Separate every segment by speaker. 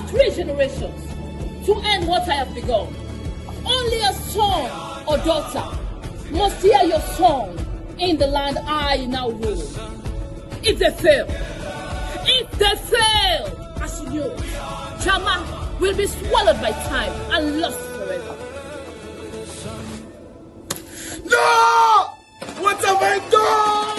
Speaker 1: 3 generations to end what I have begun. Only a son or daughter must hear your song in the land I now rule. If they fail, as you know, Njama will be swallowed by time and lost forever.
Speaker 2: No! What have I done?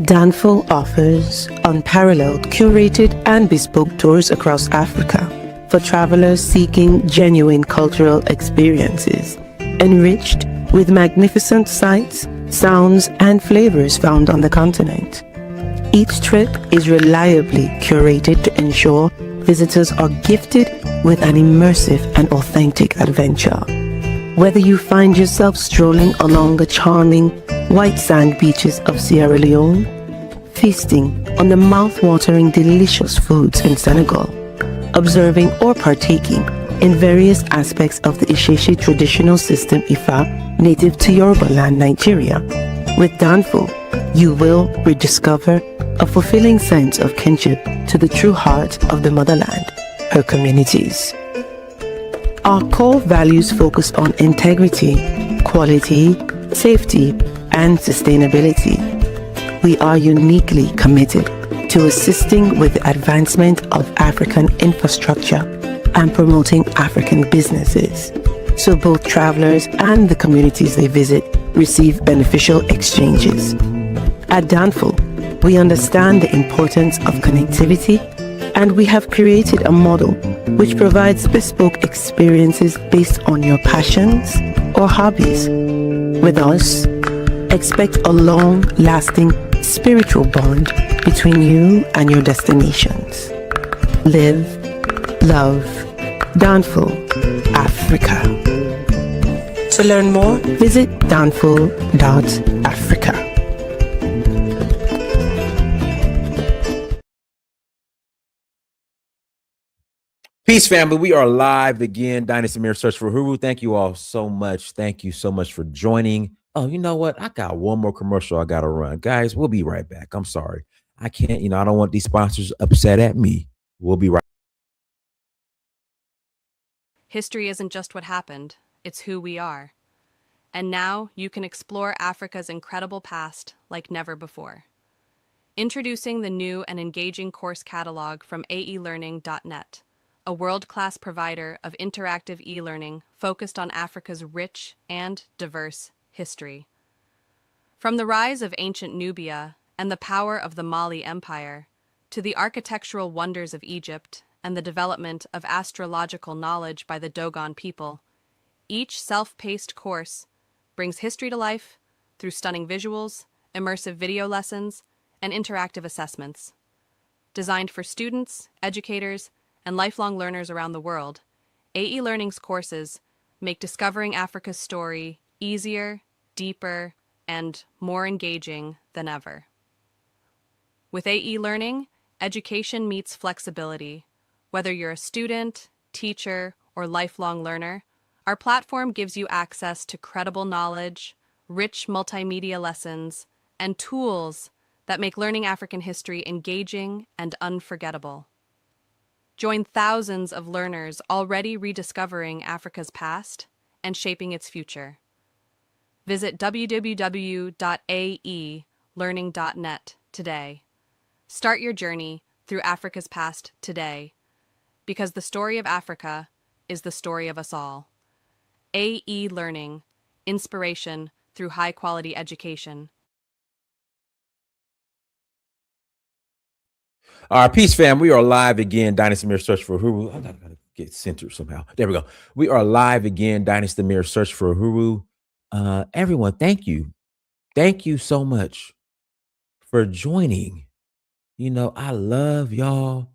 Speaker 3: Danfo offers unparalleled, curated and bespoke tours across Africa for travelers seeking genuine cultural experiences, enriched with magnificent sights, sounds and flavors found on the continent. Each trip is reliably curated to ensure visitors are gifted with an immersive and authentic adventure. Whether you find yourself strolling along the charming white sand beaches of Sierra Leone, feasting on the mouth-watering delicious foods in Senegal, observing or partaking in various aspects of the Isheshe traditional system Ifa native to Yoruba land, Nigeria, with Danfo, you will rediscover a fulfilling sense of kinship to the true heart of the motherland, her communities. Our core values focus on integrity, quality, safety, and sustainability. We are uniquely committed to assisting with the advancement of African infrastructure and promoting African businesses, so both travelers and the communities they visit receive beneficial exchanges. At Danfo, we understand the importance of connectivity, and we have created a model which provides bespoke experiences based on your passions or hobbies. With us, expect a long-lasting spiritual bond between you and your destinations. Live, love, Danfo.Africa. To learn more, visit Danfo.Africa.
Speaker 4: Peace, family. We are live again. Dynasty Mirror Search for Huru. Thank you all so much. Thank you so much for joining. Oh, you know what? I got one more commercial I got to run. Guys, we'll be right back. I'm sorry. I can't, I don't want these sponsors upset at me. We'll be right.
Speaker 5: History isn't just what happened, it's who we are. And now you can explore Africa's incredible past like never before. Introducing the new and engaging course catalog from aelearning.net, a world-class provider of interactive e-learning focused on Africa's rich and diverse history. From the rise of ancient Nubia and the power of the Mali Empire, to the architectural wonders of Egypt and the development of astrological knowledge by the Dogon people, each self-paced course brings history to life through stunning visuals, immersive video lessons, and interactive assessments. Designed for students, educators, and lifelong learners around the world, AE Learning's courses make discovering Africa's story easier, deeper, and more engaging than ever. With AE Learning, education meets flexibility. Whether you're a student, teacher, or lifelong learner, our platform gives you access to credible knowledge, rich multimedia lessons, and tools that make learning African history engaging and unforgettable. Join thousands of learners already rediscovering Africa's past and shaping its future. Visit www.aelearning.net today. Start your journey through Africa's past today, because the story of Africa is the story of us all. AE Learning, inspiration through high-quality education.
Speaker 4: All right, peace, fam. We are live again. Dynasty Mirror Search for Huru. I gotta get centered somehow. There we go. We are live again. Dynasty Mirror Search for Huru. Everyone, thank you. Thank you so much for joining. I love y'all.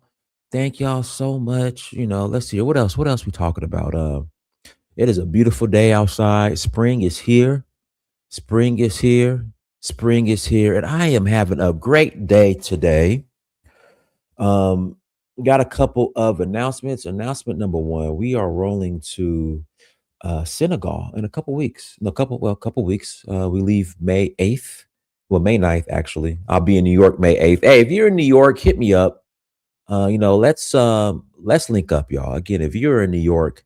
Speaker 4: Thank y'all so much. Let's see. What else we talking about? It is a beautiful day outside. Spring is here. Spring is here. Spring is here. And I am having a great day today. Um, got a couple of announcements. Announcement number one, we are rolling to Senegal in a couple weeks. No, couple weeks. We leave May 8th. Well, May 9th, actually. I'll be in New York May 8th. Hey, if you're in New York, hit me up. Let's link up, y'all. Again, if you're in New York,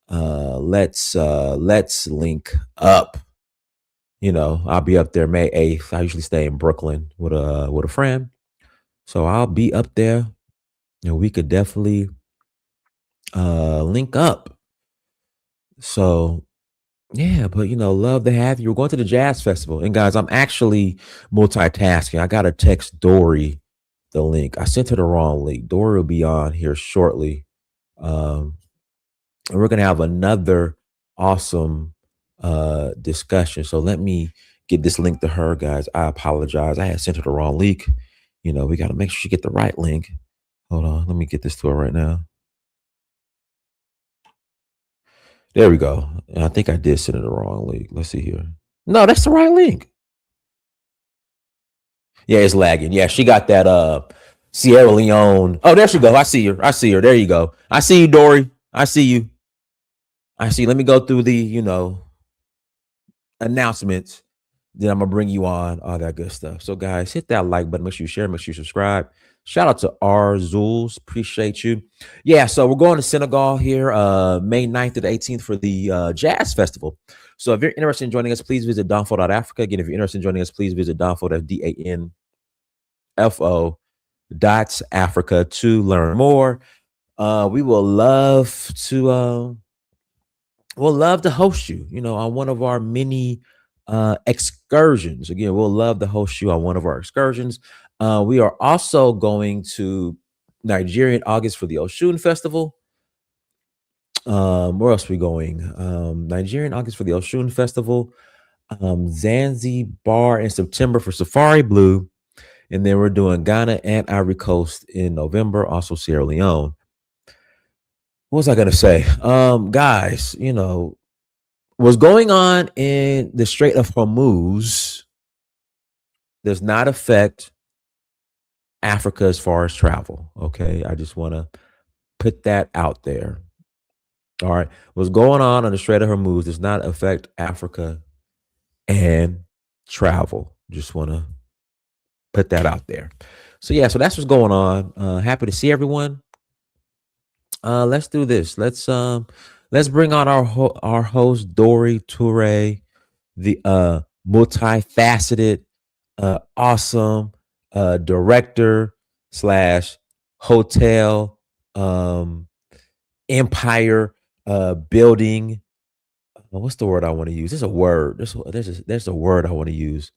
Speaker 4: let's link up. I'll be up there May 8th. I usually stay in Brooklyn with a friend. So I'll be up there, and we could definitely link up. So yeah, but love to have you. We're going to the jazz festival. And guys, I'm actually multitasking. I gotta text Dori the link. I sent her the wrong link. Dori will be on here shortly. And we're gonna have another awesome discussion. So let me get this link to her, guys. I apologize. I had sent her the wrong link. We gotta make sure she get the right link. Hold on, let me get this to her right now. There we go. And I think I did send her the wrong link. Let's see here. No, that's the right link. Yeah, it's lagging. Yeah, she got that Sierra Leone. Oh, there she go. I see her. There you go. I see you, Dori. I see you. Let me go through the, announcements. Then I'm gonna bring you on, all that good stuff. So guys, hit that like button, make sure you share, make sure you subscribe. Shout out to R Zuls, appreciate you. Yeah, so we're going to Senegal here, May 9th to the 18th for the Jazz Festival. So if you're interested in joining us, please visit Danfo.africa. Again, if you're interested in joining us, please visit Danfo, that's DANFO.Africa to learn more. We will love to host you, on one of our many excursions. Again, we'll love to host you on one of our excursions. We are also going to Nigeria in August for the Oshun Festival. Where else are we going? Nigeria in August for the Oshun Festival. Zanzibar in September for Safari Blue. And then we're doing Ghana and Ivory Coast in November, also Sierra Leone. What was I going to say? Guys, what's going on in the Strait of Hormuz does not affect Africa as far as travel. Okay. I just want to put that out there. All right. What's going on the Strait of Hormuz does not affect Africa and travel. Just want to put that out there. So yeah, so that's what's going on. Happy to see everyone. Let's do this. Let's bring on our host Dori Massey-Turay, the multifaceted, awesome director / hotel empire building. What's the word I want to use? There's a word. There's a word I want to use.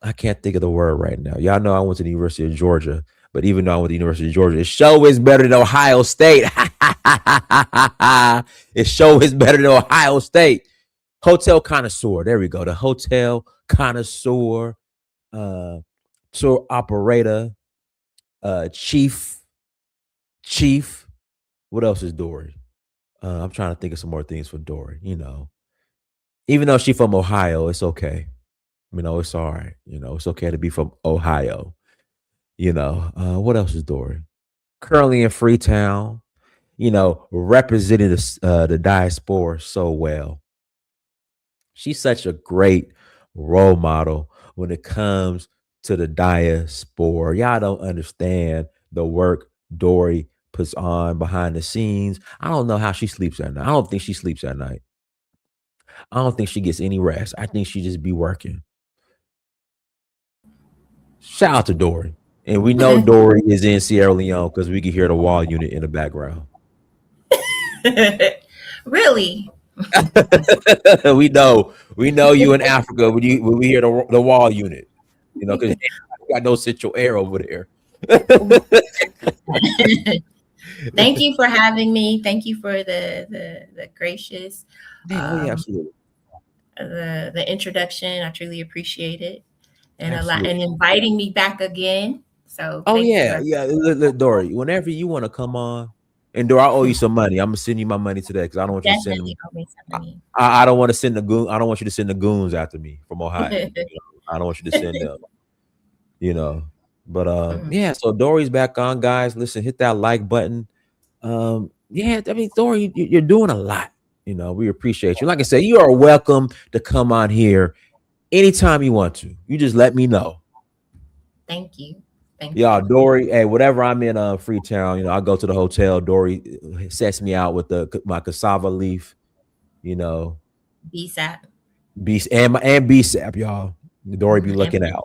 Speaker 4: I can't think of the word right now. Y'all know I went to the University of Georgia, but even though I went to the University of Georgia, it show is better than Ohio State. It show is better than Ohio State. Hotel connoisseur. There we go. The hotel connoisseur, tour operator, chief. What else is Dori? I'm trying to think of some more things for Dori. Even though she's from Ohio, it's okay. It's all right. It's okay to be from Ohio. What else is Dori? Currently in Freetown, representing the diaspora so well. She's such a great role model when it comes to the diaspora. Y'all don't understand the work Dori puts on behind the scenes. I don't know how she sleeps at night. I don't think she sleeps at night. I don't think she gets any rest. I think she just be working. Shout out to Dori. And we know Dori is in Sierra Leone because we can hear the wall unit in the background.
Speaker 6: Really?
Speaker 4: we know you in Africa when we hear the wall unit, because you got no central air over there.
Speaker 6: Thank you for having me. Thank you for the gracious,
Speaker 4: yeah, absolutely.
Speaker 6: The introduction. I truly appreciate it, and and inviting me back again. So
Speaker 4: yeah, Dori, whenever you want to come on, And Dora, I owe you some money. I'm gonna send you my money today because I don't want you to send them.
Speaker 6: Definitely owe me some money.
Speaker 4: I don't want to send the goon. I don't want you to send the goons after me from Ohio. I don't want you to send them. But yeah. So Dory's back on, guys. Listen, hit that like button. Yeah, I mean, Dori, you're doing a lot. We appreciate you. Like I said, you are welcome to come on here anytime you want to. You just let me know.
Speaker 6: Thank you.
Speaker 4: Y'all, Dori, hey, whatever I'm in Freetown, I go to the hotel. Dori sets me out with my cassava leaf,
Speaker 6: BSAP.
Speaker 4: And BSAP, y'all. Dori be looking out.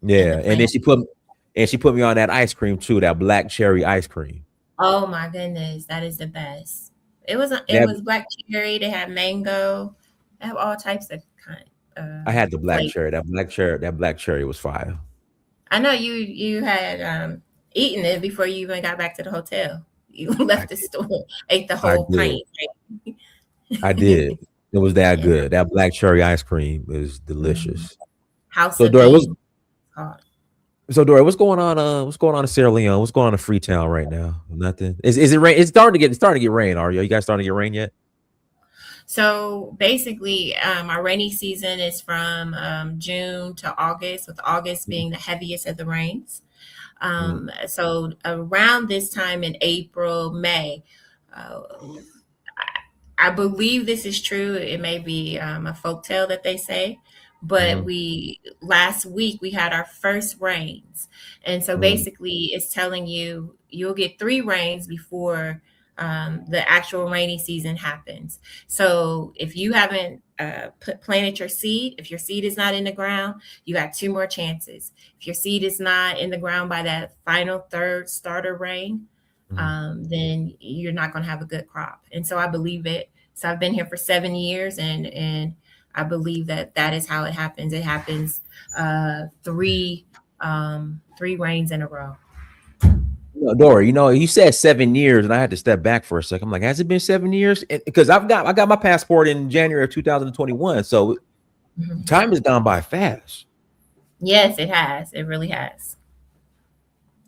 Speaker 4: Yeah, and then she put me on that ice cream too, that black cherry ice cream.
Speaker 6: Oh my goodness, that is the best. It was black cherry. They had mango. They have all types of kind.
Speaker 4: I had the black cherry. That black cherry was fire.
Speaker 6: I know you had eaten it before you even got back to the hotel. You left the store, ate the whole pint. Right?
Speaker 4: I did. It was that good. That black cherry ice cream is delicious.
Speaker 6: House of Dori,
Speaker 4: So Dori, what's going on? What's going on in Sierra Leone? What's going on in Freetown right now? Nothing. Is it rain? It's starting to get rain. Are you guys starting to get rain yet?
Speaker 6: So basically, our rainy season is from June to August, with August being the heaviest of the rains. So around this time in April, May, I believe this is true. It may be a folktale that they say, but last week we had our first rains. And so basically it's telling you'll get 3 rains before the actual rainy season happens. So if you haven't planted your seed, if your seed is not in the ground, you got 2 more chances. If your seed is not in the ground by that final 3rd starter rain, then you're not going to have a good crop. And so I believe it. So I've been here for 7 years, and I believe that is how it happens. It happens 3 rains in a row.
Speaker 4: Dori, you said 7 years, and I had to step back for a second. I'm like, has it been 7 years? Because I got my passport in January of 2021, so time has gone by fast.
Speaker 6: Yes, it has. It really has.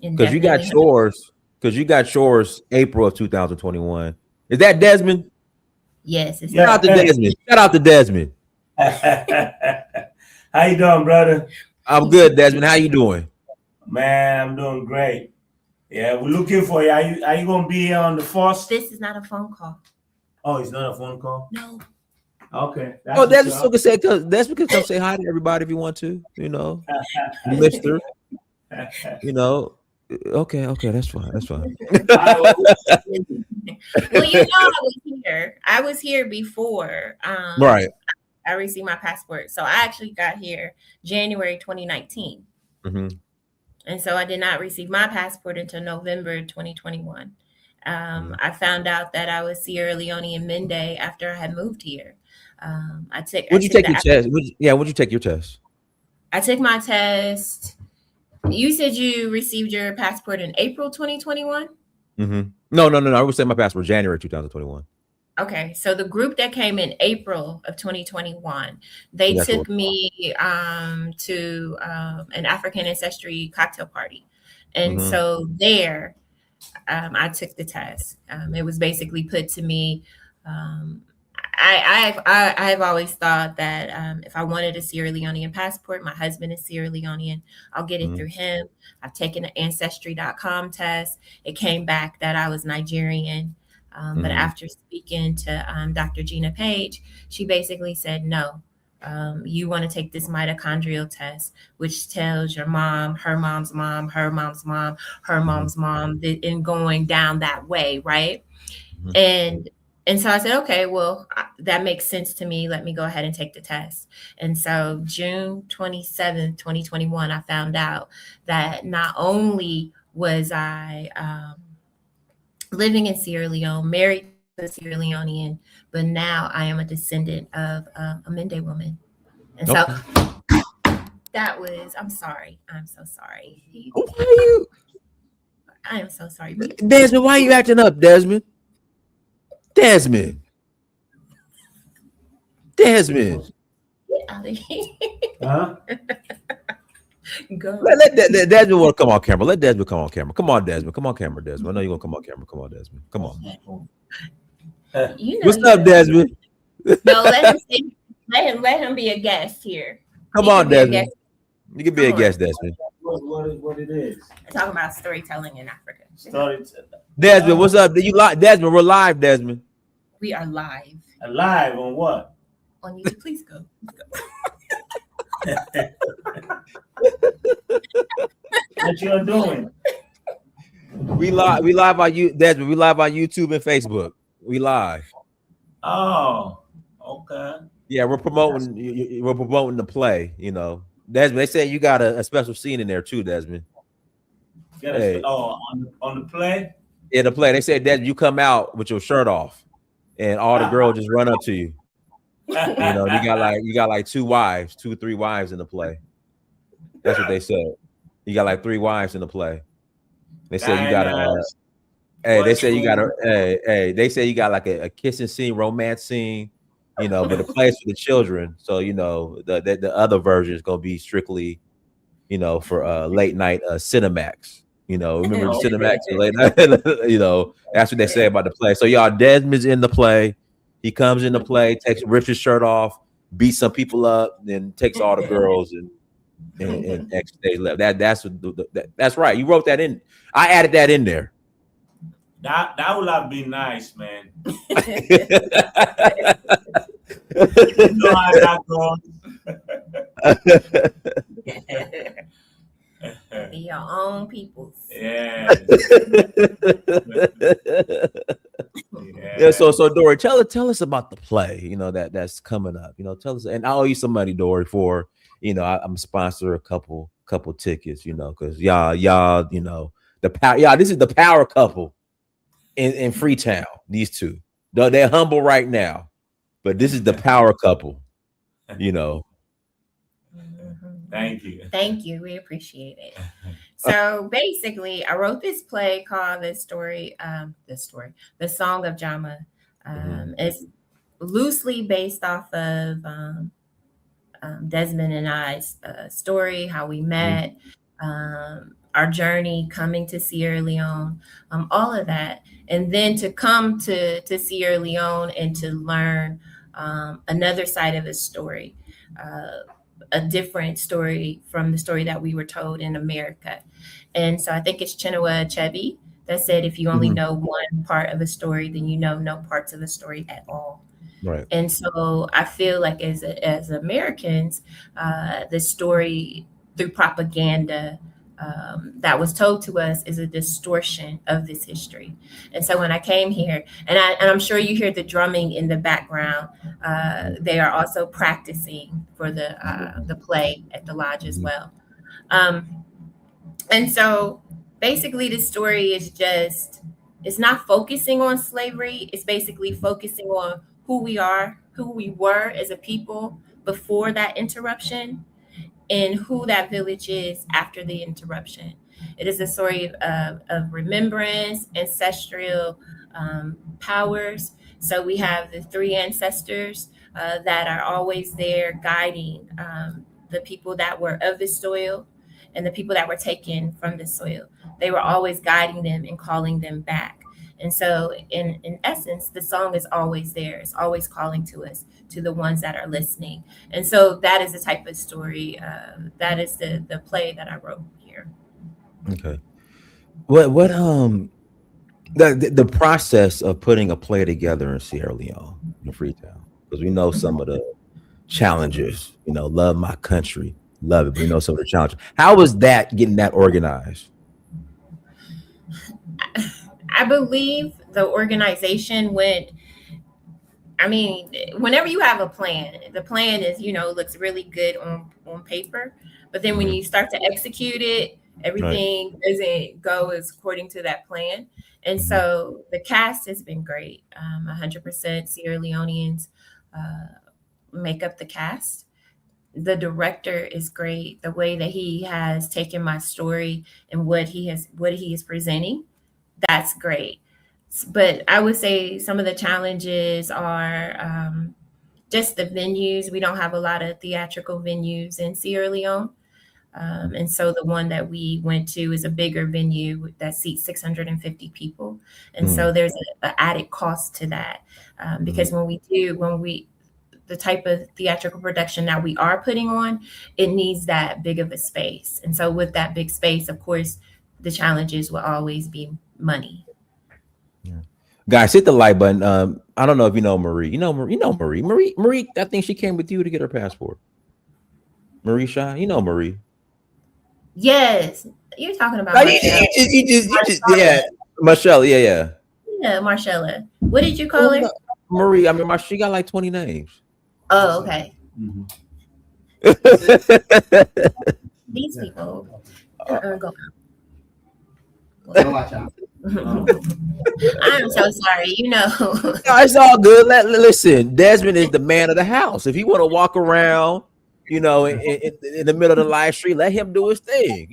Speaker 4: Because you got yours. Because you got yours April of 2021. Is that Desmond?
Speaker 6: Yes.
Speaker 4: Shout out to Desmond. Shout out to Desmond.
Speaker 2: How you doing, brother?
Speaker 4: I'm good, Desmond. How you doing?
Speaker 2: Man, I'm doing great. Yeah, we're looking for you. Are you gonna be here on the 4th?
Speaker 6: This is not a phone call.
Speaker 2: Oh, it's not a phone call?
Speaker 6: No.
Speaker 2: Okay.
Speaker 4: Desmond still can say, Desmond can come say hi to everybody if you want to. Mister. Okay, that's fine. That's fine.
Speaker 6: Well, I was here before.
Speaker 4: Right.
Speaker 6: I received my passport. So I actually got here January 2019. And so I did not receive my passport until November 2021. I found out that I was Sierra Leonean Mende after I had moved here.
Speaker 4: Would you take your test? Would you take your test?
Speaker 6: I took my test. You said you received your passport in April 2021?
Speaker 4: No. I would say my passport January 2021.
Speaker 6: Okay, so the group that came in April of 2021, they took me to an African ancestry cocktail party. And so there, I took the test. It was basically put to me. I've always thought that if I wanted a Sierra Leonean passport, my husband is Sierra Leonean, I'll get it through him. I've taken an Ancestry.com test. It came back that I was Nigerian. But after speaking to Dr. Gina Page, she basically said, no, you want to take this mitochondrial test, which tells your mom, her mom's mom, her mom's mom, her mom's mom, and going down that way, right? And so I said, okay, well, that makes sense to me. Let me go ahead and take the test. And so June 27th, 2021, I found out that not only was I living in Sierra Leone, married to a Sierra Leonean, but now I am a descendant of a Mende woman. And so that was, I'm sorry. I'm so sorry. I am so sorry.
Speaker 4: Desmond, why are you acting up, Desmond? Desmond.
Speaker 6: Get out of here.
Speaker 2: Huh?
Speaker 6: Go.
Speaker 4: Let Desmond want to come on camera. Let Desmond come on camera. Come on, Desmond. Come on camera, Desmond. I know you're gonna come on camera. Come on, Desmond. Come on.
Speaker 6: You know,
Speaker 4: What's up, Desmond?
Speaker 6: No, let him be a guest here.
Speaker 4: Come
Speaker 6: He
Speaker 4: on,
Speaker 6: can be a
Speaker 4: Desmond.
Speaker 6: guest.
Speaker 4: You can be a guest, Desmond.
Speaker 2: What it is?
Speaker 6: I'm talking about storytelling in Africa.
Speaker 4: Desmond, what's up? You live? Desmond, we're live, Desmond.
Speaker 6: We are live
Speaker 2: Live on what?
Speaker 6: on YouTube. Please go.
Speaker 2: What you're doing?
Speaker 4: We live on you, Desmond. We live on YouTube and Facebook. We live.
Speaker 2: Oh, okay.
Speaker 4: Yeah, we're promoting the play. You know, Desmond. They say you got a special scene in there too, Desmond.
Speaker 2: Hey. On the play.
Speaker 4: Yeah, the play. They said, Desmond, you come out with your shirt off, and all the girls just run up to you. You know, you got like 2 or 3 wives in the play. That's what they said. You got like 3 wives in the play. They said you got they say you got like a kissing scene, romance scene, you know, but the play's for the children. So, you know, the other version is gonna be strictly, you know, for late night Cinemax. You know, remember the Cinemax late night, you know, that's what they say about the play. So y'all, Desmond's in the play. He comes in the play, rips his shirt off, beats some people up, then takes all the girls and next day left. That's right. You wrote that in. I added that in there.
Speaker 2: That would have been nice, man. You know how that goes.
Speaker 6: Be your own peoples.
Speaker 2: Yeah.
Speaker 4: Yeah. So Dori, tell us about the play. You know that's coming up. You know, tell us, and I owe you some money, Dori, for, you know, I'm sponsor a couple tickets. You know, because y'all, you know, the power. Yeah, this is the power couple in Freetown. These two, though they're humble right now, but this is the power couple. You know.
Speaker 2: Thank you.
Speaker 6: Thank you. We appreciate it. So basically, I wrote this play called The Song of Njama. It's loosely based off of Desmond and I's story, how we met, our journey coming to Sierra Leone, all of that. And then to come to Sierra Leone and to learn another side of his story, a different story from the story that we were told in America. And so I think it's Chinua Achebe that said, if you only know one part of a story, then you know no parts of a story at all.
Speaker 4: Right.
Speaker 6: And so I feel like as Americans, the story through propaganda that was told to us is a distortion of this history. And so when I came here, and I'm sure you hear the drumming in the background, they are also practicing for the play at the lodge as well. And so basically the story is just, it's not focusing on slavery. It's basically focusing on who we were as a people before that interruption, and who that village is after the interruption. It is a story of remembrance, ancestral powers. So we have the 3 ancestors that are always there guiding the people that were of the soil and the people that were taken from the soil. They were always guiding them and calling them back. And so in essence, the song is always there. It's always calling to us, to the ones that are listening. And so that is the type of story, that is the play that I wrote here.
Speaker 4: Okay. What the process of putting a play together in Sierra Leone, in Freetown, because we know some of the challenges, you know, love my country, love it. But we know some of the challenges. How was that, getting that organized?
Speaker 6: I believe the organization went, I mean, whenever you have a plan, the plan is, you know, looks really good on paper, but then when you start to execute it, everything doesn't go as according to that plan. And so the cast has been great. 100% Sierra Leoneans make up the cast. The director is great. The way that he has taken my story and what he is presenting, that's great. But I would say some of the challenges are just the venues. We don't have a lot of theatrical venues in Sierra Leone. And so the one that we went to is a bigger venue that seats 650 people. And so there's an added cost to that, because the type of theatrical production that we are putting on, it needs that big of a space. And so with that big space, of course, the challenges will always be money.
Speaker 4: Yeah. Guys, hit the like button. I don't know if you know Marie. You know Marie. Marie, I think she came with you to get her passport. Marie Shaw, you know Marie.
Speaker 6: Yes, you're talking about
Speaker 4: Marshall. You just, yeah, Marshall, yeah.
Speaker 6: Yeah, Marcella. What did you call her?
Speaker 4: Marie. I mean, she got like 20 names.
Speaker 6: Oh, okay. These people go. Watch out. I'm so sorry.
Speaker 4: No, it's all good. Listen, Desmond is the man of the house. If he want to walk around, in the middle of the live stream, let him do his thing.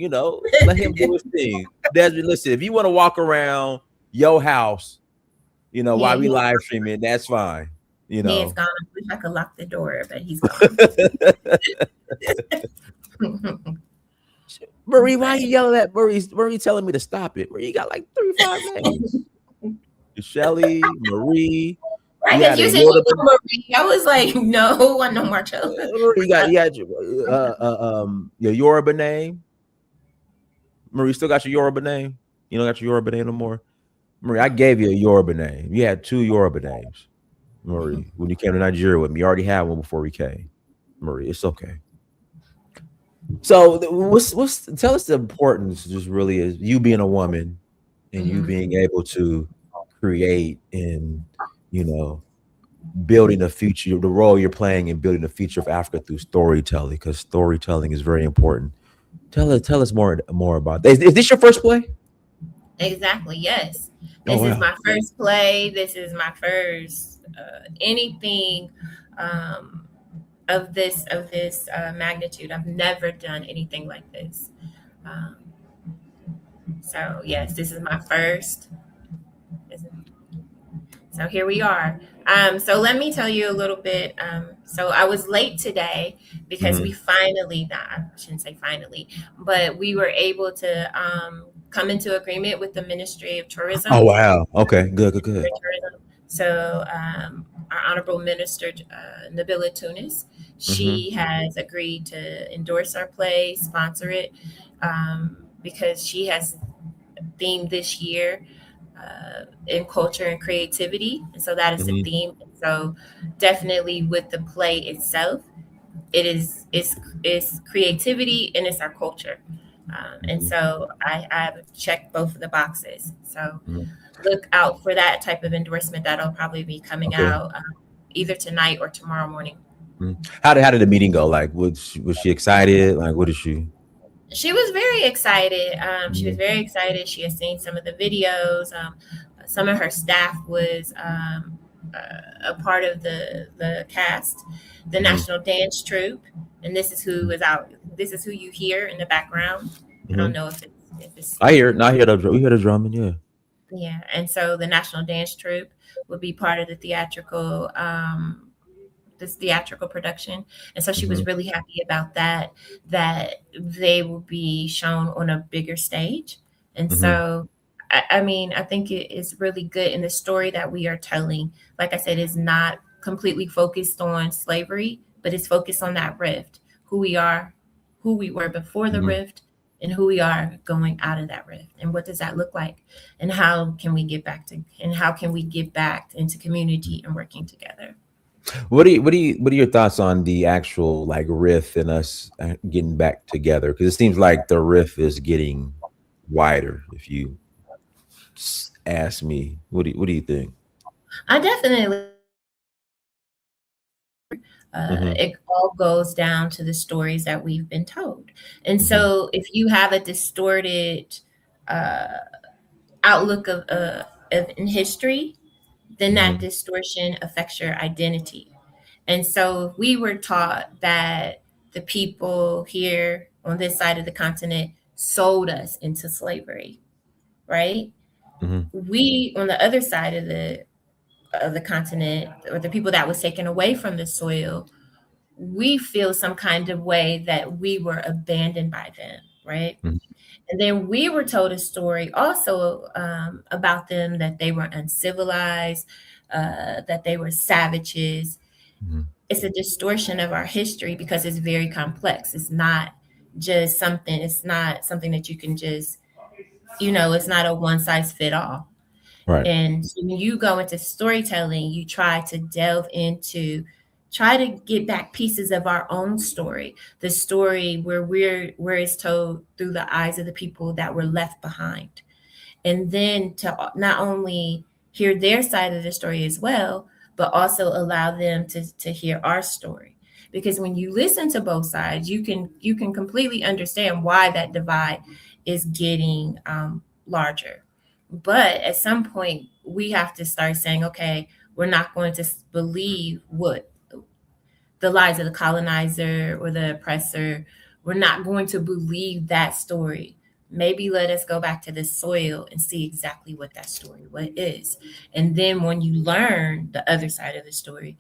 Speaker 4: Let him do his thing. Desmond, listen, if you want to walk around your house, while we live streaming, that's fine.
Speaker 6: He's gone. I wish I could lock the door, but he's gone.
Speaker 4: Marie, why are you yelling at Marie telling me to stop it? Marie, you got like 3-5 names. Shelly, Marie.
Speaker 6: Right, because you said you know Marie. I was like, no, I know Marcello.
Speaker 4: You got your Yoruba name. Marie, still got your Yoruba name? You don't got your Yoruba name no more? Marie, I gave you a Yoruba name. You had 2 Yoruba names, Marie, when you came to Nigeria with me. You already had one before we came. Marie, it's okay. So tell us the importance just really is you being a woman and you being able to create and building a future, the role you're playing in building the future of Africa through storytelling, because storytelling is very important. Tell us more about that. Is this your first play?
Speaker 6: Exactly, yes. This is my first play. This is my first anything of this magnitude. I've never done anything like this. So yes, this is my first. So here we are. So let me tell you a little bit. So I was late today because we finally, I shouldn't say finally, but we were able to come into agreement with the Ministry of Tourism.
Speaker 4: Oh, wow. Okay, good.
Speaker 6: So our Honorable Minister, Nabila Tunis, she has agreed to endorse our play, sponsor it, because she has themed this year in culture and creativity. And so that is the theme. So definitely with the play itself, it's creativity and it's our culture. And so I checked both of the boxes. So look out for that type of endorsement. That'll probably be coming out either tonight or tomorrow morning.
Speaker 4: How did the meeting go? Like, was she excited? Like, what is she?
Speaker 6: She was very excited. She was very excited. She has seen some of the videos. Some of her staff was a part of the cast, the National Dance Troupe, and this is who is out. This is who you hear in the background. I don't know if it's.
Speaker 4: I hear it. I hear we hear the drumming. Yeah.
Speaker 6: Yeah, and so the National Dance Troupe would be part of the theatrical. This theatrical production, and so she was really happy about that they will be shown on a bigger stage. And so I mean, I think it is really good in the story that we are telling. Like I said, is not completely focused on slavery, but it's focused on that rift, who we are, who we were before the rift, and who we are going out of that rift, and what does that look like, and how can we get back into community and working together.
Speaker 4: What are your thoughts on the actual like riff and us getting back together? Because it seems like the riff is getting wider. If you ask me, what do you think?
Speaker 6: I definitely. It all goes down to the stories that we've been told, and so if you have a distorted outlook of in history, then that distortion affects your identity. And so we were taught that the people here on this side of the continent sold us into slavery, right? We on the other side of the continent, or the people that was taken away from the soil, we feel some kind of way that we were abandoned by them, right?
Speaker 4: Mhm.
Speaker 6: And then we were told a story also about them, that they were uncivilized, that they were savages.
Speaker 4: Mhm.
Speaker 6: It's a distortion of our history because it's very complex. It's not it's not something that you can just, it's not a one size fit all.
Speaker 4: Right.
Speaker 6: And so when you go into storytelling, you try to try to get back pieces of our own story, the story where it's told through the eyes of the people that were left behind. And then to not only hear their side of the story as well, but also allow them to hear our story. Because when you listen to both sides, you can completely understand why that divide is getting larger. But at some point, we have to start saying, okay, we're not going to believe what the lies of the colonizer or the oppressor. We're not going to believe that story. Maybe let us go back to the soil and see exactly what that story what is. And then when you learn the other side of the story,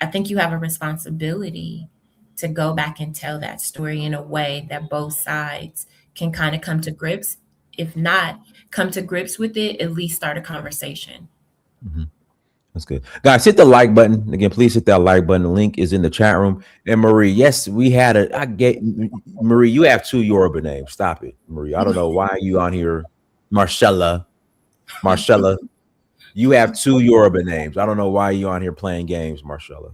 Speaker 6: I think you have a responsibility to go back and tell that story in a way that both sides can kind of come to grips. If not come to grips with it, at least start a conversation.
Speaker 4: Mhm. That's good. Guys, hit the like button. Again, please hit that like button. The link is in the chat room. And Marie, yes, we had I get Marie, you have two Yoruba names. Stop it, Marie. I don't know why you on here. Marcella, you have two Yoruba names. I don't know why you on here playing games, Marcella.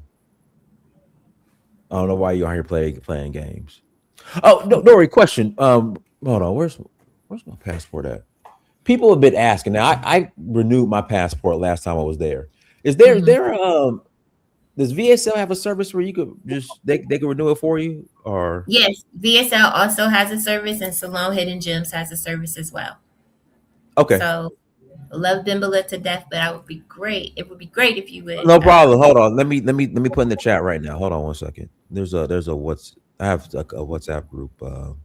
Speaker 4: I don't know why you on here playing games. Oh, no, Dori, question. Hold on. Where's my passport at? People have been asking. Now, I renewed my passport last time I was there. Is there
Speaker 6: Mhm.
Speaker 4: does VSL have a service where you could just they can renew it for you, or
Speaker 6: Yes, VSL also has a service, and Salon Hidden Gems has a service as well.
Speaker 4: okay,
Speaker 6: So I love Bimbala to death, but I would be great. It would be great if you would.
Speaker 4: no problem. Hold on, let me put in the chat right now. Hold on 1 second. There's a what's I have a WhatsApp group. Hold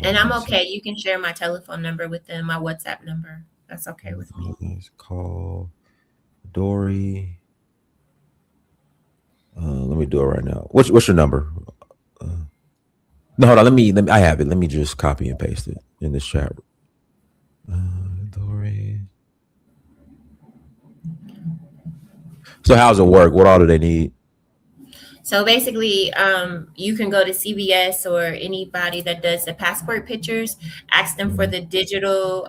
Speaker 6: And
Speaker 4: on
Speaker 6: I'm
Speaker 4: 1 second.
Speaker 6: okay. You can share my telephone number with them, my WhatsApp number. That's okay with me.
Speaker 4: Let's call Dory. Let me do it right now. What's your number? No, hold on. Let me. I have it. Let me just copy and paste it in this chat. Dory. So how's it work? What all do they need?
Speaker 6: So basically, you can go to CVS or anybody that does the passport pictures, ask them for
Speaker 4: Mhm.
Speaker 6: the digital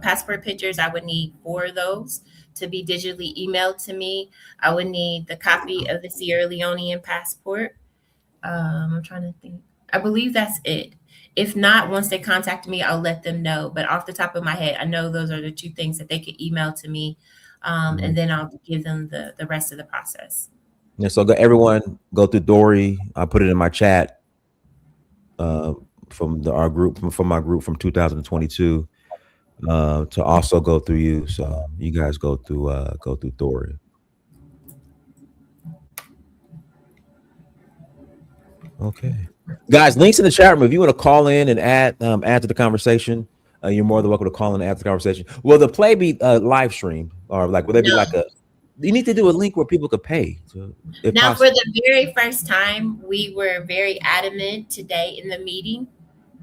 Speaker 6: passport pictures. I would need 4 of those to be digitally emailed to me. I would need the copy of the Sierra Leonean passport. I'm trying to think. I believe that's it. If not, once they contact me, I'll let them know. But off the top of my head, I know those are the 2 things that they could email to me,
Speaker 4: Mhm.
Speaker 6: and then I'll give them the rest of the process.
Speaker 4: Yeah, so everyone go through Dory. I put it in my chat uh, our group from my group from 2022 to also go through you. So you guys go through Dory. Okay, guys. Links in the chat room. If you want to call in and add to the conversation, you're more than welcome to call in and add to the conversation. Will the play be live streamed, or like will there be
Speaker 6: No.
Speaker 4: like a? You need to do a link where people could pay, if
Speaker 6: Now, for
Speaker 4: possible.
Speaker 6: the very first time, we were very adamant today in the meeting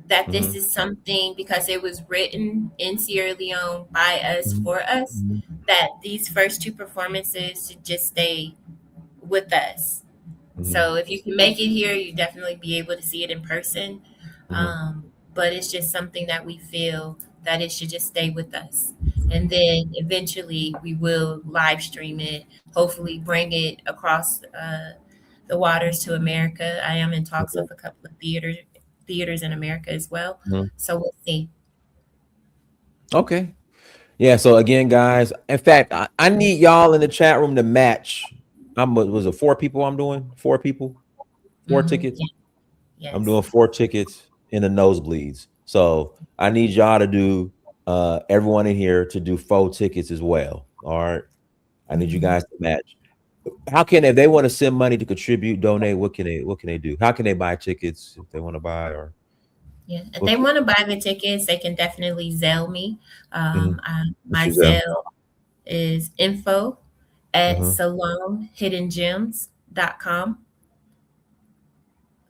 Speaker 6: that this
Speaker 4: Mhm.
Speaker 6: is something, because it was written in Sierra Leone by us
Speaker 4: Mhm.
Speaker 6: for us,
Speaker 4: Mhm.
Speaker 6: that these first 2 performances should just stay with us.
Speaker 4: Mhm.
Speaker 6: So if you can make it here, you definitely be able to see it in person.
Speaker 4: Mhm.
Speaker 6: But it's just something that we feel that it should just stay with us. And then eventually we will live stream it, hopefully bring it across the waters to America. I am in talks
Speaker 4: Okay.
Speaker 6: with a couple of theaters in America as well.
Speaker 4: Mhm.
Speaker 6: So we'll see.
Speaker 4: Okay. Yeah. So again, guys, in fact, I need y'all in the chat room to match. Was it 4 people? I'm doing 4 people, 4 tickets.
Speaker 6: Yeah,
Speaker 4: I'm
Speaker 6: yes.
Speaker 4: doing 4 tickets in the nosebleeds. So I need y'all to do everyone in here to do 4 tickets as well. All right. I need you
Speaker 6: Mhm.
Speaker 4: guys to match. How can if they want to send money to contribute, donate, what can they do? How can they buy tickets if they want to buy or
Speaker 6: Yeah, if
Speaker 4: what
Speaker 6: they
Speaker 4: can,
Speaker 6: want to buy the tickets, they can definitely Zelle me.
Speaker 4: mhm. What's
Speaker 6: My
Speaker 4: your Zelle?
Speaker 6: Zelle is info at
Speaker 4: Uh-huh.
Speaker 6: Salon Hidden Gems. Ancestral.com.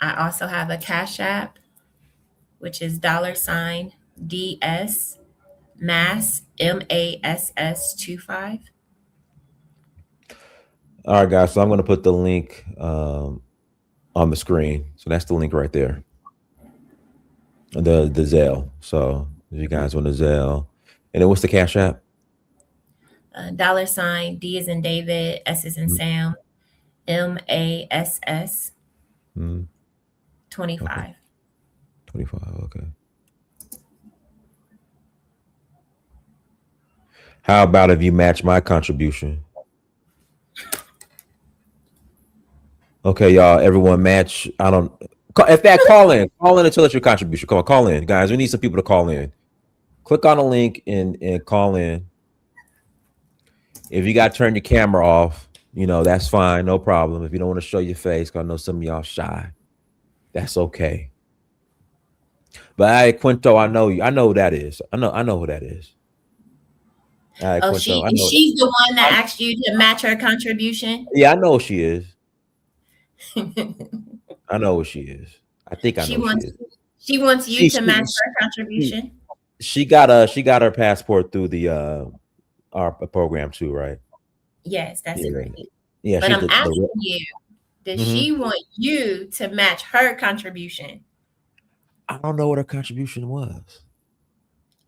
Speaker 6: I also have a Cash App, which is $DS Mass MASS 25.
Speaker 4: All right, guys. So I'm going to put the link on the screen. So that's the link right there. The Zelle. So if you guys want the Zelle, and then what's the Cash App?
Speaker 6: $, D as in David, S as in Sam, MASS 25.
Speaker 4: Okay. 25. Okay. How about if you match my contribution? Okay, y'all. Everyone match. I don't. In fact, call in and tell us your contribution. Come on, call in, guys. We need some people to call in. Click on the link and call in. If you got to turn your camera off, that's fine, no problem. If you don't want to show your face, because I know some of y'all shy, that's okay. But Quinto, I know you. I know who that is. I know who that is.
Speaker 6: Quinto, she's the one that asked you to match her contribution?
Speaker 4: Yeah, I know who she is. I know who she is. I think I know who she is.
Speaker 6: She wants you to match her contribution.
Speaker 4: She got her passport through the our program too, right?
Speaker 6: Yes, that's great.
Speaker 4: Yeah,
Speaker 6: but I'm asking you, does she want you to match her contribution?
Speaker 4: I don't know what her contribution was.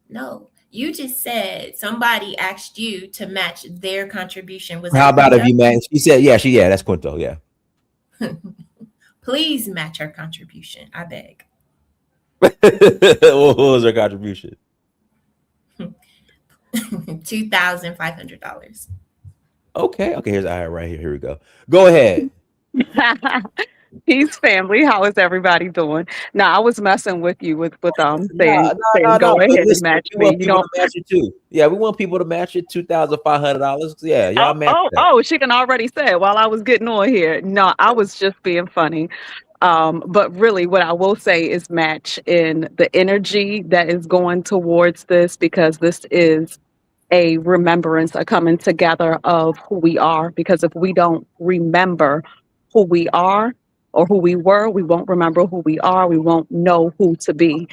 Speaker 6: No, you just said somebody asked you to match their contribution.
Speaker 4: How about if you match? She said, yeah, that's Quinto, yeah.
Speaker 6: Please match her contribution, I beg.
Speaker 4: What was her contribution?
Speaker 6: $2,500.
Speaker 4: Okay. Here's right here. Here we go. Go ahead.
Speaker 7: Peace, family. How is everybody doing? Now, I was messing with you with saying go ahead and match me.
Speaker 4: You don't match it too. Yeah, we want people to match it. $2,500. Yeah, y'all match that.
Speaker 7: Oh, she can already say it while I was getting on here. No, I was just being funny. But really, what I will say is match in the energy that is going towards this, because this is a remembrance, a coming together of who we are. Because if we don't remember who we are or who we were, we won't remember who we are. We won't know who to be.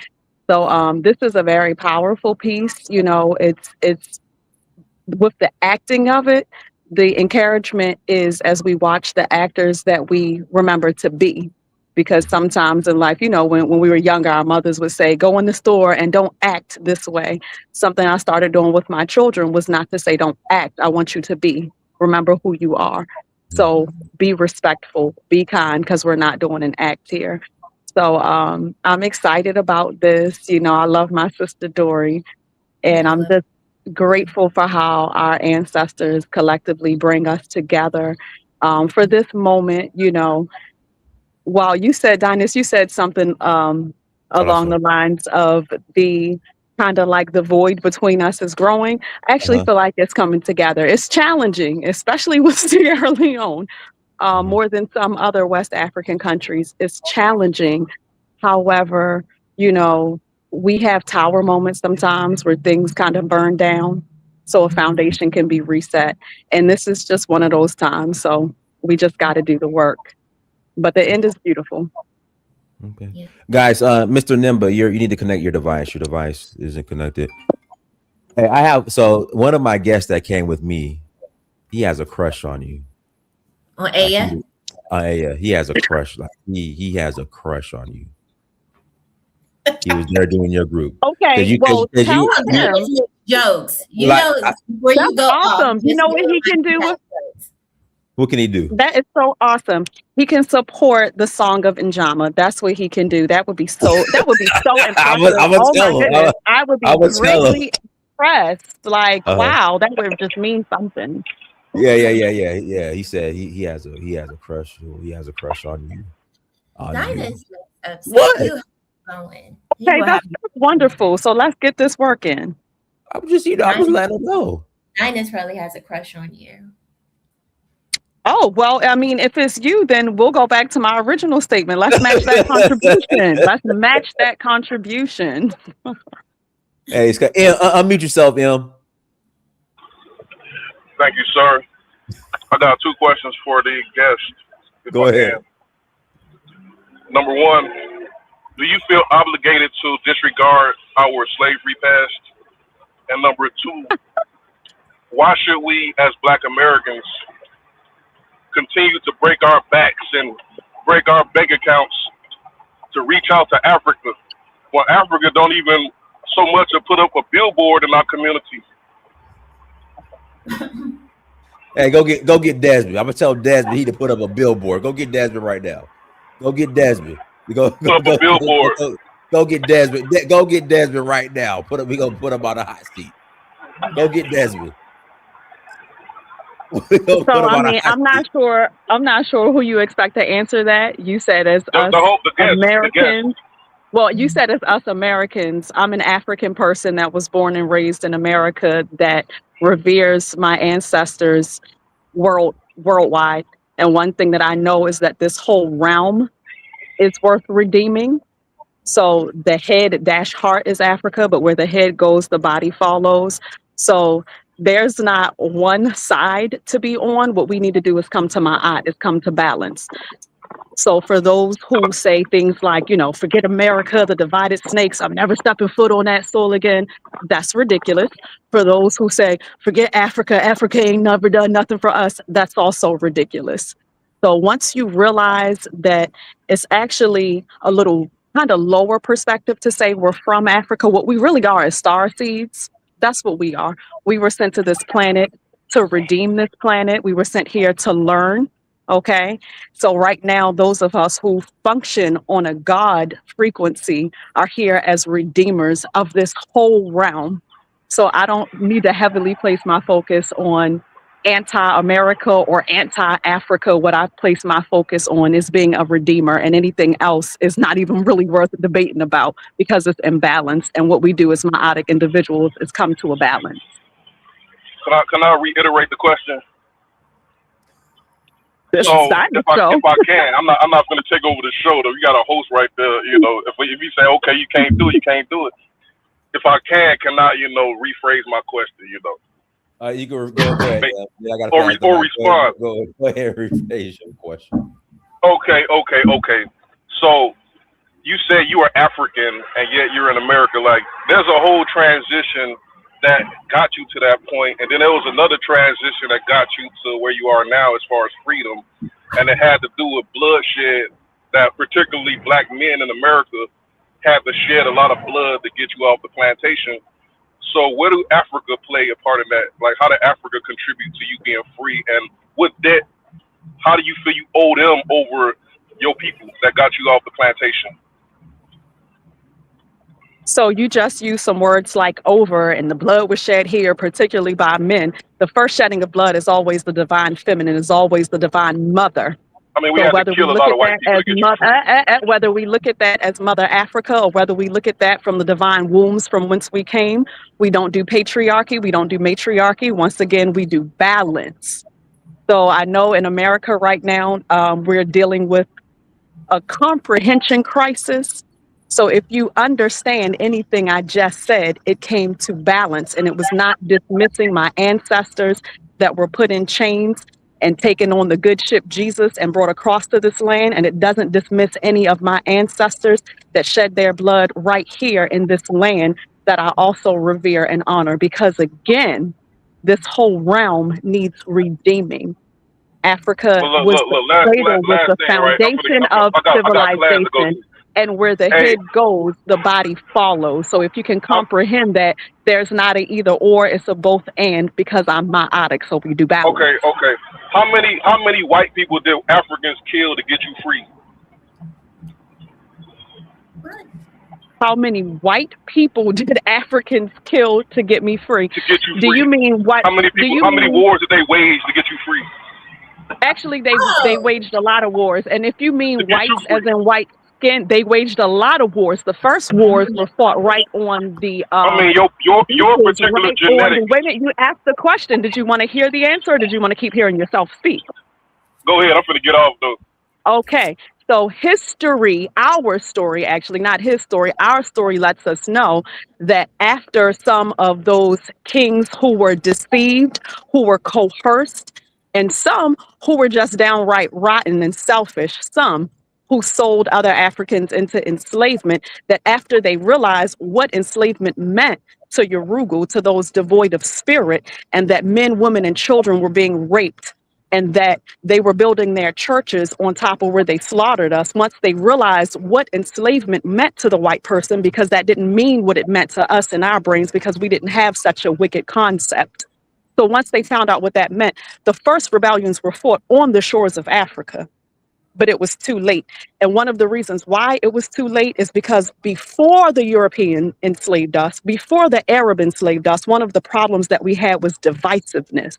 Speaker 7: So this is a very powerful piece. It's with the acting of it. The encouragement is, as we watch the actors, that we remember to be. Because sometimes in life, when we were younger, our mothers would say, go in the store and don't act this way. Something I started doing with my children was not to say, don't act. I want you to be. Remember who you are. So be respectful, be kind, because we're not doing an act here. So I'm excited about this. I love my sister Dori, and I'm just grateful for how our ancestors collectively bring us together for this moment. While you said, Dinus, you said something along the lines of the kind of like the void between us is growing. I actually feel like it's coming together. It's challenging, especially with Sierra Leone, more than some other West African countries. It's challenging. However, we have tower moments sometimes where things kind of burn down so a foundation can be reset. And this is just one of those times. So we just got to do the work. But the end is beautiful.
Speaker 4: Okay, yeah. Guys, Mr. Nimba, you need to connect your device. Your device isn't connected. Hey, one of my guests that came with me, he has a crush on you.
Speaker 6: On Aya?
Speaker 4: Aya, he has a crush. Like he has a crush on you. He was there doing your group.
Speaker 7: Okay, tell him
Speaker 6: jokes. Where you go.
Speaker 7: Awesome. You know what he can do?
Speaker 4: What can he do?
Speaker 7: That is so awesome. He can support the Song of Njama. That's what he can do. That would be so impressive. I would be greatly impressed. Like, wow, that would just mean something.
Speaker 4: Yeah. He said he has a crush. He has a crush on you.
Speaker 7: What? Okay, that's wonderful. So let's get this work in.
Speaker 4: I was letting him know.
Speaker 6: Dinus probably has a crush on you.
Speaker 7: Oh, well, I mean, if it's you, then we'll go back to my original statement. Let's match that contribution.
Speaker 4: Hey, Scott, unmute yourself, Em.
Speaker 8: Thank you, sir. I got 2 questions for the guest. if
Speaker 4: Go
Speaker 8: I
Speaker 4: ahead.
Speaker 8: can. Number one, do you feel obligated to disregard our slavery past? And number two, why should we as Black Americans continue to break our backs and break our bank accounts to reach out to Africa when Africa don't even so much to put up a billboard in our community?
Speaker 4: Hey, go get Desmond. I'm gonna tell Desmond he to put up a billboard. Go get Desmond right now. Go get Desmond. We go
Speaker 8: Put up a billboard.
Speaker 4: go get Desmond. Go get Desmond right now. We gonna put him on a hot seat. Go get Desmond.
Speaker 7: So I mean, I'm not sure who you expect to answer that. You said as us Americans. Well, you said as us Americans. I'm an African person that was born and raised in America that reveres my ancestors worldwide. And one thing that I know is that this whole realm is worth redeeming. So the head dash heart is Africa, but where the head goes, the body follows. So there's not one side to be on. What we need to do is come to Ma'at, is come to balance. So for those who say things like, forget America, the divided snakes, I'm never stepping foot on that soil again, that's ridiculous. For those who say, forget Africa, Africa ain't never done nothing for us, that's also ridiculous. So once you realize that it's actually a little kind of lower perspective to say we're from Africa, what we really are is star seeds. That's what we are. We were sent to this planet to redeem this planet. We were sent here to learn. Okay. So right now, those of us who function on a God frequency are here as redeemers of this whole realm. So I don't need to heavily place my focus on anti-America or anti-Africa. What I place my focus on is being a redeemer, and anything else is not even really worth debating about because it's imbalanced. And what we do as Ma'atic individuals is come to a balance.
Speaker 8: Can I reiterate the question?
Speaker 7: If
Speaker 8: I can, I'm not going to take over the show though. You got a host right there. If you say okay, you can't do it, you can't do it. If I can I rephrase my question?
Speaker 4: You can go ahead.
Speaker 8: Or respond.
Speaker 4: Go ahead, rephrase your question.
Speaker 8: Okay. So you said you are African and yet you're in America. Like there's a whole transition that got you to that point, and then there was another transition that got you to where you are now as far as freedom, and it had to do with bloodshed that particularly Black men in America had to shed a lot of blood to get you off the plantation. So where do Africa play a part in that? Like how did Africa contribute to you being free, and what debt, how do you feel you owe them over your people that got you off the plantation?
Speaker 7: So you just used some words like over, and the blood was shed here, particularly by men. The first shedding of blood is always the divine feminine, is always the divine mother.
Speaker 8: I mean, we had to kill a lot of white people to get you free.
Speaker 7: Whether we look at that as Mother Africa or whether we look at that from the divine wombs from whence we came, we don't do patriarchy, we don't do matriarchy. Once again, we do balance. So I know in America right now, we're dealing with a comprehension crisis. So if you understand anything I just said, it came to balance, and it was not dismissing my ancestors that were put in chains and taken on the good ship Jesus and brought across to this land. And it doesn't dismiss any of my ancestors that shed their blood right here in this land that I also revere and honor, because again, this whole realm needs redeeming. Africa was the foundation of civilization. And where the head goes, the body follows. So if you can comprehend that there's not an either or, it's a both and, because I'm Ma'atic, so we do balance.
Speaker 8: Okay. How many white people did Africans kill to get you free?
Speaker 7: How many white people did Africans kill to get me free?
Speaker 8: To get you free.
Speaker 7: Do you mean what?
Speaker 8: How many people? How many wars did they wage to get you free?
Speaker 7: Actually, they waged a lot of wars. And if you mean whites as in white skin, they waged a lot of wars. The first wars were fought right on the.
Speaker 8: I mean, your particular
Speaker 7: right
Speaker 8: genetics.
Speaker 7: Wait a minute, you asked the question. Did you want to hear the answer, or did you want to keep hearing yourself speak?
Speaker 8: Go ahead. I'm going to get off though.
Speaker 7: Okay. So history, our story, actually not his story, our story lets us know that after some of those kings who were deceived, who were coerced, and some who were just downright rotten and selfish, some who sold other Africans into enslavement, that after they realized what enslavement meant to Yorugu, to those devoid of spirit, and that men, women, and children were being raped, and that they were building their churches on top of where they slaughtered us, once they realized what enslavement meant to the white person, because that didn't mean what it meant to us in our brains, because we didn't have such a wicked concept. So once they found out what that meant, the first rebellions were fought on the shores of Africa, but it was too late. And one of the reasons why it was too late is because before the European enslaved us, before the Arab enslaved us, one of the problems that we had was divisiveness,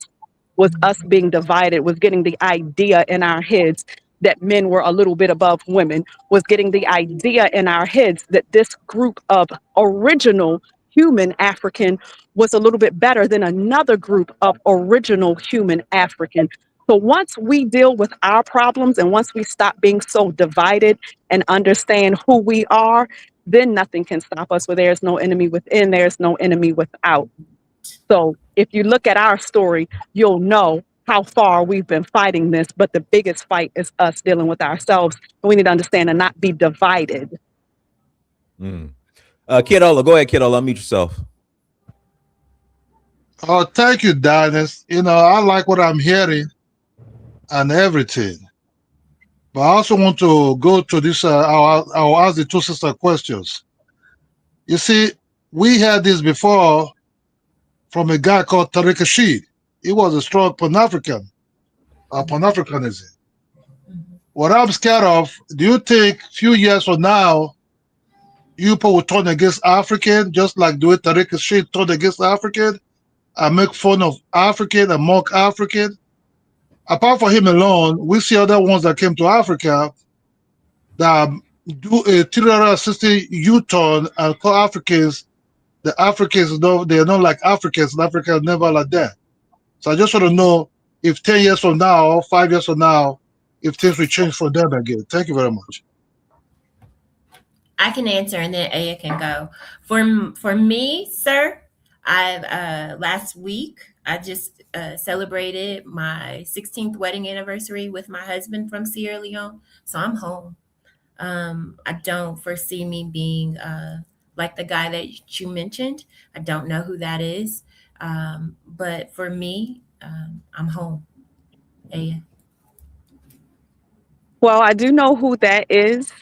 Speaker 7: was us being divided, was getting the idea in our heads that men were a little bit above women, was getting the idea in our heads that this group of original human African was a little bit better than another group of original human African. So once we deal with our problems and once we stop being so divided and understand who we are, then nothing can stop us. Where there's no enemy within, there's no enemy without. So if you look at our story, you'll know how far we've been fighting this, but the biggest fight is us dealing with ourselves. We need to understand and not be divided.
Speaker 4: Kidola, go ahead, Kidola, unmute yourself.
Speaker 9: Oh, thank you, Dennis. You know, I like what I'm hearing and everything. But I also want to go to this, I'll ask the two sister questions. You see, we had this before from a guy called Tariq Rashid. He was a strong Pan-African, Pan-Africanism. What I'm scared of, do you think a few years from now, you people will turn against African, just like the way Tariq Rashid turned against African, and make fun of African and mock African? Apart from him alone, we see other ones that came to Africa that do a 360 U-turn and call Africans, the Africans, they're not like Africans, and Africa is never like that. So I just want to know if 10 years from now, or 5 years from now, if things will change for them again. Thank you very much.
Speaker 6: I can answer and then Aya can go. For me, sir, last week, I just celebrated my 16th wedding anniversary with my husband from Sierra Leone. So I'm home. I don't foresee me being like the guy that you mentioned. I don't know who that is. But for me, I'm home. Aya.
Speaker 7: Well, I do know who that is.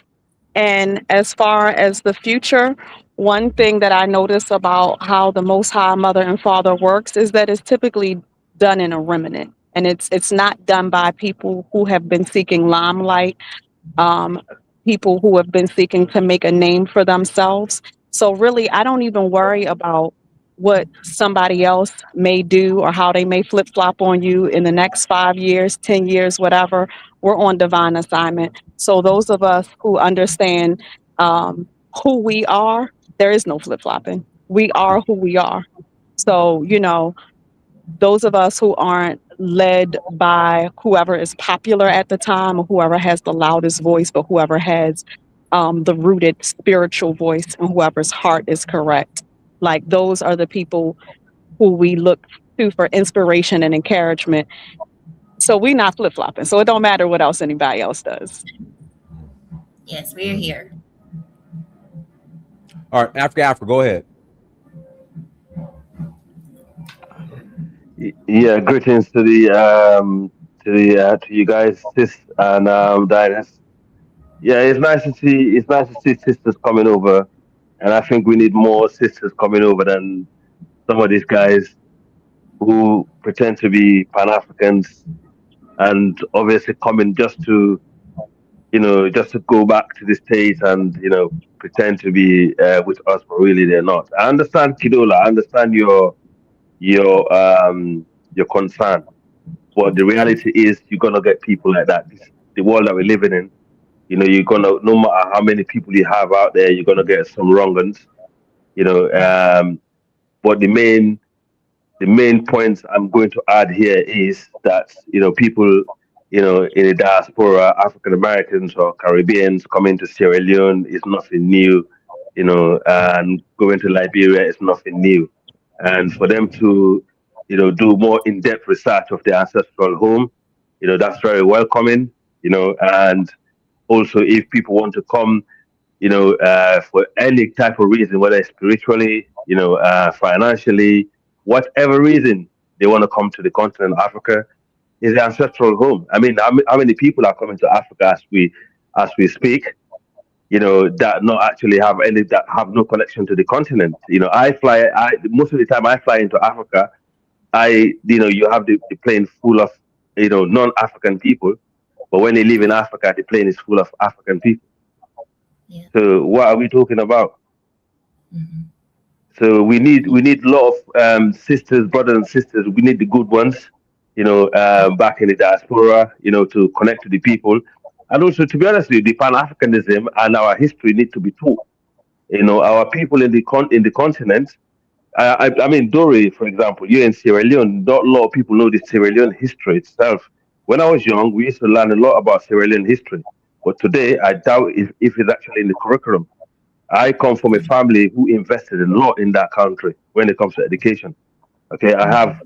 Speaker 7: And as far as the future, one thing that I notice about how the Most High Mother and Father works is that it's typically done in a remnant. And it's not done by people who have been seeking limelight, people who have been seeking to make a name for themselves. So really, I don't even worry about what somebody else may do or how they may flip-flop on you in the next 5 years, 10 years, whatever. We're on divine assignment. So those of us who understand who we are, there is no flip-flopping. We are who we are. So, you know, those of us who aren't led by whoever is popular at the time or whoever has the loudest voice, but whoever has the rooted spiritual voice and whoever's heart is correct. Like those are the people who we look to for inspiration and encouragement. So we're not flip-flopping. So it don't matter what else anybody else does.
Speaker 6: Yes, we're here.
Speaker 4: All right, Africa, go ahead.
Speaker 10: Yeah, greetings to you guys, sis and Dinus. Yeah, it's nice to see sisters coming over, and I think we need more sisters coming over than some of these guys who pretend to be Pan-Africans and obviously coming just to go back to the States and pretend to be with us, but really they're not. I understand, Kidola. I understand your concern, but the reality is you're gonna get people like that. The world that we're living in, you're gonna, no matter how many people you have out there, you're gonna get some wrong uns. But the main points I'm going to add here is that people in the diaspora, African Americans or Caribbeans coming to Sierra Leone is nothing new, and going to Liberia is nothing new. And for them to do more in-depth research of the ancestral home. That's very welcoming. And also if people want to come, for any type of reason, whether it's spiritually, financially, whatever reason they want to come to the continent of Africa, is the ancestral home. I mean, how many people are coming to Africa as we speak? That not actually have any, that have no connection to the continent. Most of the time I fly into Africa, you have the plane full of, non-African people, but when they live in Africa, the plane is full of African people.
Speaker 6: Yeah.
Speaker 10: So what are we talking about?
Speaker 6: Mm-hmm.
Speaker 10: So we need a lot of sisters, brothers and sisters. We need the good ones, back in the diaspora, to connect to the people. And also, to be honest with you, the Pan-Africanism and our history need to be taught. Our people in the continent. I mean, Dori, for example, you're in Sierra Leone. Not a lot of people know the Sierra Leone history itself. When I was young, we used to learn a lot about Sierra Leone history. But today, I doubt if it's actually in the curriculum. I come from a family who invested a lot in that country when it comes to education. Okay, I have,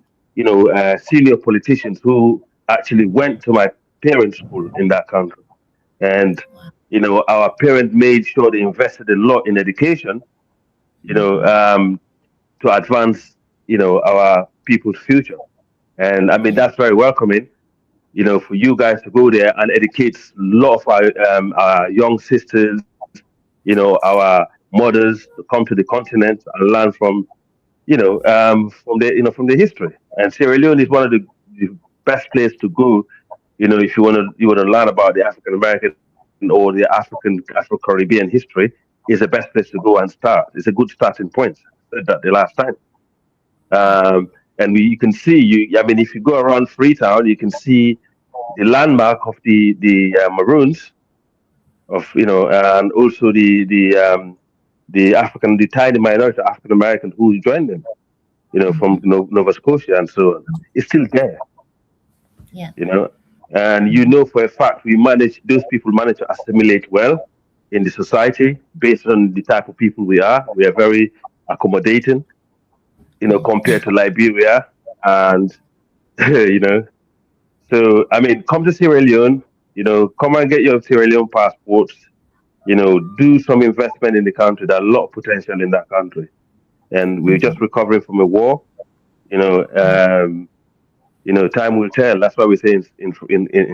Speaker 10: senior politicians who actually went to my parents' school in that country. And, our parents made sure they invested a lot in education, to advance, our people's future. And I mean, that's very welcoming, for you guys to go there and educate a lot of our young sisters, our mothers, to come to the continent and learn from, from the history. And Sierra Leone is one of the best place to go, if you want to learn about the African American or the Afro Caribbean history. Is the best place to go and start. It's a good starting point. I said that the last time. And you can see, I mean, if you go around Freetown, you can see the landmark of the Maroons, and also the tiny minority African American who joined them, from Nova Scotia and so on. It's still there.
Speaker 6: Yeah.
Speaker 10: And for a fact those people manage to assimilate well in the society based on the type of people we are. We are very accommodating, compared to Liberia. And, so, I mean, come to Sierra Leone, come and get your Sierra Leone passports, do some investment in the country. There's a lot of potential in that country. And we're just recovering from a war, time will tell. That's why we say in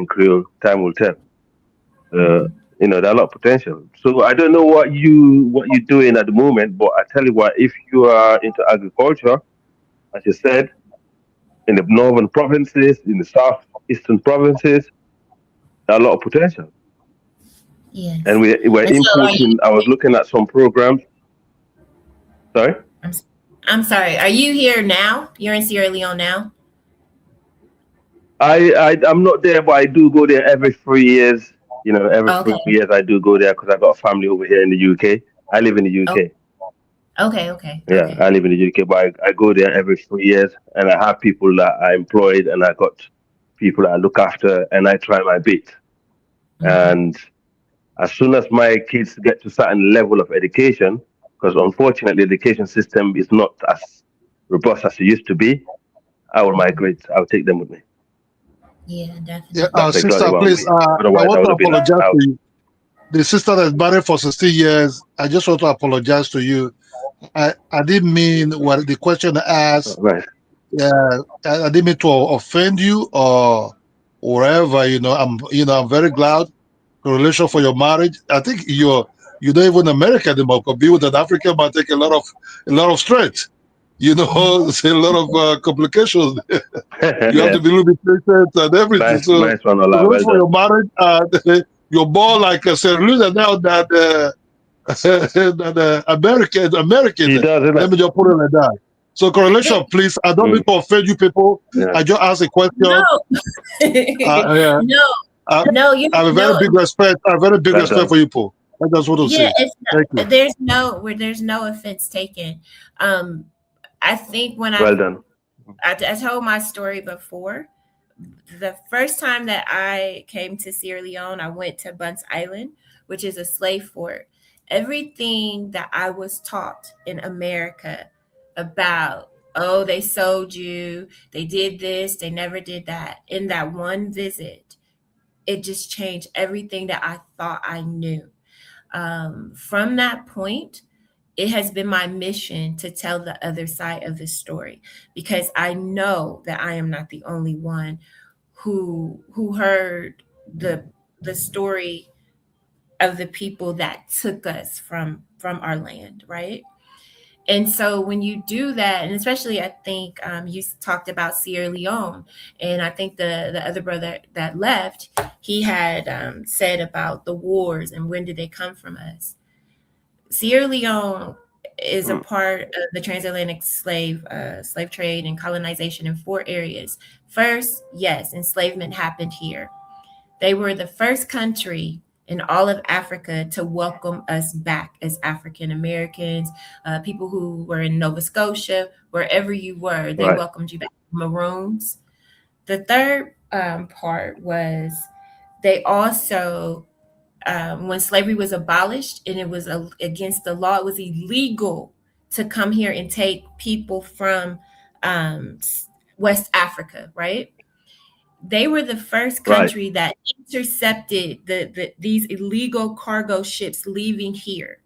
Speaker 10: Creole, time will tell. There's a lot of potential. So I don't know what you're doing at the moment, but I tell you what, if you are into agriculture, as you said, in the northern provinces, in the southeastern provinces, there's a lot of potential.
Speaker 6: Yes.
Speaker 10: And we're importing. I was looking at some programs. Sorry?
Speaker 6: I'm sorry. Are you here now? You're in Sierra Leone now?
Speaker 10: I'm not there, but I do go there every 3 years. Every 3 years I do go there because I've got a family over here in the UK. I live in the UK.
Speaker 6: Okay.
Speaker 10: Yeah, I live in the UK, but I go there every 3 years, and I have people that I employed, and I got people that I look after, and I try my bit. Mm-hmm. And as soon as my kids get to a certain level of education, because unfortunately the education system is not as robust as it used to be, I will migrate. I'll take them with me.
Speaker 6: Yeah, definitely.
Speaker 9: Yeah, sister, please, I want to apologize to you. The sister that's married for 16 years, I just want to apologize to you. I didn't mean what the question asked.
Speaker 10: Right.
Speaker 9: I didn't mean to offend you or wherever. I'm very glad. Congratulations for your marriage. I think you're not even American anymore. Because being with an African might take a lot of strength. It's a lot of complications. You have to be a little bit patient and everything.
Speaker 10: Nice one,
Speaker 9: congratulations for your marriage. You're born like a Sierra Leone now that American. Let me just put it like that. So congratulations, please. I don't mean to offend you people. Yeah. I just asked a question.
Speaker 6: No. No,
Speaker 9: I have a very big respect. I have very big respect for you, Paul. That's just what I'm saying.
Speaker 6: There's no offense taken. I think when I told my story before, the first time that I came to Sierra Leone, I went to Bunce Island, which is a slave fort. Everything that I was taught in America about oh, they sold you, they did this, they never did that. In that one visit, it just changed everything that I thought I knew. From that point, it has been my mission to tell the other side of the story, because I know that I am not the only one who heard the story of the people that took us from our land, right? And so when you do that, and especially I think you talked about Sierra Leone, and I think the other brother that left, he had said about the wars and when did they come from us. Sierra Leone is a part of the transatlantic slave trade and colonization in 4 areas. First, yes, enslavement happened here. They were the first country in all of Africa to welcome us back as African Americans, people who were in Nova Scotia, wherever you were, they welcomed you back. Maroons. The third part was they also, when slavery was abolished and it was against the law, it was illegal to come here and take people from West Africa, right? They were the first country that intercepted these illegal cargo ships leaving here.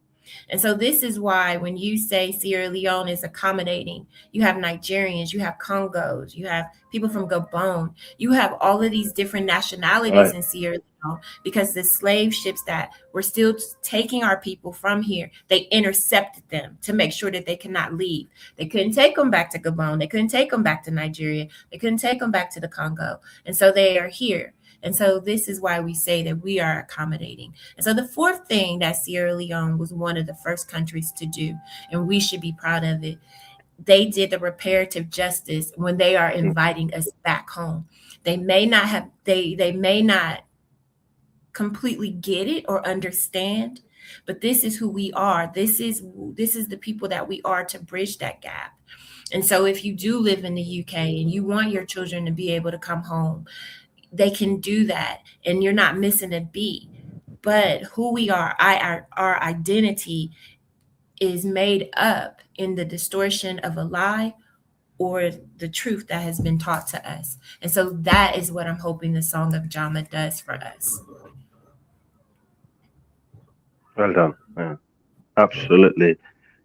Speaker 6: And so this is why when you say Sierra Leone is accommodating, you have Nigerians, you have Congos, you have people from Gabon, you have all of these different nationalities in Sierra Leone, because the slave ships that were still taking our people from here, they intercepted them to make sure that they could not leave. They couldn't take them back to Gabon. They couldn't take them back to Nigeria. They couldn't take them back to the Congo. And so they are here. And so this is why we say that we are accommodating. And so the fourth thing that Sierra Leone was one of the first countries to do, and we should be proud of it, they did the reparative justice when they are inviting us back home. They may not have, they may not completely get it or understand, but this is who we are. This is the people that we are to bridge that gap. And so if you do live in the UK and you want your children to be able to come home, they can do that, and you're not missing a beat. But who we are, our identity is made up in the distortion of a lie or the truth that has been taught to us. And so that is what I'm hoping the Song of Njama does for us.
Speaker 10: Well done. Yeah, absolutely.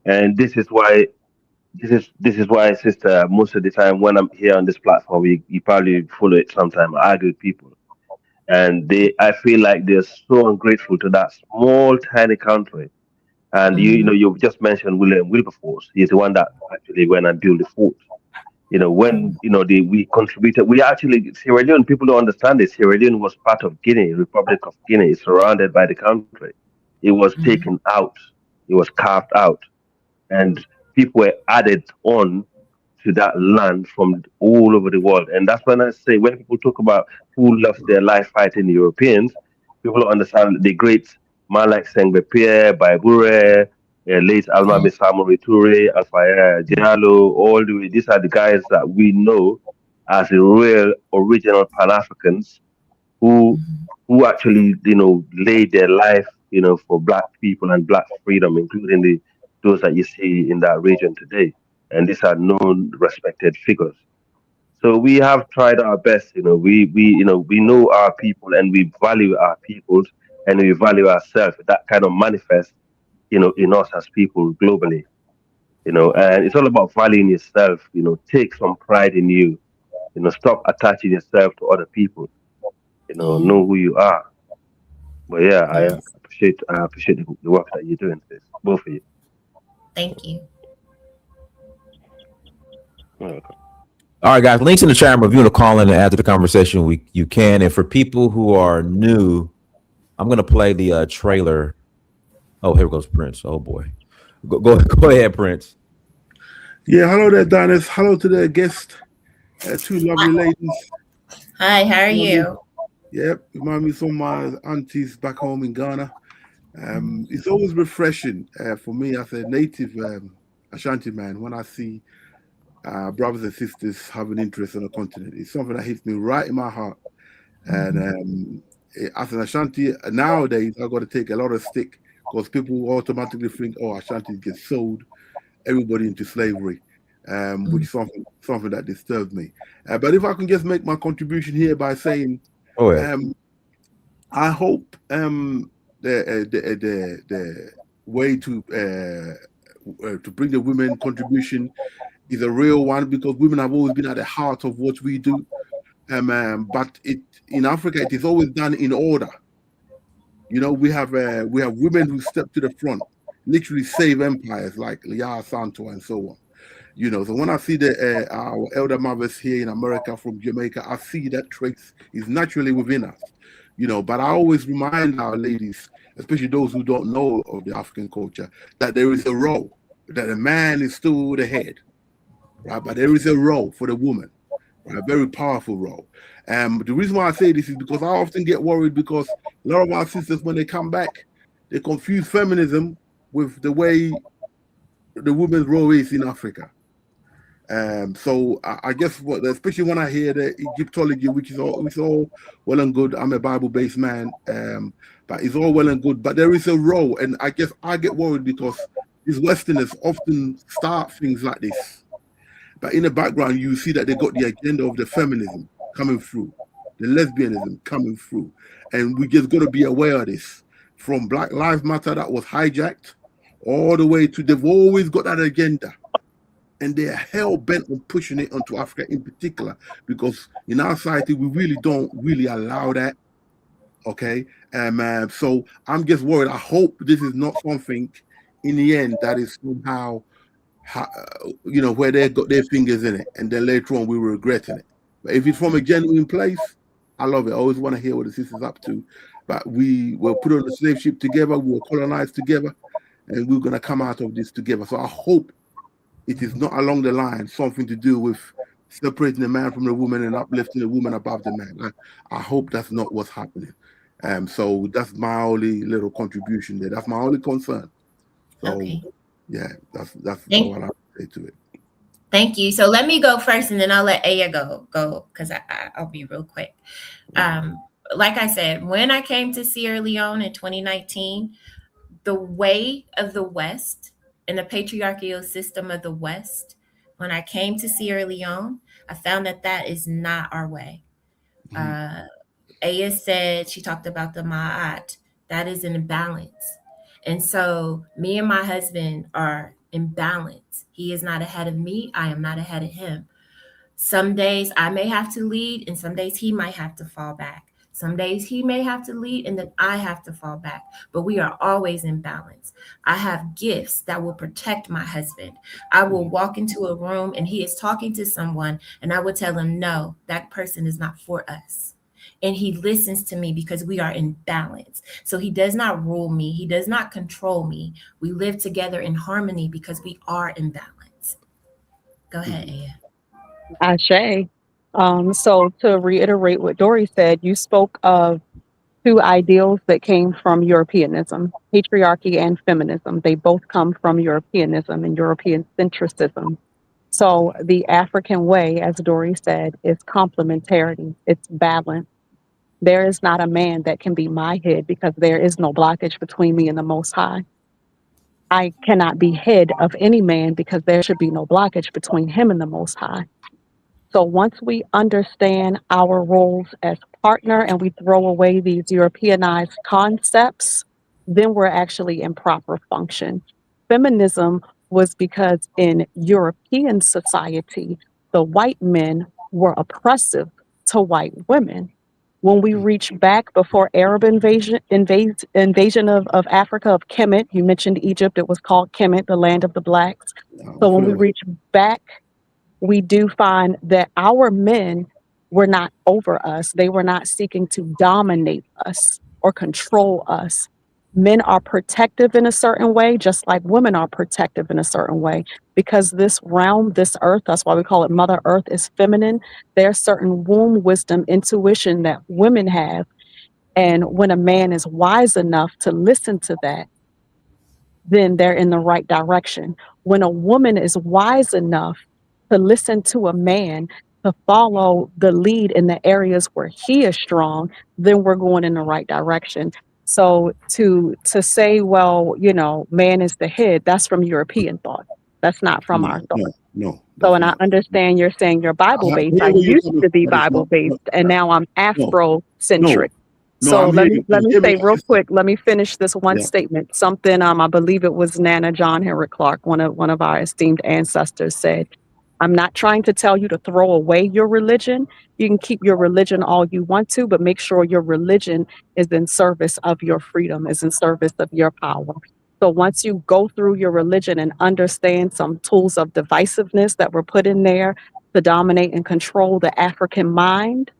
Speaker 10: And this is why, sister, most of the time when I'm here on this platform, you probably follow it sometime, I argue with people. And I feel like they're so ungrateful to that small, tiny country. And you've just mentioned William Wilberforce. He's the one that actually went and built the fort. When we contributed, we actually, Sierra Leone, people don't understand this. Sierra Leone was part of Guinea, Republic of Guinea, surrounded by the country. It was taken out, it was carved out, and people were added on to that land from all over the world. And that's when I say, when people talk about who lost their life fighting the Europeans, people don't understand the great man like Sengbe Pierre, Baibure, late Almami Samori-Touré, Alpha Diallo, all the way. These are the guys that we know as the real original Pan-Africans who actually, laid their life, for Black people and Black freedom, including those that you see in that region today. And these are known, respected figures. So we have tried our best. We know our people and we value our people and we value ourselves. That kind of manifests, in us as people globally. And it's all about valuing yourself. Take some pride in you. Stop attaching yourself to other people. Know who you are. But yeah, I appreciate the work that you're doing, sis, both of you.
Speaker 6: Thank you.
Speaker 10: You're welcome.
Speaker 4: All right, guys. Links in the chat room. If you want to call in and add to the conversation, you can. And for people who are new, I'm going to play the trailer. Oh, here goes Prince. Oh boy, go ahead, Prince.
Speaker 11: Yeah, hello there, Dennis. Hello to the guest, two lovely ladies.
Speaker 6: Hi, how are you?
Speaker 11: Yep, remind me of some of my aunties back home in Ghana. It's always refreshing for me as a native Ashanti man when I see brothers and sisters have an interest on the continent. It's something that hits me right in my heart. And as an Ashanti, nowadays, I've got to take a lot of stick because people automatically think, oh, Ashanti gets sold everybody into slavery. which is something that disturbs me. But if I can just make my contribution here by saying, I hope the way to bring the women contribution is a real one, because women have always been at the heart of what we do. But in Africa, it is always done in order. You know, we have women who step to the front, literally save empires, like Lia Santo and so on. You know, so when I see our elder mothers here in America from Jamaica, I see that trait is naturally within us. You know, but I always remind our ladies, especially those who don't know of the African culture, that there is a role, that a man is still the head, right? But there is a role for the woman, right? A very powerful role. The reason why I say this is because I often get worried, because a lot of our sisters, when they come back, they confuse feminism with the way the woman's role is in Africa. So I guess especially when I hear the Egyptology, which is all well and good. I'm a Bible-based man, but it's all well and good. But there is a role, and I guess I get worried because these Westerners often start things like this, but in the background you see that they got the agenda of the feminism coming through, the lesbianism coming through, and we just got to be aware of this. From Black Lives Matter that was hijacked, all the way to they've always got that agenda. And they're hell-bent on pushing it onto Africa in particular, because in our society, we really don't allow that, okay? So I'm just worried. I hope this is not something, in the end, that is somehow, you know, where they got their fingers in it, and then later on we were regretting it. But if it's from a genuine place, I love it. I always want to hear what the sister's up to. But we were put on a slave ship together, we were colonized together, and we're going to come out of this together. So I hope it is not along the line something to do with separating the man from the woman and uplifting the woman above the man. I hope that's not what's happening. So that's my only little contribution there. That's my only concern. So
Speaker 6: Okay.
Speaker 11: Yeah, that's all I have to say to it.
Speaker 6: Thank you. So let me go first, and then I'll let Aya go because I'll be real quick. Like I said, when I came to Sierra Leone in 2019, the way of the West and the patriarchal system of the West, when I came to Sierra Leone, I found that is not our way. Aya said, she talked about the Ma'at. That is an imbalance. And so me and my husband are in balance. He is not ahead of me. I am not ahead of him. Some days I may have to lead, and some days he might have to fall back. Some days he may have to lead, and then I have to fall back. But we are always in balance. I have gifts that will protect my husband. I will walk into a room and he is talking to someone, and I will tell him, no, that person is not for us. And he listens to me because we are in balance. So he does not rule me. He does not control me. We live together in harmony because we are in balance. Go ahead, Aya.
Speaker 7: Ashe. So to reiterate what Dori said, you spoke of two ideals that came from Europeanism, patriarchy and feminism. They both come from Europeanism and European centricism. So the African way, as Dori said, is complementarity. It's balance. There is not a man that can be my head because there is no blockage between me and the Most High. I cannot be head of any man because there should be no blockage between him and the Most High. So once we understand our roles as partner and we throw away these Europeanized concepts, then we're actually in proper function. Feminism was because in European society, the white men were oppressive to white women. When we reach back before Arab invasion of Africa, of Kemet, you mentioned Egypt, it was called Kemet, the land of the blacks. So when we reach back, we do find that our men were not over us. They were not seeking to dominate us or control us. Men are protective in a certain way, just like women are protective in a certain way. Because this realm, this earth, that's why we call it Mother Earth, is feminine. There's certain womb wisdom, intuition that women have. And when a man is wise enough to listen to that, then they're in the right direction. When a woman is wise enough to listen to a man, to follow the lead in the areas where he is strong, then we're going in the right direction. So to say, well, you know, man is the head, that's from European thought. That's not from our thought.
Speaker 11: No.
Speaker 7: So, and I
Speaker 11: not.
Speaker 7: understand you're saying you're Bible-based. I
Speaker 11: Where you
Speaker 7: used
Speaker 11: coming
Speaker 7: to be
Speaker 11: from, but it's not.
Speaker 7: Bible-based, and now I'm Afrocentric.
Speaker 11: No,
Speaker 7: So
Speaker 11: I'm
Speaker 7: let
Speaker 11: hearing.
Speaker 7: me
Speaker 11: Hear me
Speaker 7: say
Speaker 11: out,
Speaker 7: real
Speaker 11: sister.
Speaker 7: quick. Let me finish this one
Speaker 11: Yeah.
Speaker 7: statement. Something I believe it was Nana John Henrik Clark, one of our esteemed ancestors, said. I'm not trying to tell you to throw away your religion. You can keep your religion all you want to, but make sure your religion is in service of your freedom, is in service of your power. So once you go through your religion and understand some tools of divisiveness that were put in there to dominate and control the African mind,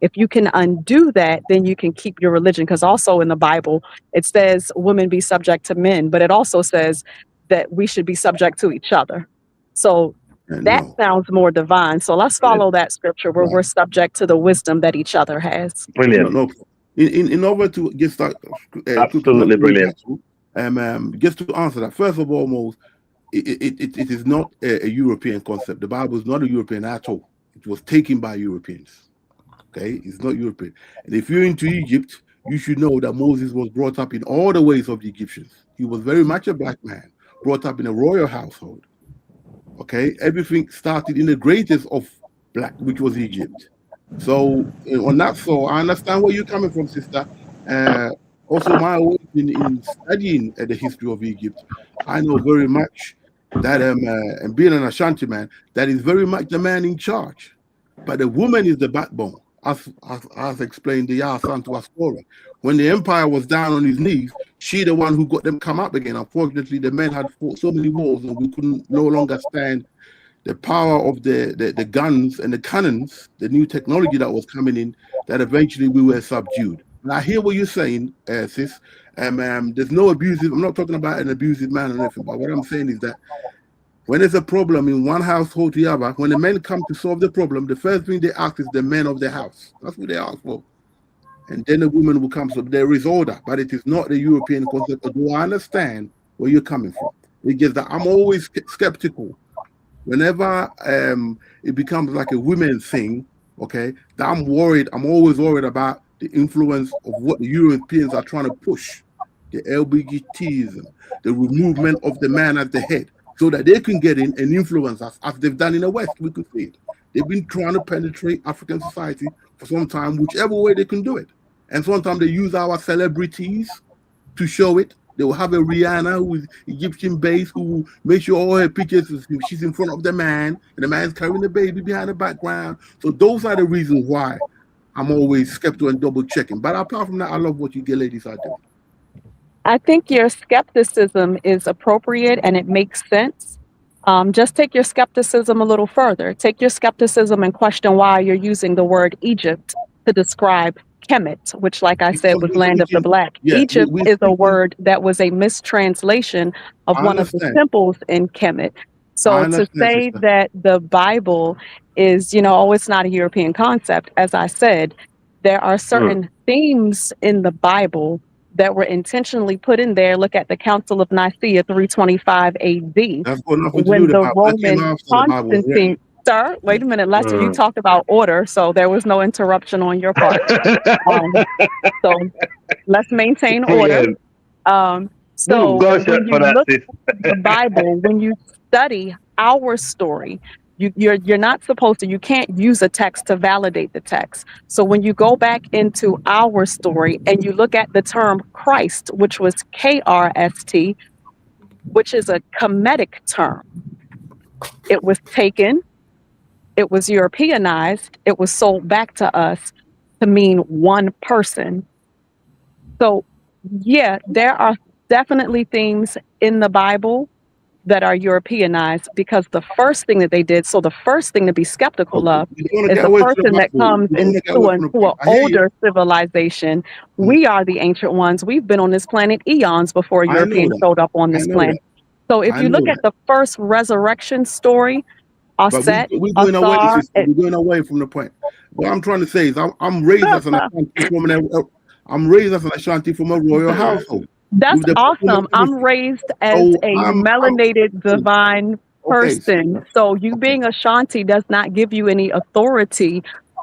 Speaker 7: if you can undo that, then you can keep your religion. Because also in the Bible, it says women be subject to men, but it also says that we should be subject to each other. So that
Speaker 11: No.
Speaker 7: sounds more divine. So let's follow that scripture where
Speaker 11: Right.
Speaker 7: we're subject to the wisdom that each other has.
Speaker 10: Brilliant.
Speaker 11: No. In order to get started,
Speaker 10: Absolutely brilliant.
Speaker 11: Just to answer that, first of all, it is not a European concept. The Bible is not a European at all. It was taken by Europeans. Okay, it's not European. And if you're into Egypt, you should know that Moses was brought up in all the ways of the Egyptians. He was very much a black man, brought up in a royal household. Okay, everything started in the greatest of black, which was Egypt. So on that, so I understand where you're coming from, sister. Also, my awakening in studying the history of Egypt, I know very much that and being an Ashanti man, that is very much the man in charge. But the woman is the backbone, as explained the Santo Ascora. When the empire was down on his knees, she the one who got them come up again. Unfortunately, the men had fought so many wars and we couldn't no longer stand the power of the guns and the cannons, the new technology that was coming in, that eventually we were subdued. And I hear what you're saying, sis. There's no abusive, I'm not talking about an abusive man or anything, but what I'm saying is that when there's a problem in one household to the other, when the men come to solve the problem, the first thing they ask is the men of the house. That's what they ask for. And then the woman will come. So there is order, but it is not the European concept. Do I understand where you're coming from? It's just that I'm always skeptical. Whenever it becomes like a women thing, okay, that I'm worried. I'm always worried about the influence of what the Europeans are trying to push, the LGBTism, the removal of the man at the head, so that they can get in and influence us, as they've done in the West. We could see it. They've been trying to penetrate African society for some time, whichever way they can do it. And sometimes they use our celebrities to show it. They will have a Rihanna who is Egyptian based, who makes sure all her pictures, she's in front of the man, and the man's carrying the baby behind the background. So those are the reasons why I'm always skeptical and double checking. But apart from that, I love what you ladies are doing.
Speaker 7: I think your skepticism is appropriate and it makes sense. Just take your skepticism a little further. Take your skepticism and question why you're using the word Egypt to describe Kemet, which, like I said, was land of the black. Egypt is a word that was a mistranslation of one of the symbols in Kemet. So to say that the Bible is, oh, it's not a European concept, as I said, there are certain themes in the Bible that were intentionally put in there. Look at the Council of Nicaea 325 AD. When the Roman Constantine, sir, wait a minute, Lester, you talked about order, so there was no interruption on your part. So let's maintain order. So when you look at the Bible, when you study our story, you're not supposed to, you can't use a text to validate the text. So when you go back into our story and you look at the term Christ, which was KRST, which is a Kemetic term, it was taken, it was Europeanized, it was sold back to us to mean one person. So yeah, there are definitely themes in the Bible that are Europeanized, because the first thing that they did, so the first thing to be skeptical of is the person that comes into an older civilization. We are the ancient ones. We've been on this planet eons before Europeans showed up on this planet. So if you look at the first resurrection story,
Speaker 11: we're going away from the point. What I'm trying to say is I'm raised as an Ashanti from a royal household.
Speaker 7: That's awesome. I'm raised as a melanated divine person. So you being Ashanti does not give you any authority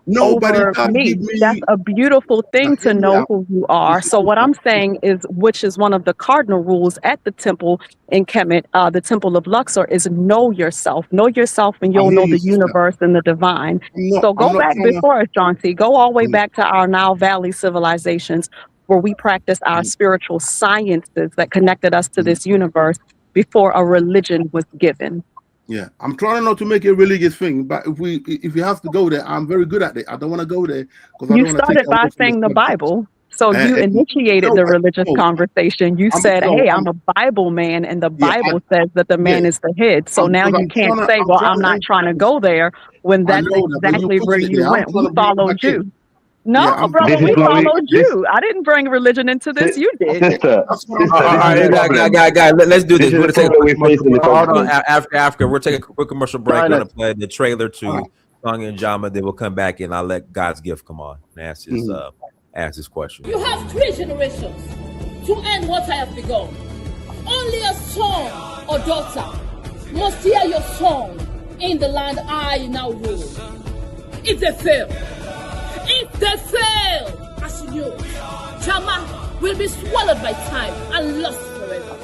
Speaker 11: Nobody
Speaker 7: over
Speaker 11: can
Speaker 7: me.
Speaker 11: give
Speaker 7: That's
Speaker 11: me.
Speaker 7: a beautiful thing to
Speaker 11: Hear me
Speaker 7: know
Speaker 11: out.
Speaker 7: who you are.
Speaker 11: Listen,
Speaker 7: So what
Speaker 11: listen,
Speaker 7: I'm
Speaker 11: listen.
Speaker 7: saying is, which is one of the cardinal rules at the temple in Kemet, the temple of Luxor, is know yourself. Know yourself, and
Speaker 11: I
Speaker 7: you'll
Speaker 11: hear
Speaker 7: know
Speaker 11: you,
Speaker 7: the
Speaker 11: sister.
Speaker 7: universe and the divine. So
Speaker 11: I'm
Speaker 7: go
Speaker 11: not
Speaker 7: back
Speaker 11: trying to.
Speaker 7: before us, John C. Go all the way
Speaker 11: Mm,
Speaker 7: back to our Nile Valley civilizations, where we practice our
Speaker 11: mm,
Speaker 7: spiritual sciences that connected us to
Speaker 11: mm.
Speaker 7: this universe before a religion was given.
Speaker 11: Yeah, I'm trying not to make it a religious thing, but if we have to go there, I'm very good at it. I don't want to go there because I
Speaker 7: You
Speaker 11: don't want to take
Speaker 7: started
Speaker 11: it away
Speaker 7: by
Speaker 11: from the
Speaker 7: saying the
Speaker 11: subject.
Speaker 7: Bible. So you initiated
Speaker 11: No,
Speaker 7: the religious
Speaker 11: no,
Speaker 7: conversation. You said,
Speaker 11: no,
Speaker 7: hey, I'm a Bible man, and the
Speaker 11: yeah,
Speaker 7: Bible says that the
Speaker 11: yeah,
Speaker 7: man is the head. So now
Speaker 11: because
Speaker 7: you can't say,
Speaker 11: I'm
Speaker 7: well,
Speaker 11: trying
Speaker 7: I'm not trying to go there, when
Speaker 11: I
Speaker 7: that's
Speaker 11: know that, but you're
Speaker 7: exactly where
Speaker 11: pushing it
Speaker 7: you
Speaker 11: there. I'm
Speaker 7: went.
Speaker 11: trying
Speaker 7: We
Speaker 11: to bring it
Speaker 7: followed
Speaker 11: back in.
Speaker 7: you. No,
Speaker 11: Yeah, I'm trying
Speaker 7: brother,
Speaker 11: to
Speaker 10: This is
Speaker 7: we
Speaker 11: bring it
Speaker 10: what
Speaker 11: back.
Speaker 10: we
Speaker 7: followed
Speaker 10: this
Speaker 7: you. I didn't bring religion into this. You did.
Speaker 10: sister
Speaker 11: That's what I'm
Speaker 4: All
Speaker 10: sister.
Speaker 11: trying
Speaker 10: This
Speaker 11: to
Speaker 10: is the
Speaker 4: right,
Speaker 11: say.
Speaker 10: problem.
Speaker 4: let's do
Speaker 10: This
Speaker 4: this.
Speaker 10: is
Speaker 4: We're
Speaker 10: the
Speaker 4: gonna take a
Speaker 10: problem
Speaker 4: quick
Speaker 10: we're
Speaker 4: commercial
Speaker 10: facing in
Speaker 4: break.
Speaker 10: the
Speaker 4: Hold on,
Speaker 10: country.
Speaker 4: after Africa, we're taking a quick commercial break. We're gonna
Speaker 10: Diners.
Speaker 4: play the trailer
Speaker 11: Uh,
Speaker 4: to Song of Njama. Then we'll come back and I'll let God's gift come on and ask his question.
Speaker 1: You have 3 generations to end what I have begun. Only a son or daughter must hear your song in the land I now rule. If they fail, as you know, Njama will be swallowed by time and lost forever.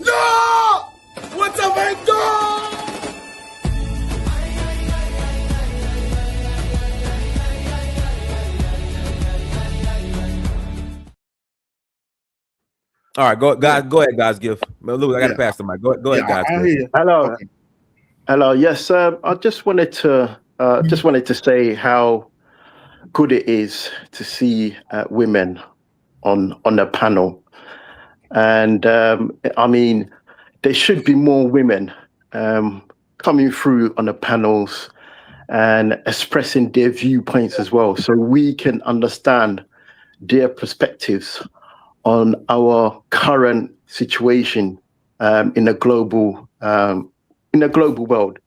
Speaker 11: no! What have I done?
Speaker 4: All right, go ahead, God's gift. Luke, I got to pass the mic. Go ahead, God's
Speaker 11: I
Speaker 4: gift.
Speaker 11: hear you.
Speaker 12: Hello,
Speaker 11: Okay.
Speaker 12: hello. Yes, I just wanted to say how good it is to see women on the panel, and I mean, there should be more women coming through on the panels and expressing their viewpoints as well, so we can understand their perspectives on our current situation in a global world.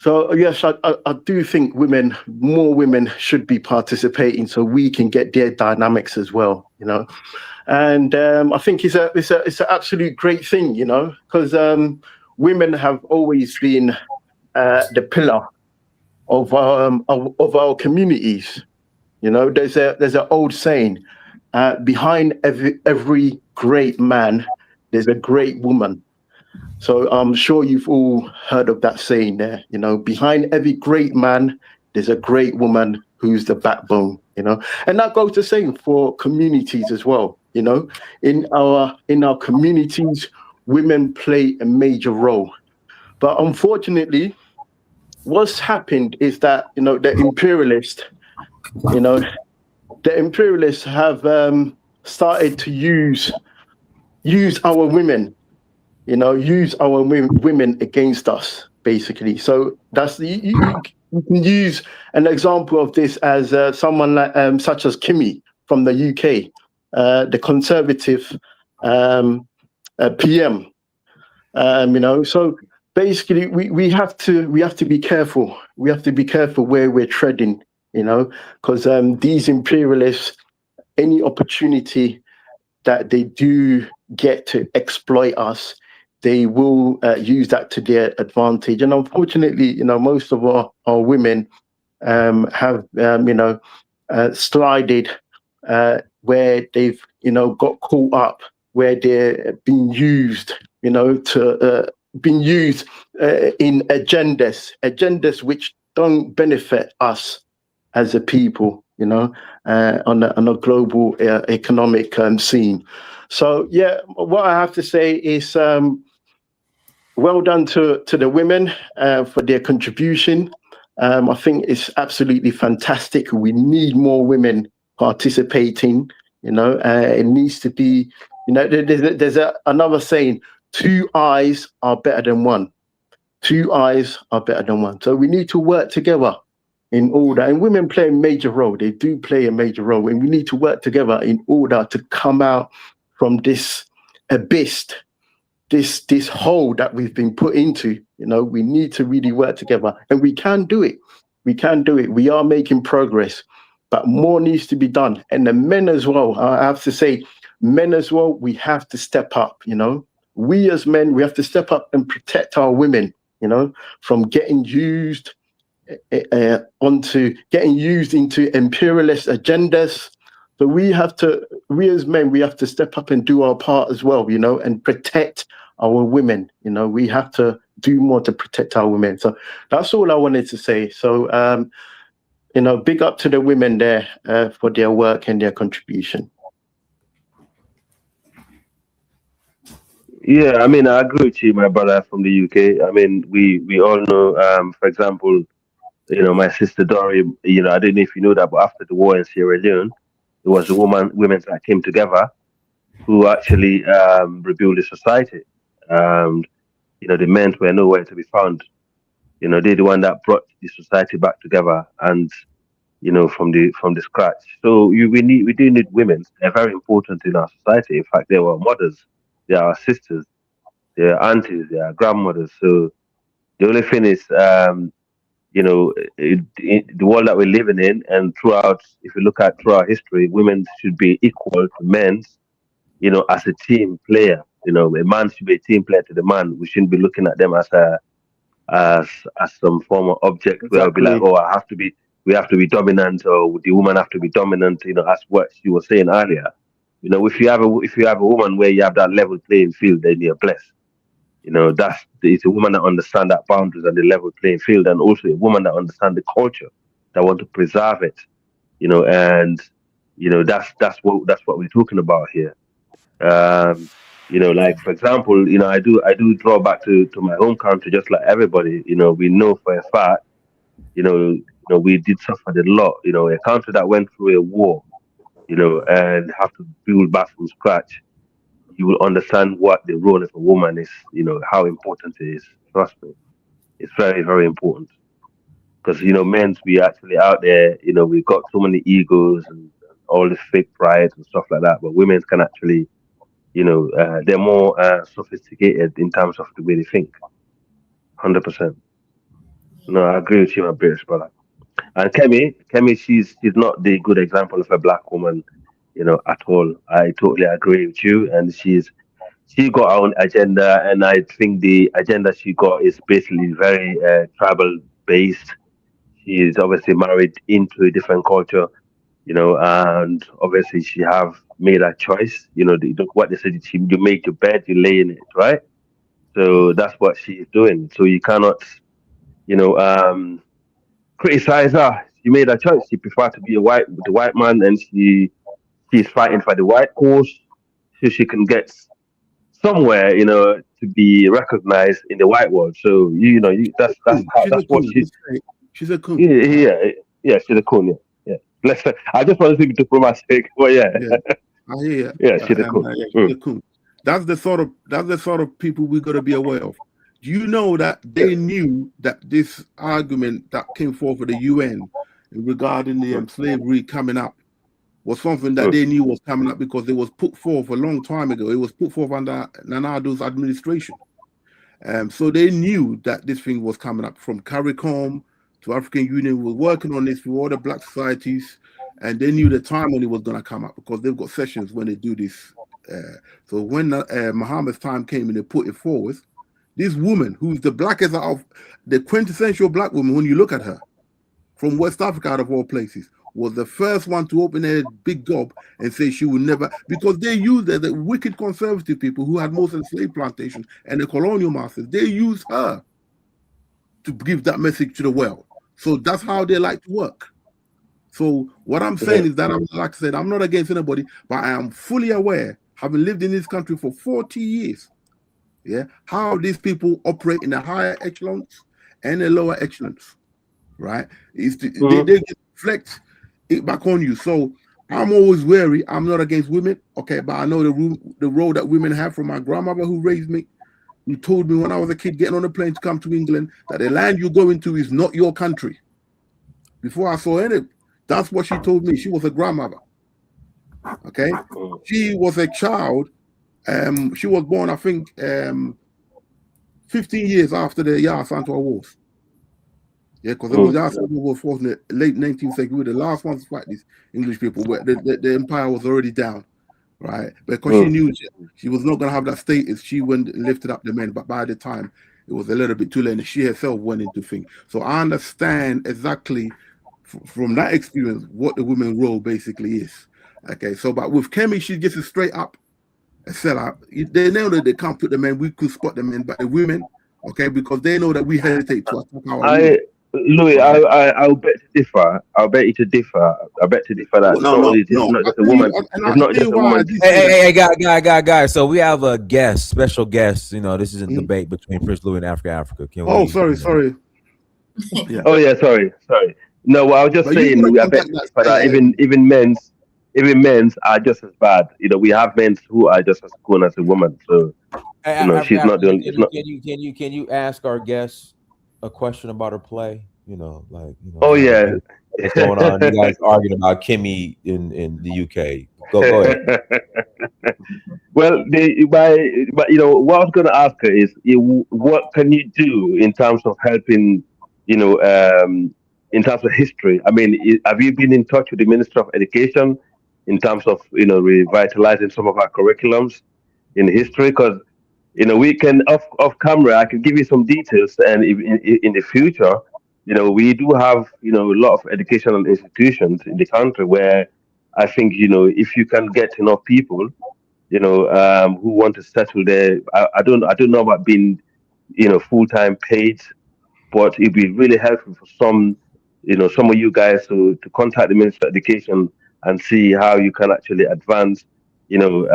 Speaker 12: So yes, I do think more women should be participating, so we can get their dynamics as well, you know. And I think it's an absolute great thing, you know, because women have always been the pillar of our communities. You know, there's an old saying, behind every great man, there's a great woman. So I'm sure you've all heard of that saying there. You know, behind every great man, there's a great woman who's the backbone. You know, and that goes the same for communities as well. You know, in our communities, women play a major role. But unfortunately, what's happened is that, you know, the imperialists have started to use our women, you know, use our women against us, basically. So that's you can use an example of this as someone like such as Kimmy from the UK, the Conservative PM. You know, so basically we have to be careful. We have to be careful where we're treading, you know, because these imperialists, any opportunity that they do get to exploit us, they will use that to their advantage. And unfortunately, you know, most of our women have, you know, slided where they've, you know, got caught up, where they're being used, you know, being used in agendas which don't benefit us as a people, you know, on a global economic scene. So yeah, what I have to say is well done to the women for their contribution. I think it's absolutely fantastic. We need more women participating. You know, it needs to be. You know, there's another saying: 2 eyes are better than one. 2 eyes are better than one. So we need to work together in order. And women play a major role. They do play a major role, and we need to work together in order to come out from this abyss, this hole that we've been put into. You know, we need to really work together, and we can do it. We can do it. We are making progress, but more needs to be done. And the men as well, I have to say, men as well, we have to step up. You know, we as men, we have to step up and protect our women, you know, from getting used, onto getting used into imperialist agendas. So we as men, we have to step up and do our part as well, you know, and protect our women. You know, we have to do more to protect our women. So that's all I wanted to say. So, you know, big up to the women there for their work and their contribution.
Speaker 10: Yeah, I mean, I agree with you, my brother from the UK. I mean, we all know, for example, you know, my sister Dori, you know, I don't know if you know that, but after the war in Sierra Leone, it was the women that came together who actually rebuilt the society. You know, the men were nowhere to be found. You know, they're the one that brought the society back together, and you know, from the scratch. So we do need women. They're very important in our society. In fact, they were mothers, they are our sisters, they are aunties, they are grandmothers. So the only thing is, you know, the world that we're living in, and throughout, if you look at throughout history, women should be equal to men, you know, as a team player. You know, a man should be a team player to the man. We shouldn't be looking at them as as some form of object where I'll be like,
Speaker 12: Exactly.
Speaker 10: oh, we have to be dominant, or the woman have to be dominant. You know, as what she was saying earlier. You know, if you have a woman where you have that level playing field, then you're blessed. You know, it's a woman that understands that boundaries and the level playing field, and also a woman that understands the culture, that want to preserve it. You know, and you know that's what we're talking about here. Um, you know, like for example, you know, I do draw back to my home country, just like everybody. You know, we know for a fact, we did suffer a lot. You know, a country that went through a war, you know, and have to build back from scratch. You will understand what the role of a woman is. You know how important it is. Trust me, it's very very important. Because you know, men's we actually out there. You know, we got so many egos and all this fake pride and stuff like that. But women can actually, they're more sophisticated in terms of the way they think. 100%. No, I agree with you, my British brother. And Kemi, she's not the good example of a black woman, at all. I totally agree with you. And she got her own agenda, and I think the agenda she got is basically very tribal based. She is obviously married into a different culture, and obviously she have made a choice. What they said, you make your bed, you lay in it, right? So that's what she's doing. So you cannot, you know, um, criticize her. She made a choice. She preferred to be the white man, and she's fighting for the white cause, so she can get somewhere, to be recognized in the white world. So
Speaker 11: She's
Speaker 10: that's
Speaker 11: a
Speaker 10: what
Speaker 11: coon.
Speaker 10: she.
Speaker 11: She's a coon.
Speaker 10: Yeah, she's a coon. Yeah. Let's say, I just want to be for my sake, but yeah,
Speaker 11: Yeah, I hear you.
Speaker 10: yeah, she's a coon.
Speaker 11: Yeah, she's a coon. That's the sort of people we got to be aware of. Do you know that
Speaker 10: Yeah.
Speaker 11: they knew that this argument that came forth with the UN regarding the
Speaker 10: Mm,
Speaker 11: slavery coming up was something that
Speaker 10: mm,
Speaker 11: they knew was coming up because it was put forth a long time ago. It was put forth under Nana Ado's administration. So they knew that this thing was coming up from CARICOM to African Union. We were working on this with all the black societies, and they knew the time when it was going to come up because they've got sessions when they do this. So when Muhammad's time came and they put it forward, this woman, who's the blackest of the quintessential black woman, when you look at her, from West Africa, out of all places, was the first one to open a big gob and say she would never, because they used the wicked conservative people who had most of the slave plantations and the colonial masters, they used her to give that message to the world. So that's how they like to work. So what I'm saying
Speaker 10: yeah.
Speaker 11: is that, like I said, I'm not against anybody, but I am fully aware, having lived in this country for 40 years, how these people operate in the higher echelons and the lower echelons, right? They
Speaker 10: Mm-hmm.
Speaker 11: reflect it back on you. So I'm always wary. I'm not against women, okay, but I know the role that women have. From my grandmother who raised me, who told me when I was a kid getting on a plane to come to England that the land you're going to is not your country. Before I saw any, that's what she told me. She was a grandmother, okay? She was a child. She was born, I think, 15 years after the Yah Santua Wars. Yeah, because it was Yah Santua Wars fought in the late 19th century. We were the last ones to fight these English people, where the empire was already down, right? Because she knew she was not going to have that status, she went and lifted up the men. But by the time it was a little bit too late, and she herself went into things. So I understand exactly from that experience what the women's role basically is. Okay, so but with Kemi, she gets it straight up a sellout. They know that they can't put the men, we could spot the men, but the women, okay, because they know that we hesitate to attack our women.
Speaker 10: Louis, I'll bet to differ. I'll bet you to differ. I bet to differ that
Speaker 11: No.
Speaker 10: it's not just a woman. It's not just a woman.
Speaker 4: Hey, guy. So we have a guest, special guest. You know, this is a debate between Prince Louis and Africa. Can we,
Speaker 11: sorry.
Speaker 10: Yeah. Oh yeah, sorry. No, well, I was just saying, I bet that even men's are just as bad. You know, we have men who are just as cool as a woman. So you know, she's not doing.
Speaker 4: Can you ask our guests a question about her play? You know, like, you know.
Speaker 10: Oh yeah.
Speaker 4: What's going on? You guys arguing about Kimmy in the UK. Go ahead.
Speaker 10: Well, but you know, what I was going to ask her is, what can you do in terms of helping? You know, in terms of history. I mean, have you been in touch with the Minister of Education in terms of, you know, revitalizing some of our curriculums in history? Because, you know, we can off camera, I can give you some details, and in the future, you know, we do have, you know, a lot of educational institutions in the country where I think, you know, if you can get enough people, you know, who want to settle there, I don't know about being, you know, full-time paid, but it'd be really helpful for some of you guys to contact the Minister of Education and see how you can actually advance, you know,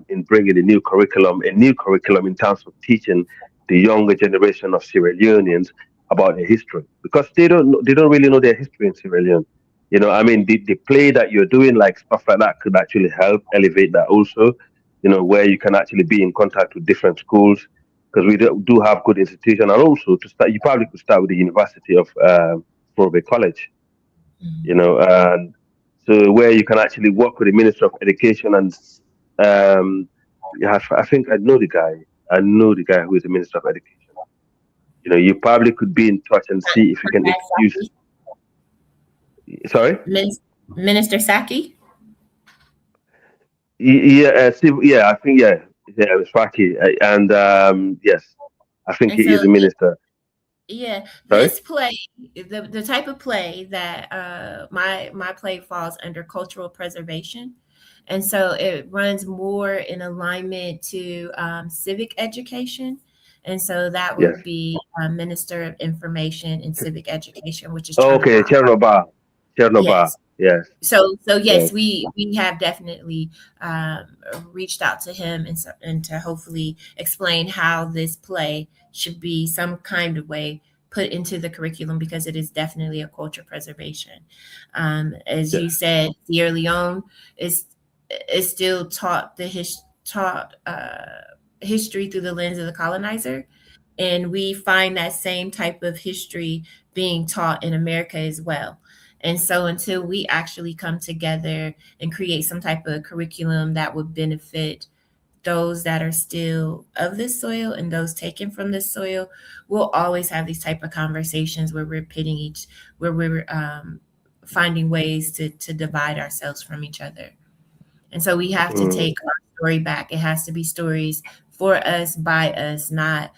Speaker 10: in bringing a new curriculum in terms of teaching the younger generation of Sierra Leoneans about their history, because they don't really know their history in Sierra Leone. You know, I mean, the play that you're doing, like stuff like that, could actually help elevate that also. You know, where you can actually be in contact with different schools, because we do have good institutions, and also to start, you probably could start with the University of Forobe College. You know, and so where you can actually work with the Minister of Education, and I think I know the guy. I know the guy who is the Minister of Education. You know, you probably could be in touch and see if you can excuse. Sorry,
Speaker 6: Minister Saki.
Speaker 10: Yeah, I think it was Faki, and yes, I think he is a minister.
Speaker 6: Yeah,
Speaker 10: Sorry?
Speaker 6: this play, the type of play that my play falls under cultural preservation, and so it runs more in alignment to civic education, and so that would be Minister of Information and Civic Education, which is
Speaker 10: okay, Chernobyl. Yes.
Speaker 6: So yes, we have definitely reached out to him and to hopefully explain how this play should be some kind of way put into the curriculum, because it is definitely a culture preservation. As you said, Sierra Leone is still taught history through the lens of the colonizer, and we find that same type of history being taught in America as well. And so until we actually come together and create some type of curriculum that would benefit those that are still of this soil and those taken from this soil, we'll always have these type of conversations where we're where we're finding ways to divide ourselves from each other. And so we have to take our story back. It has to be stories for us, by us, not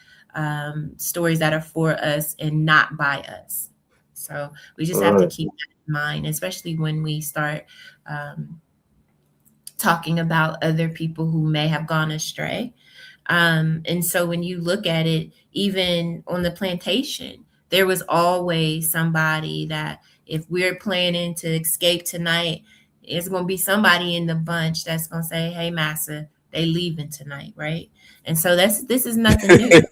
Speaker 6: stories that are for us and not by us. So we just have to keep that in mind, especially when we start talking about other people who may have gone astray. And so when you look at it, even on the plantation, there was always somebody that if we're planning to escape tonight, it's going to be somebody in the bunch that's going to say, hey, massa, they leaving tonight, right? And so this is nothing new.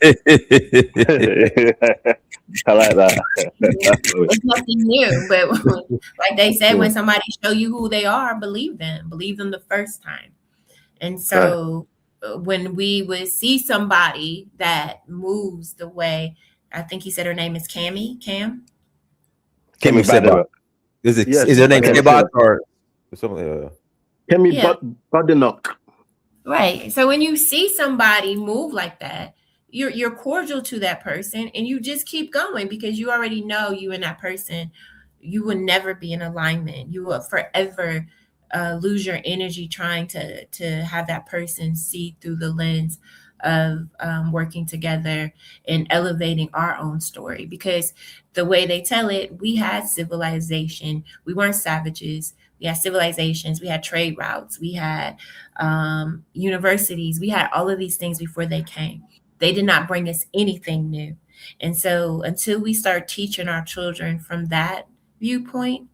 Speaker 10: I like that.
Speaker 6: It's nothing new, but like they said, when somebody show you who they are, believe them the first time. And so when we would see somebody that moves the way, I think he said her name is Cam.
Speaker 10: Kemi Badenoch.
Speaker 4: Is her name Kemi or something?
Speaker 12: Kemi Badenoch.
Speaker 6: Right. So when you see somebody move like that, you're cordial to that person, and you just keep going, because you already know you and that person, you will never be in alignment. You will forever lose your energy trying to have that person see through the lens of working together and elevating our own story, because the way they tell it, we had civilization. We weren't savages. We had civilizations. We had trade routes. We had universities. We had all of these things before they came. They did not bring us anything new. And so until we start teaching our children from that viewpoint,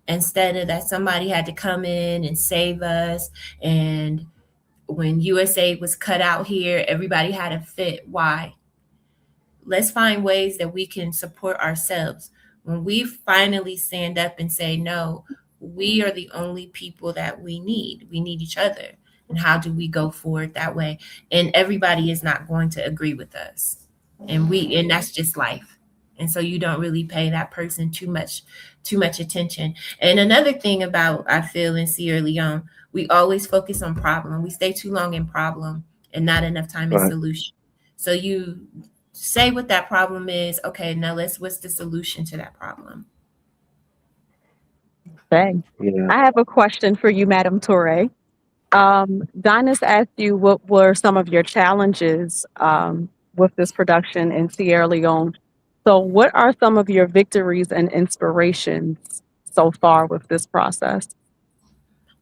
Speaker 6: instead of that somebody had to come in and save us, and when USA was cut out here, everybody had to fit. Why? Let's find ways that we can support ourselves. When we finally stand up and say, no, we are the only people that we need each other. And how do we go forward that way? And everybody is not going to agree with us. And that's just life. And so you don't really pay that person too much attention. And another thing about, I feel, in Sierra Leone, we always focus on problem. We stay too long in problem and not enough time in solution. So you say what that problem is. Okay, now what's the solution to that problem?
Speaker 7: Thanks. I have a question for you, Madam Turay. Dinus asked you what were some of your challenges with this production in Sierra Leone. So what are some of your victories and inspirations so far with this process?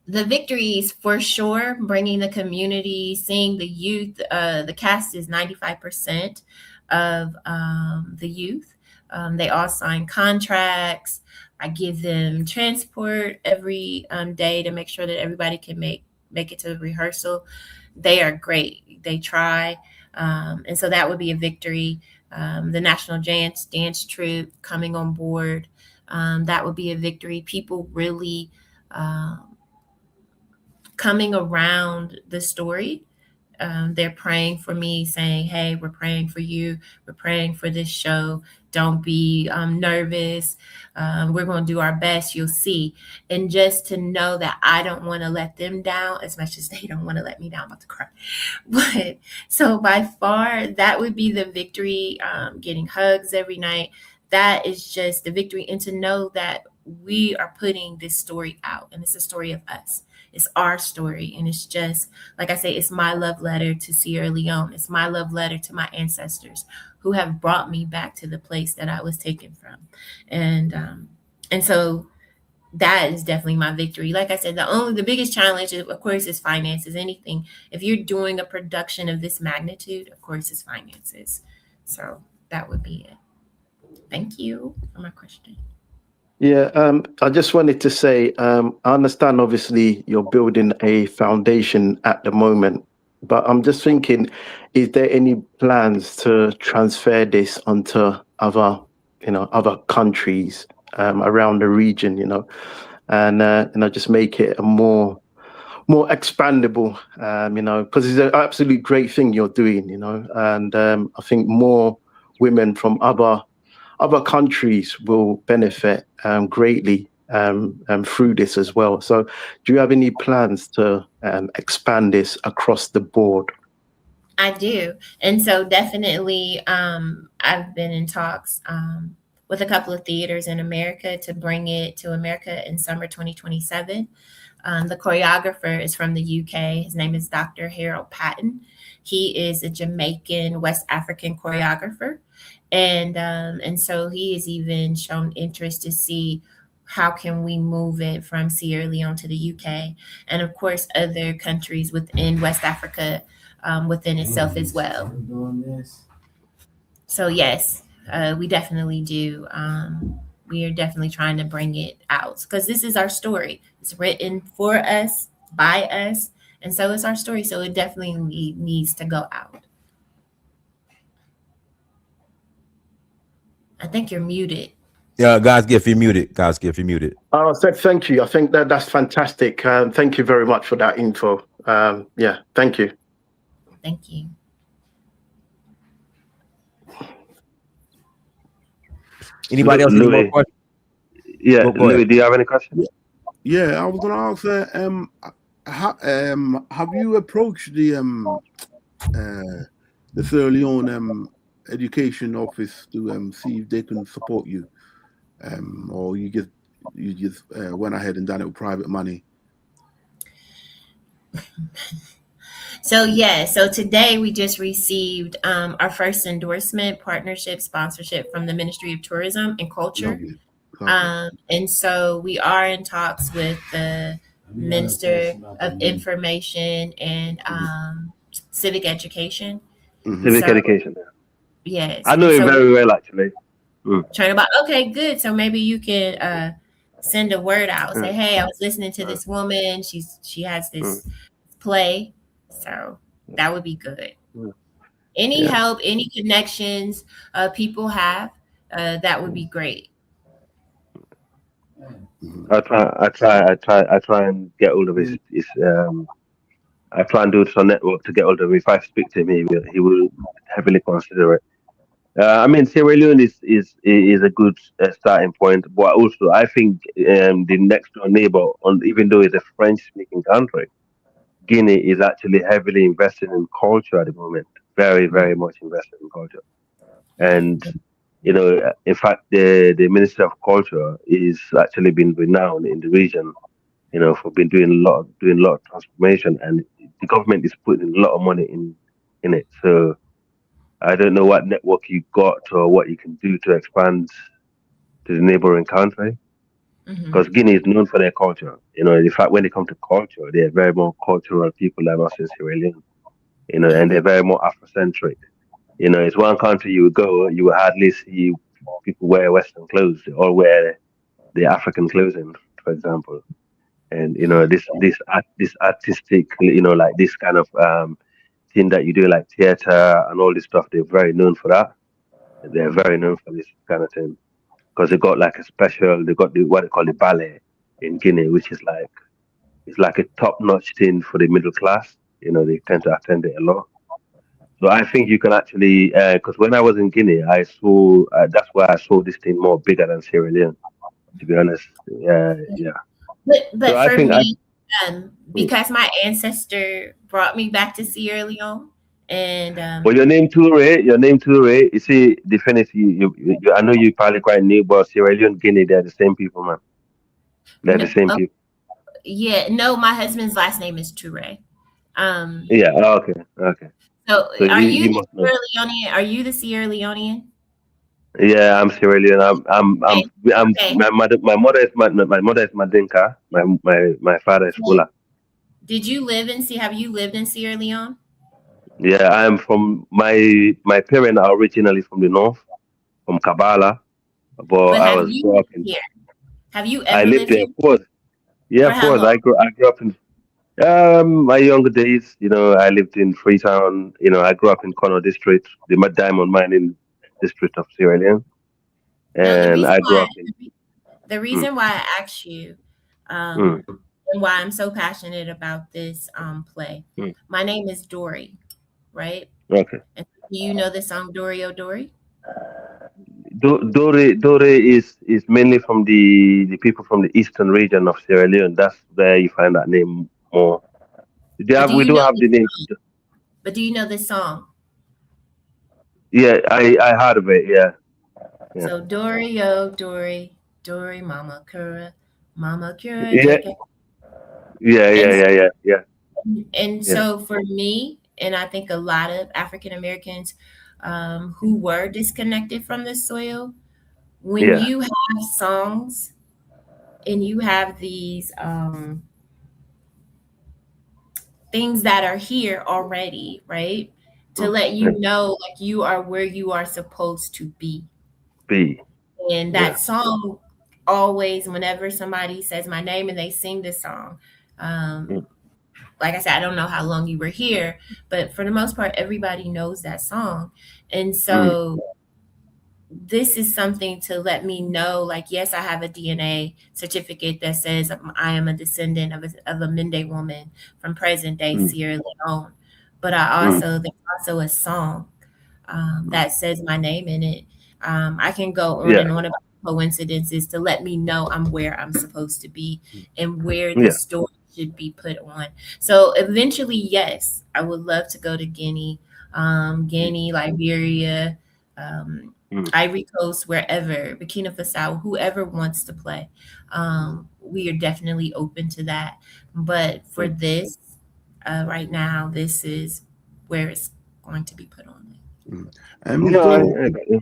Speaker 6: The victories, for sure, bringing the community, seeing the youth. The cast is 95% of the youth. They all sign contracts. I give them transport every day to make sure that everybody can make it to the rehearsal. They are great. They try. And so that would be a victory. The National Dance Troupe coming on board, that would be a victory. People really coming around the story. They're praying for me, saying, hey, we're praying for you. We're praying for this show. Don't be nervous. We're going to do our best. You'll see. And just to know that I don't want to let them down as much as they don't want to let me down. I'm about to cry. But so by far, that would be the victory. Getting hugs every night. That is just the victory. And to know that we are putting this story out, and it's a story of us. It's our story. And it's just, like I say, it's my love letter to Sierra Leone. It's my love letter to my ancestors who have brought me back to the place that I was taken from. And so that is definitely my victory. Like I said, the biggest challenge, of course, is finances. Anything. If you're doing a production of this magnitude, of course, it's finances. So that would be it. Thank you for my question.
Speaker 12: Yeah, I just wanted to say, I understand, obviously, you're building a foundation at the moment, but I'm just thinking, is there any plans to transfer this onto other countries around the region, and just make it a more expandable, because it's an absolutely great thing you're doing, and I think more women from other countries will benefit greatly through this as well. So do you have any plans to expand this across the board?
Speaker 6: I do. And so definitely I've been in talks with a couple of theaters in America to bring it to America in summer 2027. The choreographer is from the UK. His name is Dr. Harold Patton. He is a Jamaican, West African choreographer. And so he has even shown interest to see how can we move it from Sierra Leone to the UK, and of course other countries within West Africa within itself as well. So yes, we definitely do. We are definitely trying to bring it out because this is our story. It's written for us, by us, and so it's our story. So it definitely needs to go out. I think you're muted.
Speaker 4: Yeah, God's gift, you're muted. God's gift, you're muted.
Speaker 12: Oh, thank you. I think that's fantastic. Thank you very much for that info. Yeah, thank you.
Speaker 6: Thank you.
Speaker 4: Anybody else? Any more questions?
Speaker 10: Yeah, Louis, do you have any questions?
Speaker 11: Yeah, I was going to ask. Have you approached the Sierra Leone education office to see if they can support you, or you just went ahead and done it with private money?
Speaker 6: So today we just received our first endorsement, partnership, sponsorship from the Ministry of Tourism and Culture. And so we are in talks with the Minister of Information and Civic Education.
Speaker 10: Civic education.
Speaker 6: Yes.
Speaker 10: I know it very well, actually.
Speaker 6: Trying about, okay, good. So maybe you can send a word out. Say, hey, I was listening to this woman. She has this play. So that would be good. Any help, any connections people have, that would be great.
Speaker 10: I try and get hold of his I try and do it on network to get hold of him. If I speak to him, he will heavily consider it. I mean, Sierra Leone is a good starting point, but also I think the next door neighbor, even though it's a French-speaking country, Guinea is actually heavily invested in culture at the moment. Very, very much invested in culture, and in fact, the Minister of Culture is actually been renowned in the region, for been doing a lot of transformation, and the government is putting a lot of money in it. So I don't know what network you got or what you can do to expand to the neighboring country, because Guinea is known for their culture. In fact, when it comes to culture, they're very more cultural people than us in Sierra Leone. And they're very more Afrocentric. It's one country you would go, you would hardly see people wear Western clothes. They all wear the African clothing, for example. And this artistic, like this kind of thing that you do, like theater and all this stuff, they're very known for that. They're very known for this kind of thing because they got like they got what they call the ballet in Guinea, which is like it's like a top-notch thing for the middle class. They tend to attend it a lot. So I think you can actually, because when I was in Guinea, I saw that's why I saw this thing more bigger than Sierra Leone. To be honest, yeah.
Speaker 6: But
Speaker 10: So
Speaker 6: for me, because my ancestor brought me back to Sierra Leone, and
Speaker 10: well, your name Toure. You see, the thing is, you I know you probably quite new, but Sierra Leone, Guinea, they're the same people, man. They're the same people.
Speaker 6: Yeah, no, my husband's last name is Toure.
Speaker 10: Yeah. Okay.
Speaker 6: So are you the Sierra Leonean? Are you the Sierra Leonean?
Speaker 10: Yeah, I'm Sierra Leone. My mother is Madinka. My father is Fula.
Speaker 6: Did you live in Have you lived in Sierra Leone?
Speaker 10: Yeah, I'm from my parents are originally from the north, from Kabbalah, but I was brought up in
Speaker 6: here. Have you ever
Speaker 10: I lived there, of course. Yeah, of course. I grew up in my younger days. I lived in Freetown. I grew up in Kono district, the diamond mining district of Sierra Leone. And I grew up in.
Speaker 6: The reason why I asked you, and why I'm so passionate about this play. My name is Dori, right?
Speaker 10: Okay.
Speaker 6: And do you know the song Dori O Dori?
Speaker 10: Dori is mainly from the people from the eastern region of Sierra Leone. That's where you find that name more. We do have the name.
Speaker 6: But do you know this song?
Speaker 10: Yeah, I heard of it. Yeah.
Speaker 6: So Dori O Dori, Dori Mama Kura, Mama Kura.
Speaker 10: Yeah.
Speaker 6: And so for me, and I think a lot of African Americans who were disconnected from the soil, when you have songs and you have these things that are here already, right? To let you know, like, you are where you are supposed to be. And that song always, whenever somebody says my name and they sing this song, like I said, I don't know how long you were here, but for the most part, everybody knows that song. And so this is something to let me know, like, yes, I have a DNA certificate that says I am a descendant of a Mende woman from present day Sierra Leone. But there's also a song that says my name in it. I can go on and on about coincidences to let me know I'm where I'm supposed to be and where the story should be put on. So eventually, yes, I would love to go to Guinea, Liberia, Ivory Coast, wherever, Burkina Faso, whoever wants to play. We are definitely open to that. But for this, right now, this is where it's going to be put on.
Speaker 11: And Ms.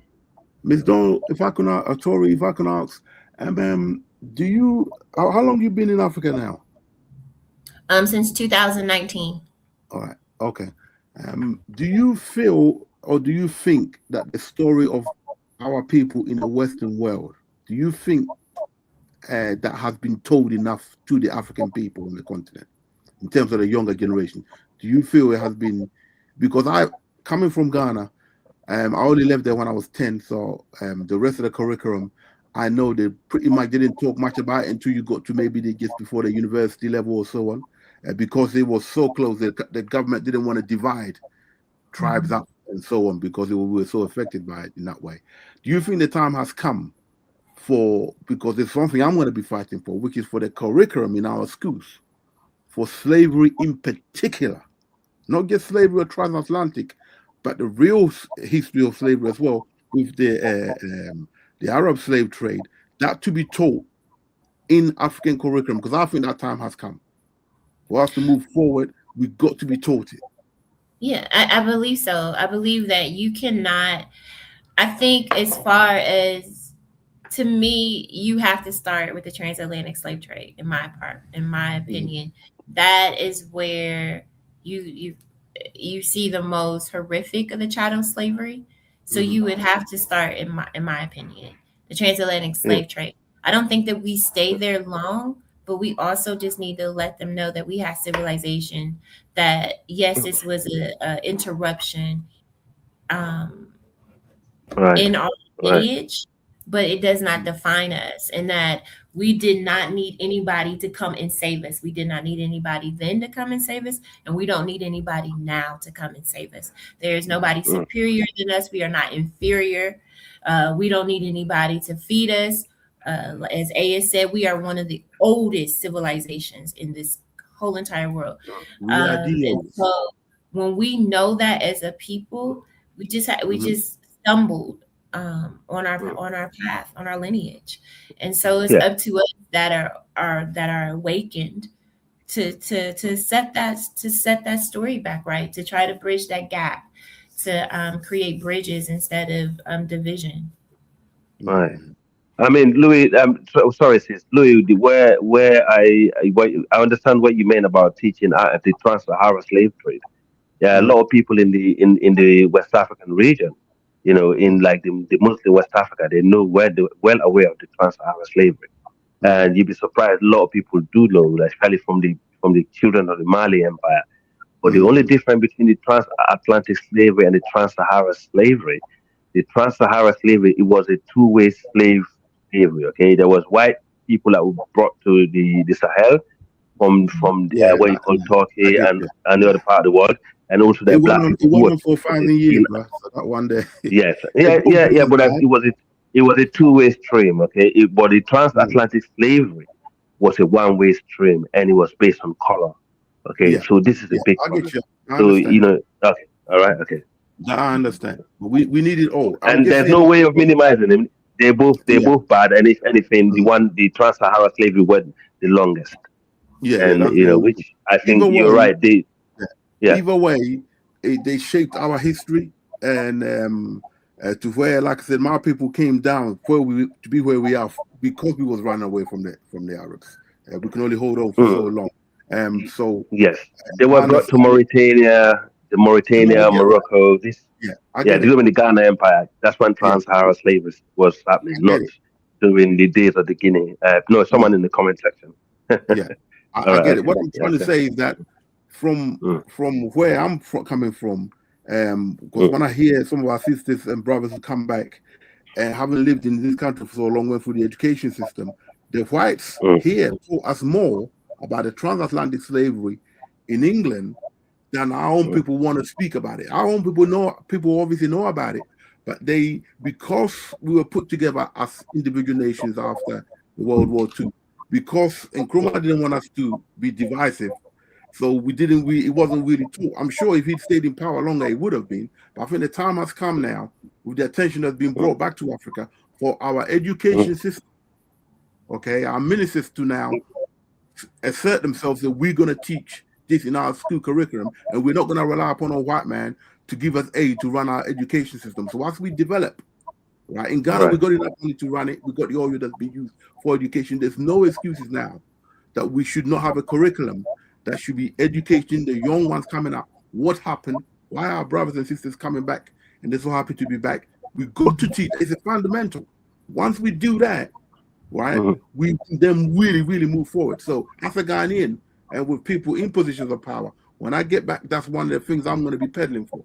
Speaker 11: Ms. Dole, if I can, Tori, if I can ask, do you, how long you been in Africa now?
Speaker 6: Since 2019.
Speaker 11: All right, okay. Do you feel or do you think that the story of our people in the Western world, do you think that has been told enough to the African people on the continent in terms of the younger generation? Do you feel it has been, because coming from Ghana, I only left there when I was 10, so the rest of the curriculum, I know they pretty much didn't talk much about it until you got to maybe just before the university level or so on, because it was so close. The government didn't want to divide tribes up and so on because we were so affected by it in that way. Do you think the time has come because there's something I'm going to be fighting for, which is for the curriculum in our schools, for slavery in particular, not just slavery or transatlantic, but the real history of slavery as well, with the Arab slave trade, that to be taught in African curriculum, because I think that time has come. For us to move forward, we've got to be taught it.
Speaker 6: Yeah, I believe so. I believe that you cannot, I think as far as, to me, you have to start with the transatlantic slave trade, in my opinion. That is where you see the most horrific of the chattel slavery. So you would have to start, in my opinion, the transatlantic slave trade. I don't think that we stay there long, but we also just need to let them know that we have civilization, that yes, this was a interruption in our lineage, but it does not define us, and that we did not need anybody to come and save us. We did not need anybody then to come and save us, and we don't need anybody now to come and save us. There is nobody superior than us. We are not inferior. We don't need anybody to feed us. As A has said, we are one of the oldest civilizations in this whole entire world. And so when we know that as a people, we just stumbled on our path, on our lineage, and so it's up to us that are awakened to set that story back right, to try to bridge that gap, to create bridges instead of division.
Speaker 10: Right. I mean, Louis. Sorry, sis, Louis. I understand what you mean about teaching the trans-Sahara slave trade. Yeah, a lot of people in the West African region, in like the mostly West Africa, they know well aware of the trans-Sahara slavery, and you'd be surprised. A lot of people do know, especially from the children of the Mali Empire. But the only difference between the transatlantic slavery and the trans-Sahara slavery, it was a two-way slavery. Okay, there was white people that were brought to the Sahel from what you call Turkey and the other part of the world. And also the black people.
Speaker 11: It went on for 5 years, so that one day.
Speaker 10: Yes, yeah. But it was a two-way stream. Okay, but the transatlantic slavery was a one-way stream, and it was based on color. Okay, so this is a big problem. So okay, all right, okay.
Speaker 11: I understand. We need it all,
Speaker 10: and there's no way of minimizing them. They're both bad, and if anything, the trans-Sahara slavery went the longest.
Speaker 11: Yeah,
Speaker 10: and which I think you're right.
Speaker 11: Either way, they shaped our history, and to where, like I said, my people came down to be where we are because we was running away from the Arabs. We can only hold on for so long. So
Speaker 10: yes, they were brought to Mauritania, Morocco. During the Ghana Empire. That's when trans-Sahara slavery was happening, not during the days of the Guinea. Someone in the comment section.
Speaker 11: I get it. What I'm trying to say is that from where I'm coming from, because when I hear some of our sisters and brothers who come back and having lived in this country for so long, went through the education system, the whites here taught us more about the transatlantic slavery in England than our own people want to speak about it. Our own people obviously know about it, but because we were put together as individual nations after World War II, because Nkrumah didn't want us to be divisive, so it wasn't really taught. I'm sure if he'd stayed in power longer, it would have been. But I think the time has come now, with the attention that's been brought back to Africa, for our education system, our ministers to now assert themselves that we're going to teach this in our school curriculum, and we're not going to rely upon a white man to give us aid to run our education system. So once we develop, right, in Ghana, we got enough money to run it. We got the oil that's been used for education. There's no excuses now that we should not have a curriculum that should be educating the young ones coming up. What happened? Why are our brothers and sisters coming back? And they're so happy to be back. We got to teach. It's a fundamental. Once we do that, right, we then really, really move forward. So as a Ghanaian and with people in positions of power, when I get back, that's one of the things I'm going to be peddling for.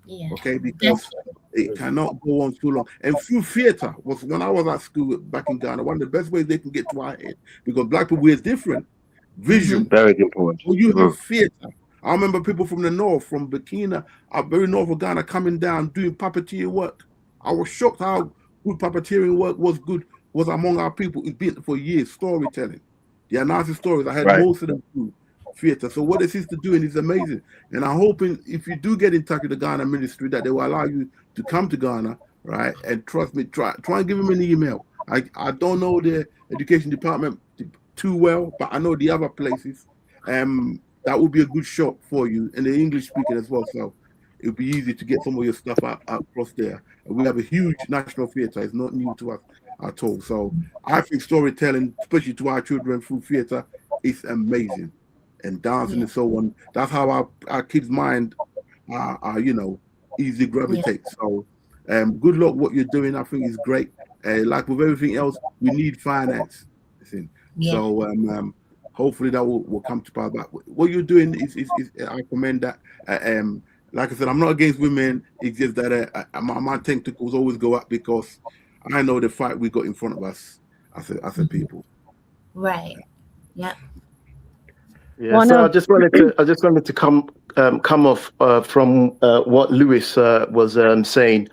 Speaker 6: Yeah.
Speaker 11: Okay, because it cannot go on too long. And through theater was when I was at school back in Ghana, one of the best ways they can get to our head, because black people is different. Vision.
Speaker 10: Very important.
Speaker 11: So you have theater. I remember people from the north, from Burkina, very north of Ghana, coming down doing puppeteering work. I was shocked how good puppeteering work was among our people. It's been for years, storytelling. The announcing stories. I had most of them through theater. So what the sister doing is amazing. And I'm hoping if you do get in touch with the Ghana ministry that they will allow you to come to Ghana, right? And trust me, try and give them an email. I don't know the education department too well, but I know the other places. That would be a good shot for you, and the English speaking as well. So it would be easy to get some of your stuff out across there. And we have a huge national theatre. It's not new to us at all. So I think storytelling, especially to our children through theatre, is amazing. And dancing and so on. That's how our kids' mind are easy gravitate. So good luck what you're doing. I think is great. Like with everything else, we need finance. So hopefully that will come to pass. But what you're doing is I commend that. Like I said, I'm not against women. It's just that my tentacles always go up because I know the fight we got in front of us as a people.
Speaker 6: Right. Yeah.
Speaker 12: Yeah. So I just wanted to come off from what Lewis was saying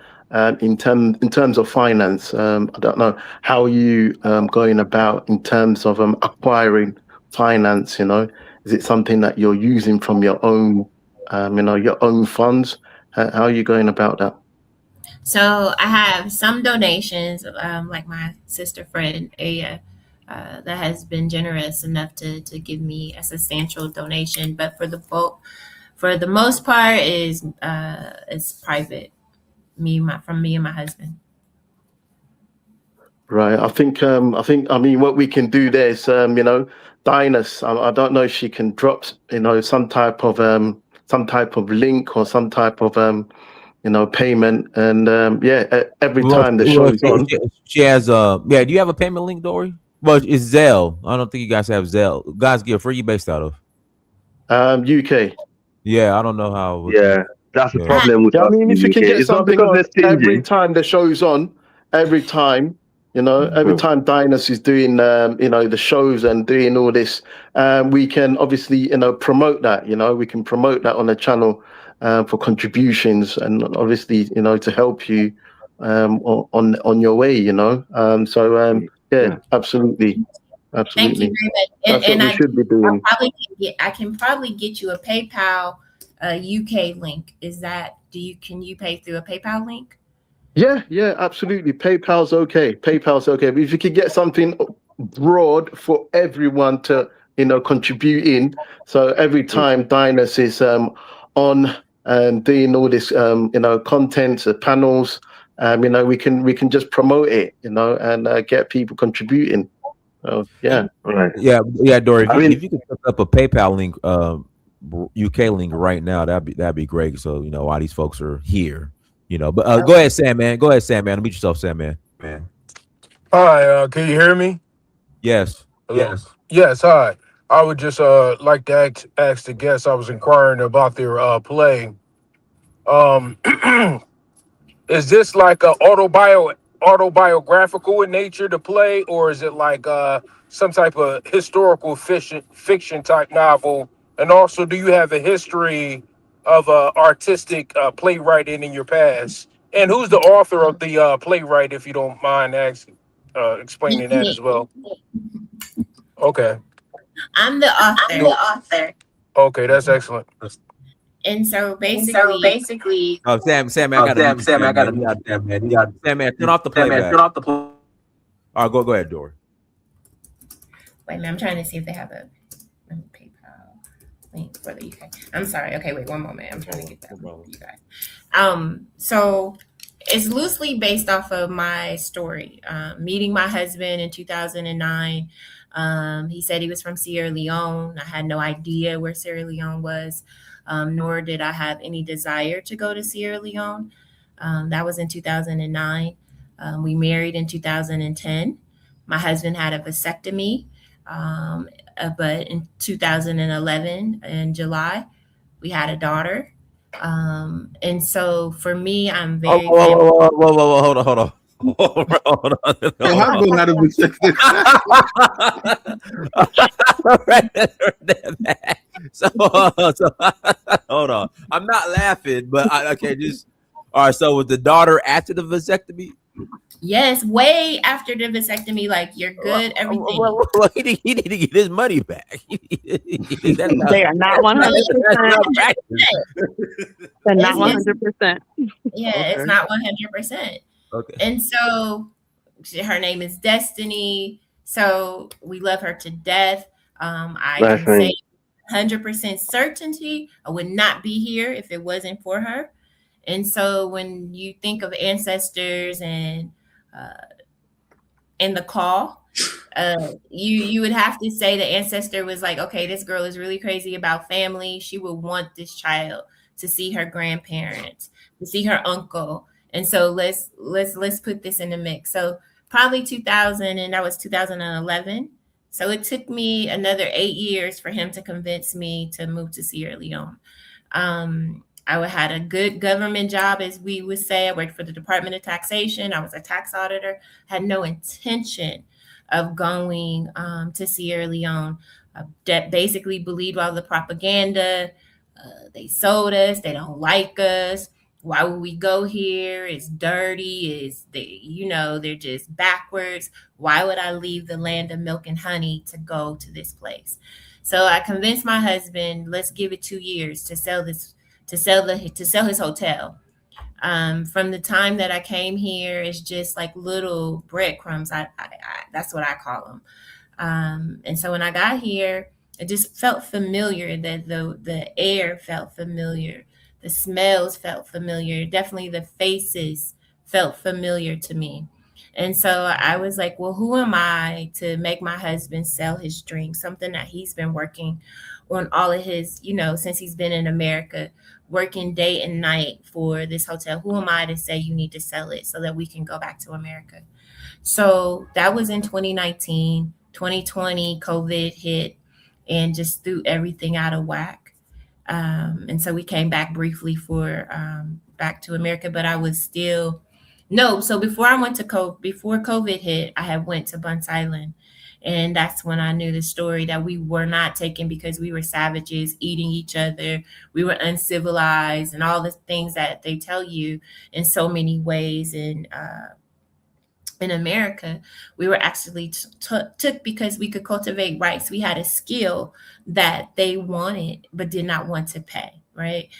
Speaker 12: in terms of finance. I don't know how you going about in terms of acquiring finance. Is it something that you're using from your own your own funds? How are you going about that?
Speaker 6: So I have some donations, like my sister friend Aya, that has been generous enough to give me a substantial donation. But for the most part, is private. From me and my husband.
Speaker 12: Right. I think what we can do there is Dinus. I don't know if she can drop some type of link or some type of payment, and every time the show is on,
Speaker 4: she has do you have a payment link, Dori? Well, it's Zelle. I don't think you guys have Zelle. Guys, where are you based out of?
Speaker 12: UK.
Speaker 4: Yeah, I don't know how.
Speaker 10: Yeah, that's the problem with us.
Speaker 12: I mean, if you can get something on every time the show's on, every time Dinus is doing the shows and doing all this, we can obviously promote that. We can promote that on the channel for contributions, and obviously to help you on your way. Absolutely.
Speaker 6: Thank you very much.
Speaker 12: That's what we should be doing.
Speaker 6: I can probably get you a PayPal UK link. Can you pay through a PayPal link?
Speaker 12: Yeah, absolutely. PayPal's okay. But if you could get something broad for everyone to contribute in, so every time Dinus is on doing all this content, panels, we can just promote it, and get people contributing. Yeah.
Speaker 10: Right.
Speaker 4: Yeah, Dori. If you could set up a PayPal link, UK link right now, that'd be great. So why these folks are here, But go ahead, Sam, man. Unmute yourself, Sam, man.
Speaker 13: Hi. Can you hear me?
Speaker 4: Yes.
Speaker 13: Hello? Yes. Hi. I would just like to ask the guests. I was inquiring about their play. Is this like a autobiographical in nature to play, or is it like some type of historical fiction type novel? And also, do you have a history of artistic playwriting in your past? And who's the author of the playwright, if you don't mind explaining that as well? Okay.
Speaker 6: I'm the author.
Speaker 13: Okay, that's excellent.
Speaker 6: And so basically,
Speaker 4: oh, Sam, I got Sam, man, turn off the playback. All right, go ahead, Dori.
Speaker 6: Wait a minute, I'm trying to see if they have a PayPal. link for the UK. I'm sorry. Okay, wait 1 moment. I'm trying to get that
Speaker 4: No
Speaker 6: you guys. So it's loosely based off of my story. Meeting my husband in 2009. He said he was from Sierra Leone. I had no idea where Sierra Leone was, nor did I have any desire to go to Sierra Leone. That was in 2009. We married in 2010. My husband had a vasectomy, but in 2011, in July, we had a daughter. And so for me, I'm very
Speaker 4: whoa, hold on. Hold on.
Speaker 11: Your husband had a vasectomy.
Speaker 4: so hold on. I'm not laughing, but okay, just all right. So was the daughter after the vasectomy?
Speaker 6: Yes, way after the vasectomy, like you're good, everything.
Speaker 4: Well, he need to get his money back.
Speaker 7: They are not 100%. They're not 100%.
Speaker 6: Yeah,
Speaker 4: Okay.
Speaker 6: it's not 100%.
Speaker 4: Okay.
Speaker 6: And so her name is Destiny. So we love her to death. I can say 100% certainty I would not be here if it wasn't for her. And so when you think of ancestors and the call, you would have to say the ancestor was like, okay, this girl is really crazy about family. She would want this child to see her grandparents, to see her uncle. And so let's put this in the mix. So probably 2000, and that was 2011. So it took me another 8 years for him to convince me to move to Sierra Leone. I had a good government job, as we would say. I worked for the Department of Taxation. I was a tax auditor. Had no intention of going to Sierra Leone. Basically believed all the propaganda. They sold us. They don't like us. Why would we go here? It's dirty. They're just backwards. Why would I leave the land of milk and honey to go to this place? So I convinced my husband, let's give it 2 years to sell his hotel. From the time that I came here, it's just like little breadcrumbs. I that's what I call them. And so when I got here, it just felt familiar. That the air felt familiar, the smells felt familiar. Definitely the faces felt familiar to me. And so I was like, well, who am I to make my husband sell his dream? Something that he's been working on all of his, since he's been in America, working day and night for this hotel. Who am I to say you need to sell it so that we can go back to America? So that was in 2019. 2020, COVID hit and just threw everything out of whack. And so we came back briefly for back to America, but I was still So before COVID hit, I had went to Bunce Island. And that's when I knew the story that we were not taken because we were savages eating each other. We were uncivilized and all the things that they tell you in so many ways. And in America, we were actually took because we could cultivate rice. We had a skill that they wanted but did not want to pay, right?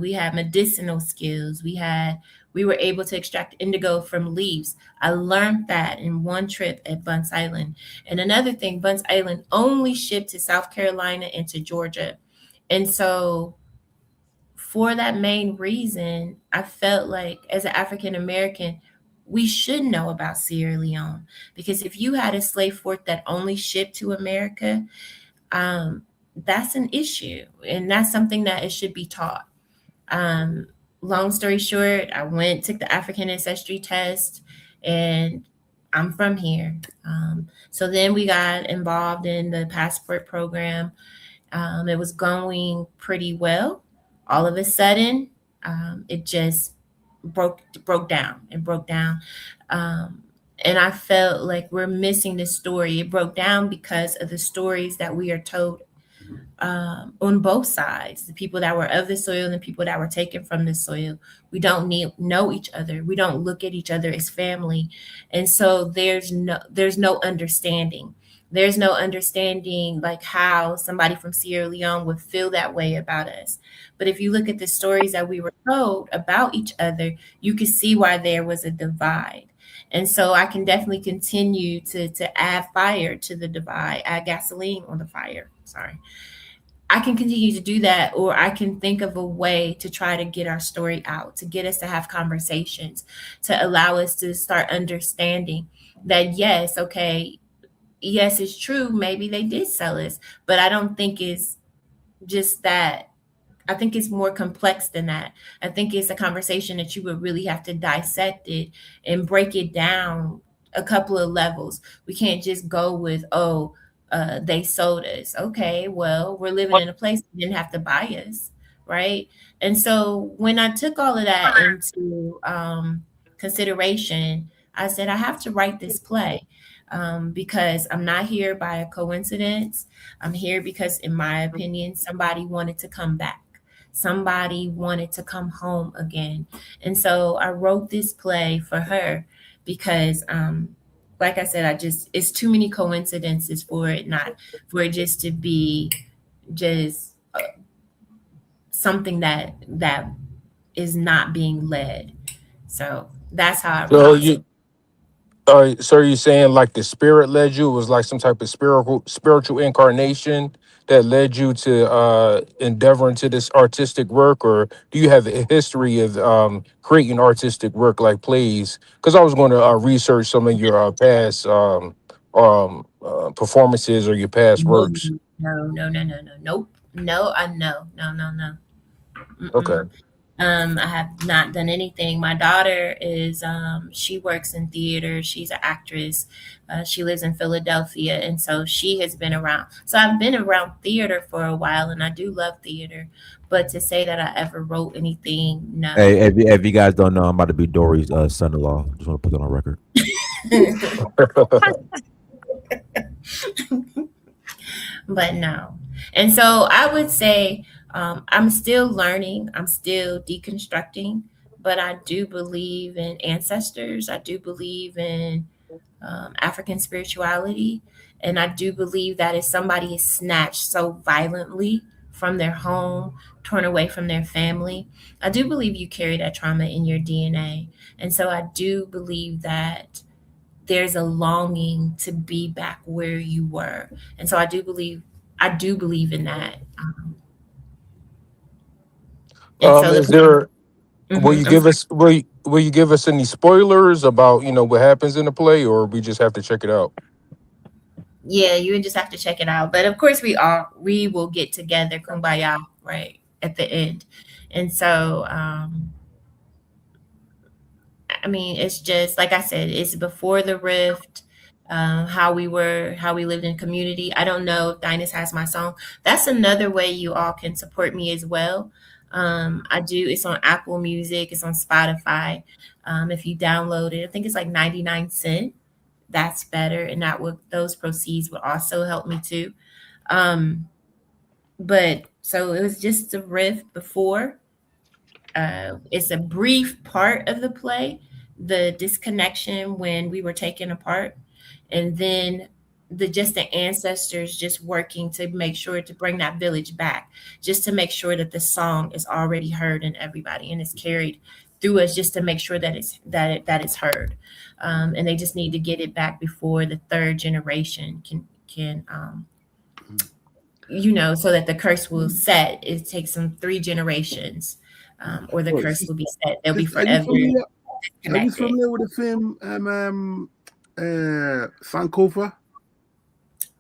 Speaker 6: We had medicinal skills. We were able to extract indigo from leaves. I learned that in one trip at Bunce Island. And another thing, Bunce Island only shipped to South Carolina and to Georgia. And so for that main reason, I felt like as an African American, we should know about Sierra Leone, because if you had a slave port that only shipped to America, that's an issue. And that's something that it should be taught. Long story short, I took the African ancestry test, and I'm from here. So then we got involved in the passport program. It was going pretty well. All of a sudden, it just broke down. It broke down. And I felt like we're missing the story. It broke down because of the stories that we are told on both sides, the people that were of the soil and the people that were taken from the soil. We don't know each other. We don't look at each other as family. And so there's no understanding. There's no understanding like how somebody from Sierra Leone would feel that way about us. But if you look at the stories that we were told about each other, you can see why there was a divide. And so I can definitely continue to add fire to the divide, add gasoline on the fire. Sorry. I can continue to do that, or I can think of a way to try to get our story out, to get us to have conversations, to allow us to start understanding that, yes, okay, yes, it's true. Maybe they did sell us, but I don't think it's just that. I think it's more complex than that. I think it's a conversation that you would really have to dissect it and break it down a couple of levels. We can't just go with, oh, they sold us. Okay, well, we're living in a place that didn't have to buy us, right? And so when I took all of that into consideration, I said, I have to write this play because I'm not here by a coincidence. I'm here because, in my opinion, somebody wanted to come back. Somebody wanted to come home again. And so I wrote this play for her because, like I said, it's too many coincidences for it just to be just something that is not being led. So that's how I wrote
Speaker 13: So
Speaker 6: it.
Speaker 13: you so are you saying like the spirit led you? It was like some type of spiritual incarnation that led you to endeavor into this artistic work, or do you have a history of creating artistic work like plays? Because I was going to research some of your past performances or your past
Speaker 6: No,
Speaker 13: works.
Speaker 6: nope. No, no.
Speaker 13: Okay.
Speaker 6: Mm-mm. I have not done anything. My daughter is, she works in theater. She's an actress. She lives in Philadelphia. And so she has been around. So I've been around theater for a while, and I do love theater. But to say that I ever wrote anything,
Speaker 4: Hey,
Speaker 6: no.
Speaker 4: if you guys don't know, I'm about to be Dory's son-in-law. Just want to put that on record.
Speaker 6: But no. And so I would say I'm still learning, I'm still deconstructing, but I do believe in ancestors. I do believe in African spirituality. And I do believe that if somebody is snatched so violently from their home, torn away from their family, I do believe you carry that trauma in your DNA. And so I do believe that there's a longing to be back where you were. And so I do believe in that. And so
Speaker 13: Is there will you
Speaker 6: I'm
Speaker 13: give
Speaker 6: sorry.
Speaker 13: us will you give us any spoilers about what happens in the play, or we just have to check it out?
Speaker 6: Yeah, you would just have to check it out. But of course we will get together, kumbaya, right, at the end. And so I mean, it's just like I said, it's before the rift, how we lived in community. I don't know if Dinus has my song. That's another way you all can support me as well. I do. It's on Apple Music. It's on Spotify. If you download it, I think it's like 99 cents. That's better, and those proceeds would also help me too. But so it was just the rift before. It's a brief part of the play, the disconnection when we were taken apart, and then the ancestors just working to make sure to bring that village back, just to make sure that the song is already heard in everybody and is carried through us, just to make sure that it's heard, and they just need to get it back before the third generation can so that the curse will set. It takes them 3 generations, or the
Speaker 11: Well,
Speaker 6: curse will be set. They'll be
Speaker 11: are you
Speaker 6: forever
Speaker 11: familiar? Are you
Speaker 6: disconnected.
Speaker 11: familiar with the film Sankofa?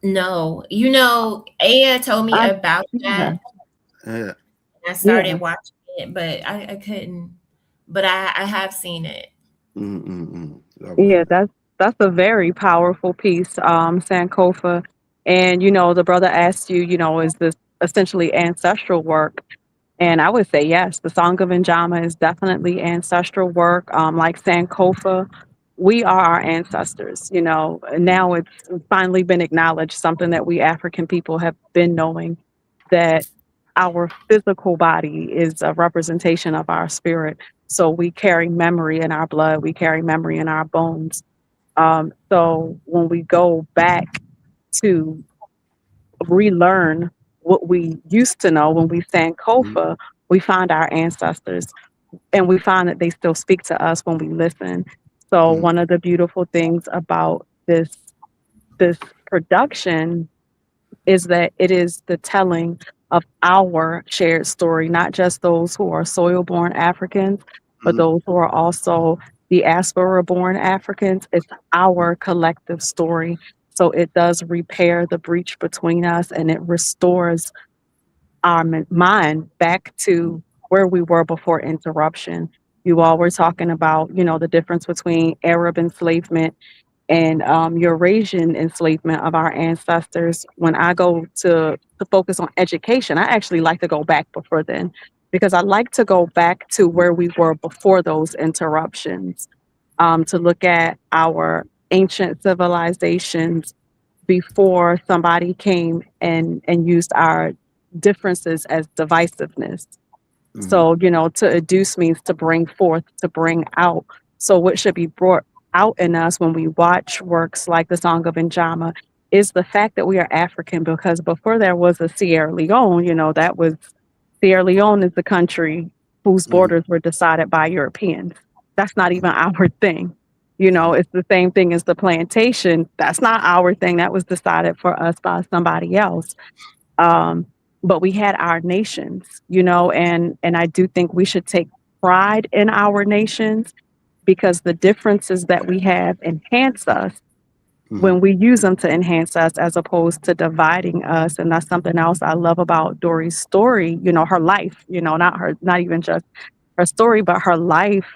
Speaker 6: No, Aya told me
Speaker 7: I
Speaker 6: about
Speaker 7: yeah.
Speaker 6: that.
Speaker 11: Yeah.
Speaker 6: I started watching it, but I couldn't. But I have seen it.
Speaker 7: Yeah, that's a very powerful piece, Sankofa. And the brother asked you, is this essentially ancestral work? And I would say yes, the Song of Njama is definitely ancestral work. Like Sankofa, we are our ancestors. And now it's finally been acknowledged, something that we African people have been knowing, that our physical body is a representation of our spirit. So we carry memory in our blood, we carry memory in our bones. So when we go back to relearn what we used to know, when we sang Kofa, we find our ancestors, and we find that they still speak to us when we listen. So one of the beautiful things about this production is that it is the telling of our shared story, not just those who are soil-born Africans, but those who are also diaspora-born Africans. It's our collective story. So it does repair the breach between us, and it restores our mind back to where we were before interruption. You all were talking about, the difference between Arab enslavement and Eurasian enslavement of our ancestors. When I go to focus on education, I actually like to go back before then, because I like to go back to where we were before those interruptions, to look at our ancient civilizations before somebody came and used our differences as divisiveness. So, to educe means to bring forth, to bring out. So what should be brought out in us when we watch works like the Song of Njama is the fact that we are African, because before there was a Sierra Leone, Sierra Leone is the country whose borders were decided by Europeans. That's not even our thing. It's the same thing as the plantation. That's not our thing. That was decided for us by somebody else. But we had our nations, and I do think we should take pride in our nations, because the differences that we have enhance us when we use them to enhance us, as opposed to dividing us. And that's something else I love about Dori's story, her life, not even just her story, but her life,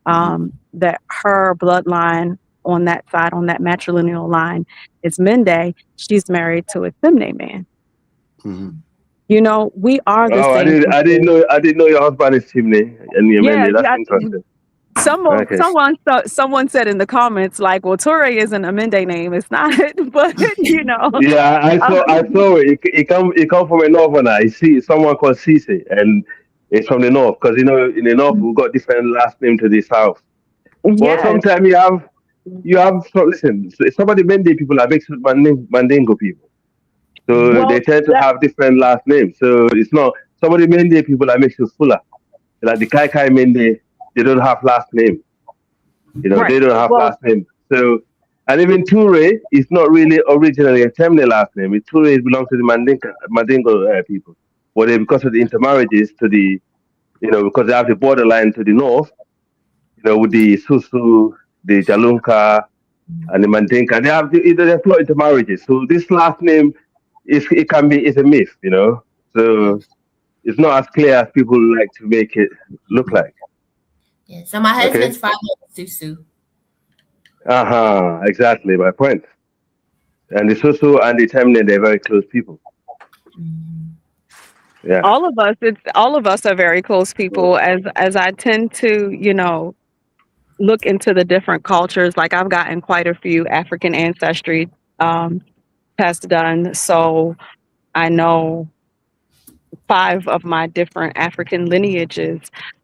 Speaker 7: that her bloodline on that side, on that matrilineal line, is Mende. She's married to a Simne man. We are the same.
Speaker 10: I didn't know your husband is Chimney and your Mende. That's interesting.
Speaker 7: Someone said in the comments, like, well, Turay isn't a Mende name. It's not, but
Speaker 10: Yeah, I saw it. It come from a northerner. I see someone called Cece, and it's from the north, because in the north we've got different last name to the south. But sometimes you have listen. Some of the Mende people are mixed with Mandingo people. So they tend to have different last names. So it's not, some of the Mende people are mixed with Fula. Like the Kai Kai Mende, they don't have last name. They don't have last name. So, and even Turay is not really originally a Temne last name. Turay belongs to the Mandingo people. But because of the intermarriages to the, because they have the borderline to the north, with the Susu, the Jalunka, and the Mandinka, they have the intermarriages. So this last name is a myth, So it's not as clear as people like to make it look like.
Speaker 6: Yeah. So my husband's father is Susu.
Speaker 10: Exactly my point. And the Susu and the Temne, they're very close people. Yeah.
Speaker 7: All of us are very close people. As I tend to, look into the different cultures. Like, I've gotten quite a few African ancestry tests done, so I know 5 of my different African lineages.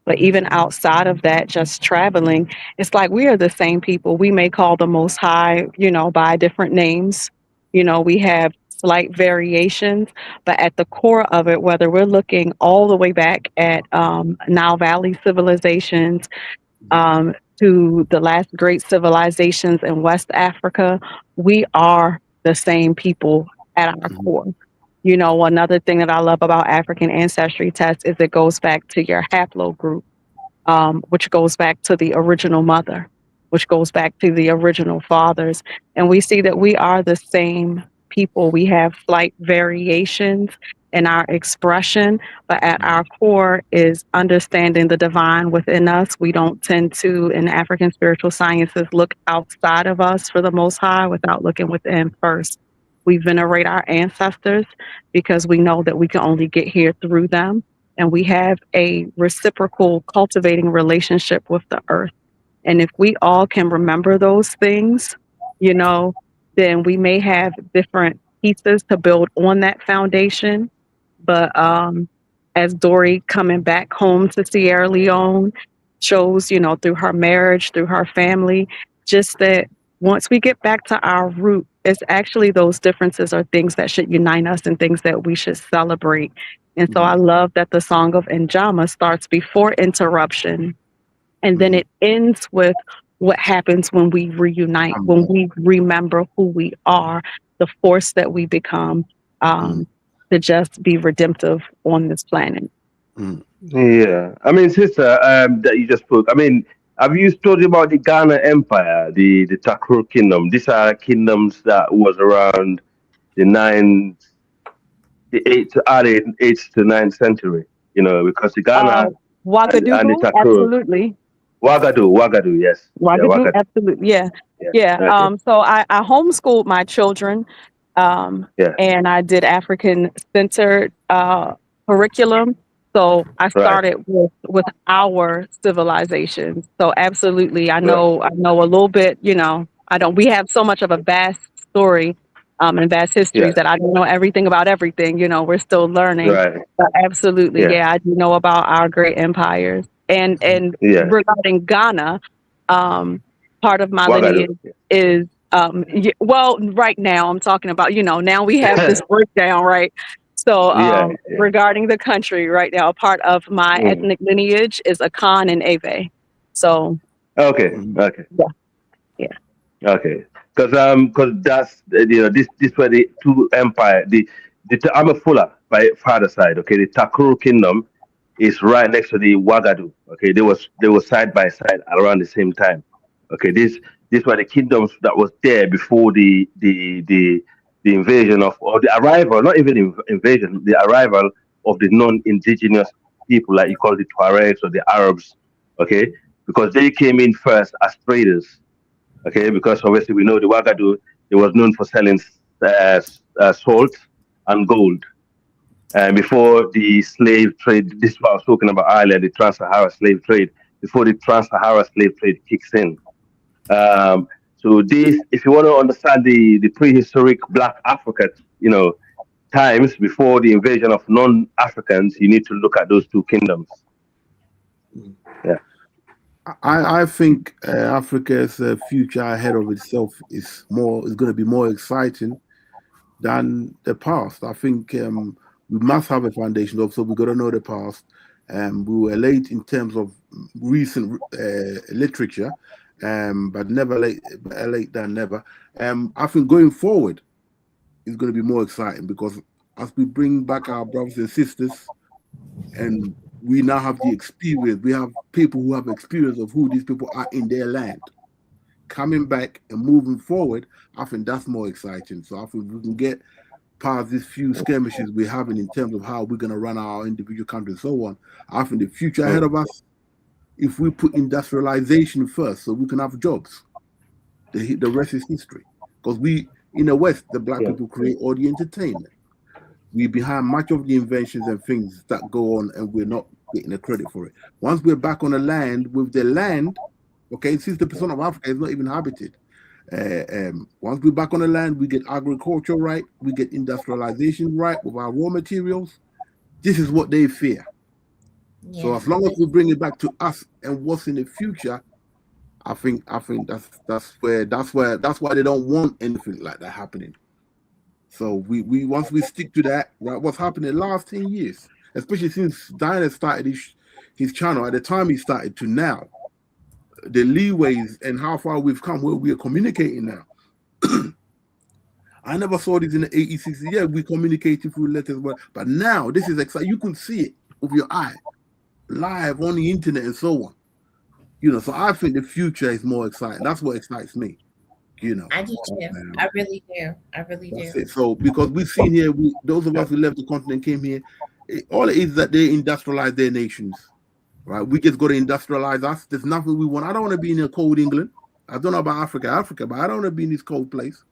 Speaker 7: But even outside of that, just traveling, it's like we are the same people. We may call the Most High, by different names. We have slight variations, but at the core of it, whether we're looking all the way back at Nile Valley civilizations, to the last great civilizations in West Africa, we are the same people at our core. Another thing that I love about African ancestry tests is it goes back to your haplogroup, which goes back to the original mother, which goes back to the original fathers. And we see that we are the same people. We have slight variations in our expression, but at our core is understanding the divine within us. We don't tend to, in African spiritual sciences, look outside of us for the Most High without looking within first. We venerate our ancestors because we know that we can only get here through them. And we have a reciprocal cultivating relationship with the earth. And if we all can remember those things, then we may have different pieces to build on that foundation. But as Dori coming back home to Sierra Leone shows, through her marriage, through her family, just that once we get back to our root, it's actually those differences are things that should unite us and things that we should celebrate. And so I love that the Song of Njama starts before interruption, and then it ends with what happens when we reunite, when we remember who we are, the force that we become, to just be redemptive on this planet.
Speaker 10: Yeah, I mean, sister, that you just spoke. I mean, have you studied about the Ghana Empire, the Takur Kingdom? These are kingdoms that was around the eighth to ninth century. You know, because the Ghana and the
Speaker 7: Ouagadougou,
Speaker 10: Takur,
Speaker 7: absolutely.
Speaker 10: Wagadu, yes, yeah,
Speaker 7: Ouagadougou,
Speaker 10: Wagadu,
Speaker 7: absolutely. Yeah.
Speaker 10: yeah,
Speaker 7: Yeah.
Speaker 10: okay,
Speaker 7: So I homeschooled my children,
Speaker 10: yeah,
Speaker 7: and I did African centered curriculum. So I
Speaker 10: right,
Speaker 7: started with our civilization. So absolutely, I
Speaker 10: right,
Speaker 7: know a little bit. We have so much of a vast story, and vast histories
Speaker 10: yeah,
Speaker 7: that I don't know everything about everything. We're still learning.
Speaker 10: right,
Speaker 7: But absolutely,
Speaker 10: yeah,
Speaker 7: yeah, I do know about our great empires. And
Speaker 10: yeah,
Speaker 7: regarding Ghana, part of my
Speaker 10: Wagadu,
Speaker 7: lineage is well, right now I'm talking about, now we have this breakdown, right? So
Speaker 10: yeah, yeah.
Speaker 7: regarding the country right now, part of my
Speaker 10: Mm.
Speaker 7: ethnic lineage is Akan and Ave. So
Speaker 10: Okay, okay.
Speaker 7: yeah.
Speaker 10: Okay, because that's this were the two empire. I'm a Fuller by father side. Okay, the Takuru Kingdom is right next to the Wagadu. Okay, they were side by side around the same time. Okay, these were the kingdoms that was there before the invasion or the arrival, not even invasion, the arrival of the non-indigenous people, like you call the Tuaregs or the Arabs. Okay, because they came in first as traders. Okay, because obviously we know the Wagadu, it was known for selling salt and gold. And before the slave trade, this is what I was talking about earlier, the Trans-Sahara slave trade, before the Trans-Sahara slave trade kicks in. So this, if you want to understand the prehistoric Black Africa, times before the invasion of non-Africans, you need to look at those two kingdoms. Yeah.
Speaker 11: I think Africa's future ahead of itself is going to be more exciting than the past. I think we must have a foundation of, so we got to know the past. We were late in terms of recent literature, but never late, better late than never. I think going forward is going to be more exciting because as we bring back our brothers and sisters, and we now have the experience. We have people who have experience of who these people are in their land. Coming back and moving forward, I think that's more exciting. So I think we can get past these few skirmishes we're having in terms of how we're going to run our individual country and so on. I think the future ahead of us, if we put industrialization first so we can have jobs, the rest is history. Because we, in the West, the Black people create all the entertainment. We're behind much of the inventions and things that go on, and we're not getting the credit for it. Once we're back on the land, with the land, okay, 60% of Africa is not even habited. Once we're back on the land, we get agriculture right, we get industrialization right with our raw materials. This is what they fear. Yeah. So as long as we bring it back to us and what's in the future, I think that's why they don't want anything like that happening. So we once we stick to that, right, what's happened in the last 10 years, especially since Diana started his channel, at the time he started to now, the leeways and how far we've come where we are communicating now. I never saw this in the 80s, 60s. Yeah, we communicated through letters, but now this is exciting. You can see it with your eye, live on the internet and so on. So I think the future is more exciting. That's what excites me.
Speaker 6: I do too. I really do.
Speaker 11: It. So because we've seen here, those of us who left the continent came here, all it is that they industrialize their nations, right? We just got to industrialize us. There's nothing we want. I don't want to be in a cold England. I don't know about Africa, but I don't want to be in this cold place,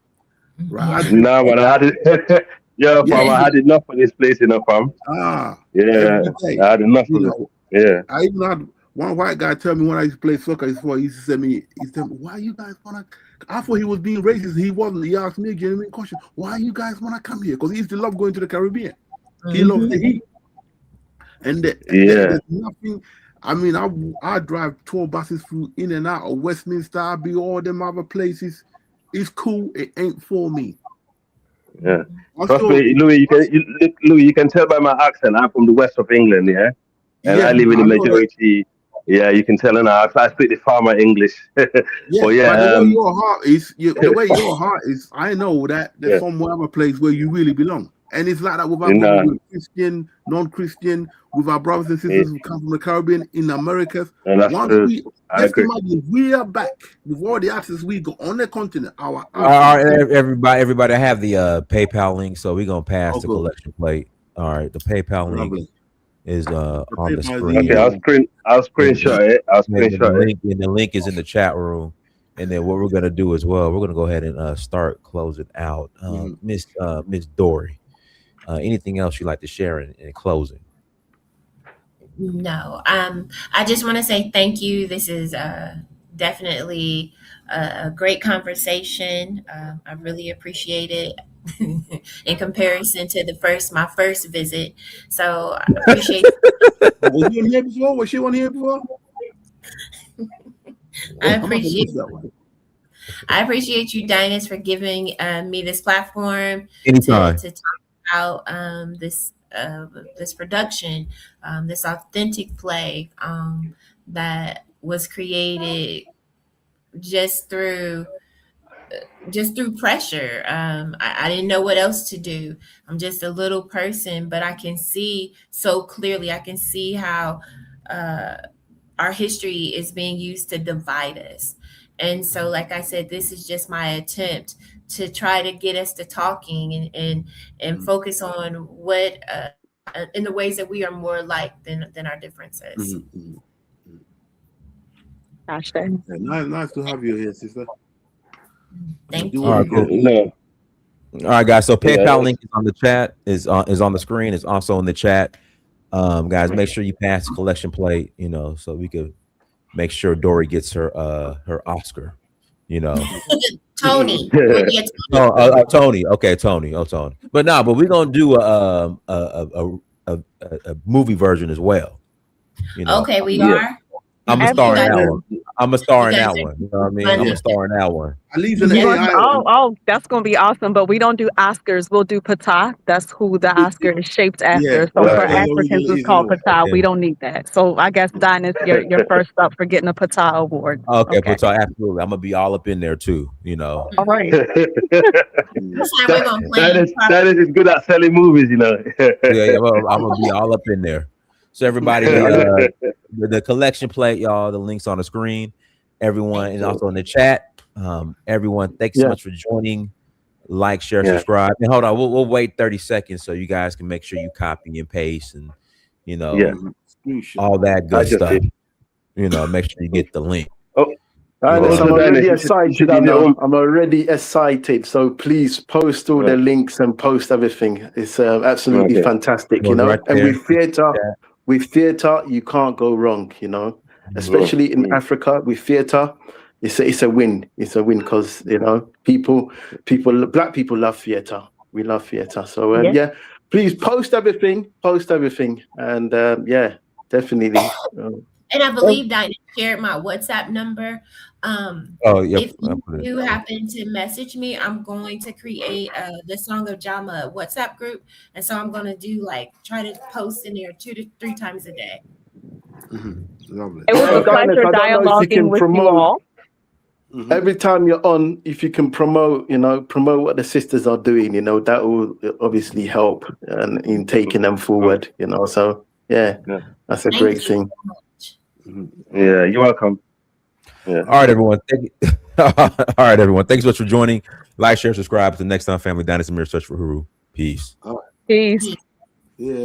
Speaker 11: right?
Speaker 10: No, but I had it. Fam, I had enough of this place, fam. Yeah, I had enough of it. Yeah,
Speaker 11: I even had one white guy tell me when I used to play soccer before, he used to say me, why you guys want to, I thought he was being racist. He wasn't. He asked me a genuine question. Why you guys want to come here? Because he used to love going to the Caribbean. He loves the heat. And there's nothing. I mean, I drive tour buses through in and out of Westminster. I be all them other places. It's cool. It ain't for me.
Speaker 10: Yeah. Trust me, Louis, you can tell by my accent, I'm from the west of England, yeah? And I live in the majority. Yeah, you can tell now. I speak the farmer English.
Speaker 11: But the way your heart is, I know that there's some other place where you really belong. And it's like that with our Christian, non-Christian, with our brothers and sisters who come from the Caribbean, in America. Let's imagine we are back with all the access we got on the continent.
Speaker 4: Everybody have the PayPal link, so we're gonna pass the collection plate. All right, the PayPal link is on the screen.
Speaker 10: Okay, I'll screenshot it.
Speaker 4: The link is in the chat room. And then what we're gonna do as well, we're gonna go ahead and start closing out. Miss Dori, anything else you'd like to share in closing?
Speaker 6: No, I just want to say thank you. This is definitely a great conversation. I really appreciate it in comparison to my first visit. So I appreciate.
Speaker 11: Was you on here before? Was she on here before?
Speaker 6: I appreciate you, Dinus, for giving me this platform
Speaker 4: anytime
Speaker 6: to talk about this production, this authentic play that was created just through pressure. I didn't know what else to do. I'm just a little person, but I can see so clearly. I can see how our history is being used to divide us. And so, like I said, this is just my attempt to try to get us to talking and focus on what in the ways that we are more alike than our differences.
Speaker 11: Nice to have you here, sister.
Speaker 6: Thank you.
Speaker 4: All right, cool. All right, guys. So PayPal link is on the chat, is on the screen. It's also in the chat. Guys, make sure you pass the collection plate, so we could make sure Dori gets her Oscar,
Speaker 6: Tony.
Speaker 4: Tony. Okay, Tony. Tony. But we're gonna do a movie version as well.
Speaker 6: Okay, we are.
Speaker 4: I'm a star in that one. I'm a star in that one. You know what I mean? I'm a star in that one.
Speaker 7: That's gonna be awesome. But we don't do Oscars. We'll do Pata. That's who the Oscar is shaped after. So for Africans, it's called Pata. We don't need that. So I guess Dinus, you're first up for getting a Pata award.
Speaker 4: Okay. Pata, absolutely. I'm gonna be all up in there too.
Speaker 7: All right.
Speaker 10: That is good at selling movies.
Speaker 4: I'm gonna be all up in there. So everybody, the collection plate, y'all, the link's on the screen. Everyone, and also in the chat. Everyone, thanks so much for joining. Like, share, subscribe. And hold on, we'll wait 30 seconds so you guys can make sure you copy and paste and, all that good stuff. Make sure you get the link.
Speaker 12: I'm already excited. I'm already excited. So please post all the links and post everything. It's absolutely fantastic,
Speaker 4: Right
Speaker 12: and with theater, you can't go wrong, especially in Africa with theater. It's a win. It's a win because black people love theater. We love theater. So please post everything, and definitely.
Speaker 6: And I believe Dinah shared my WhatsApp number. If you happen to message me, I'm going to create the Song of Njama WhatsApp group. And so I'm going to try to post in there 2 to 3 times a day.
Speaker 11: Lovely.
Speaker 7: It was a pleasure dialoguing with you all.
Speaker 12: Every time you're on, if you can promote what the sisters are doing, that will obviously help in taking them forward, So that's a great thing.
Speaker 10: Yeah, you're welcome. Yeah.
Speaker 4: All right, everyone. Thanks so much for joining. Like, share, subscribe. Until next time, family. Dinus Amir, search for Huru. Peace.
Speaker 7: Peace.
Speaker 11: Yeah.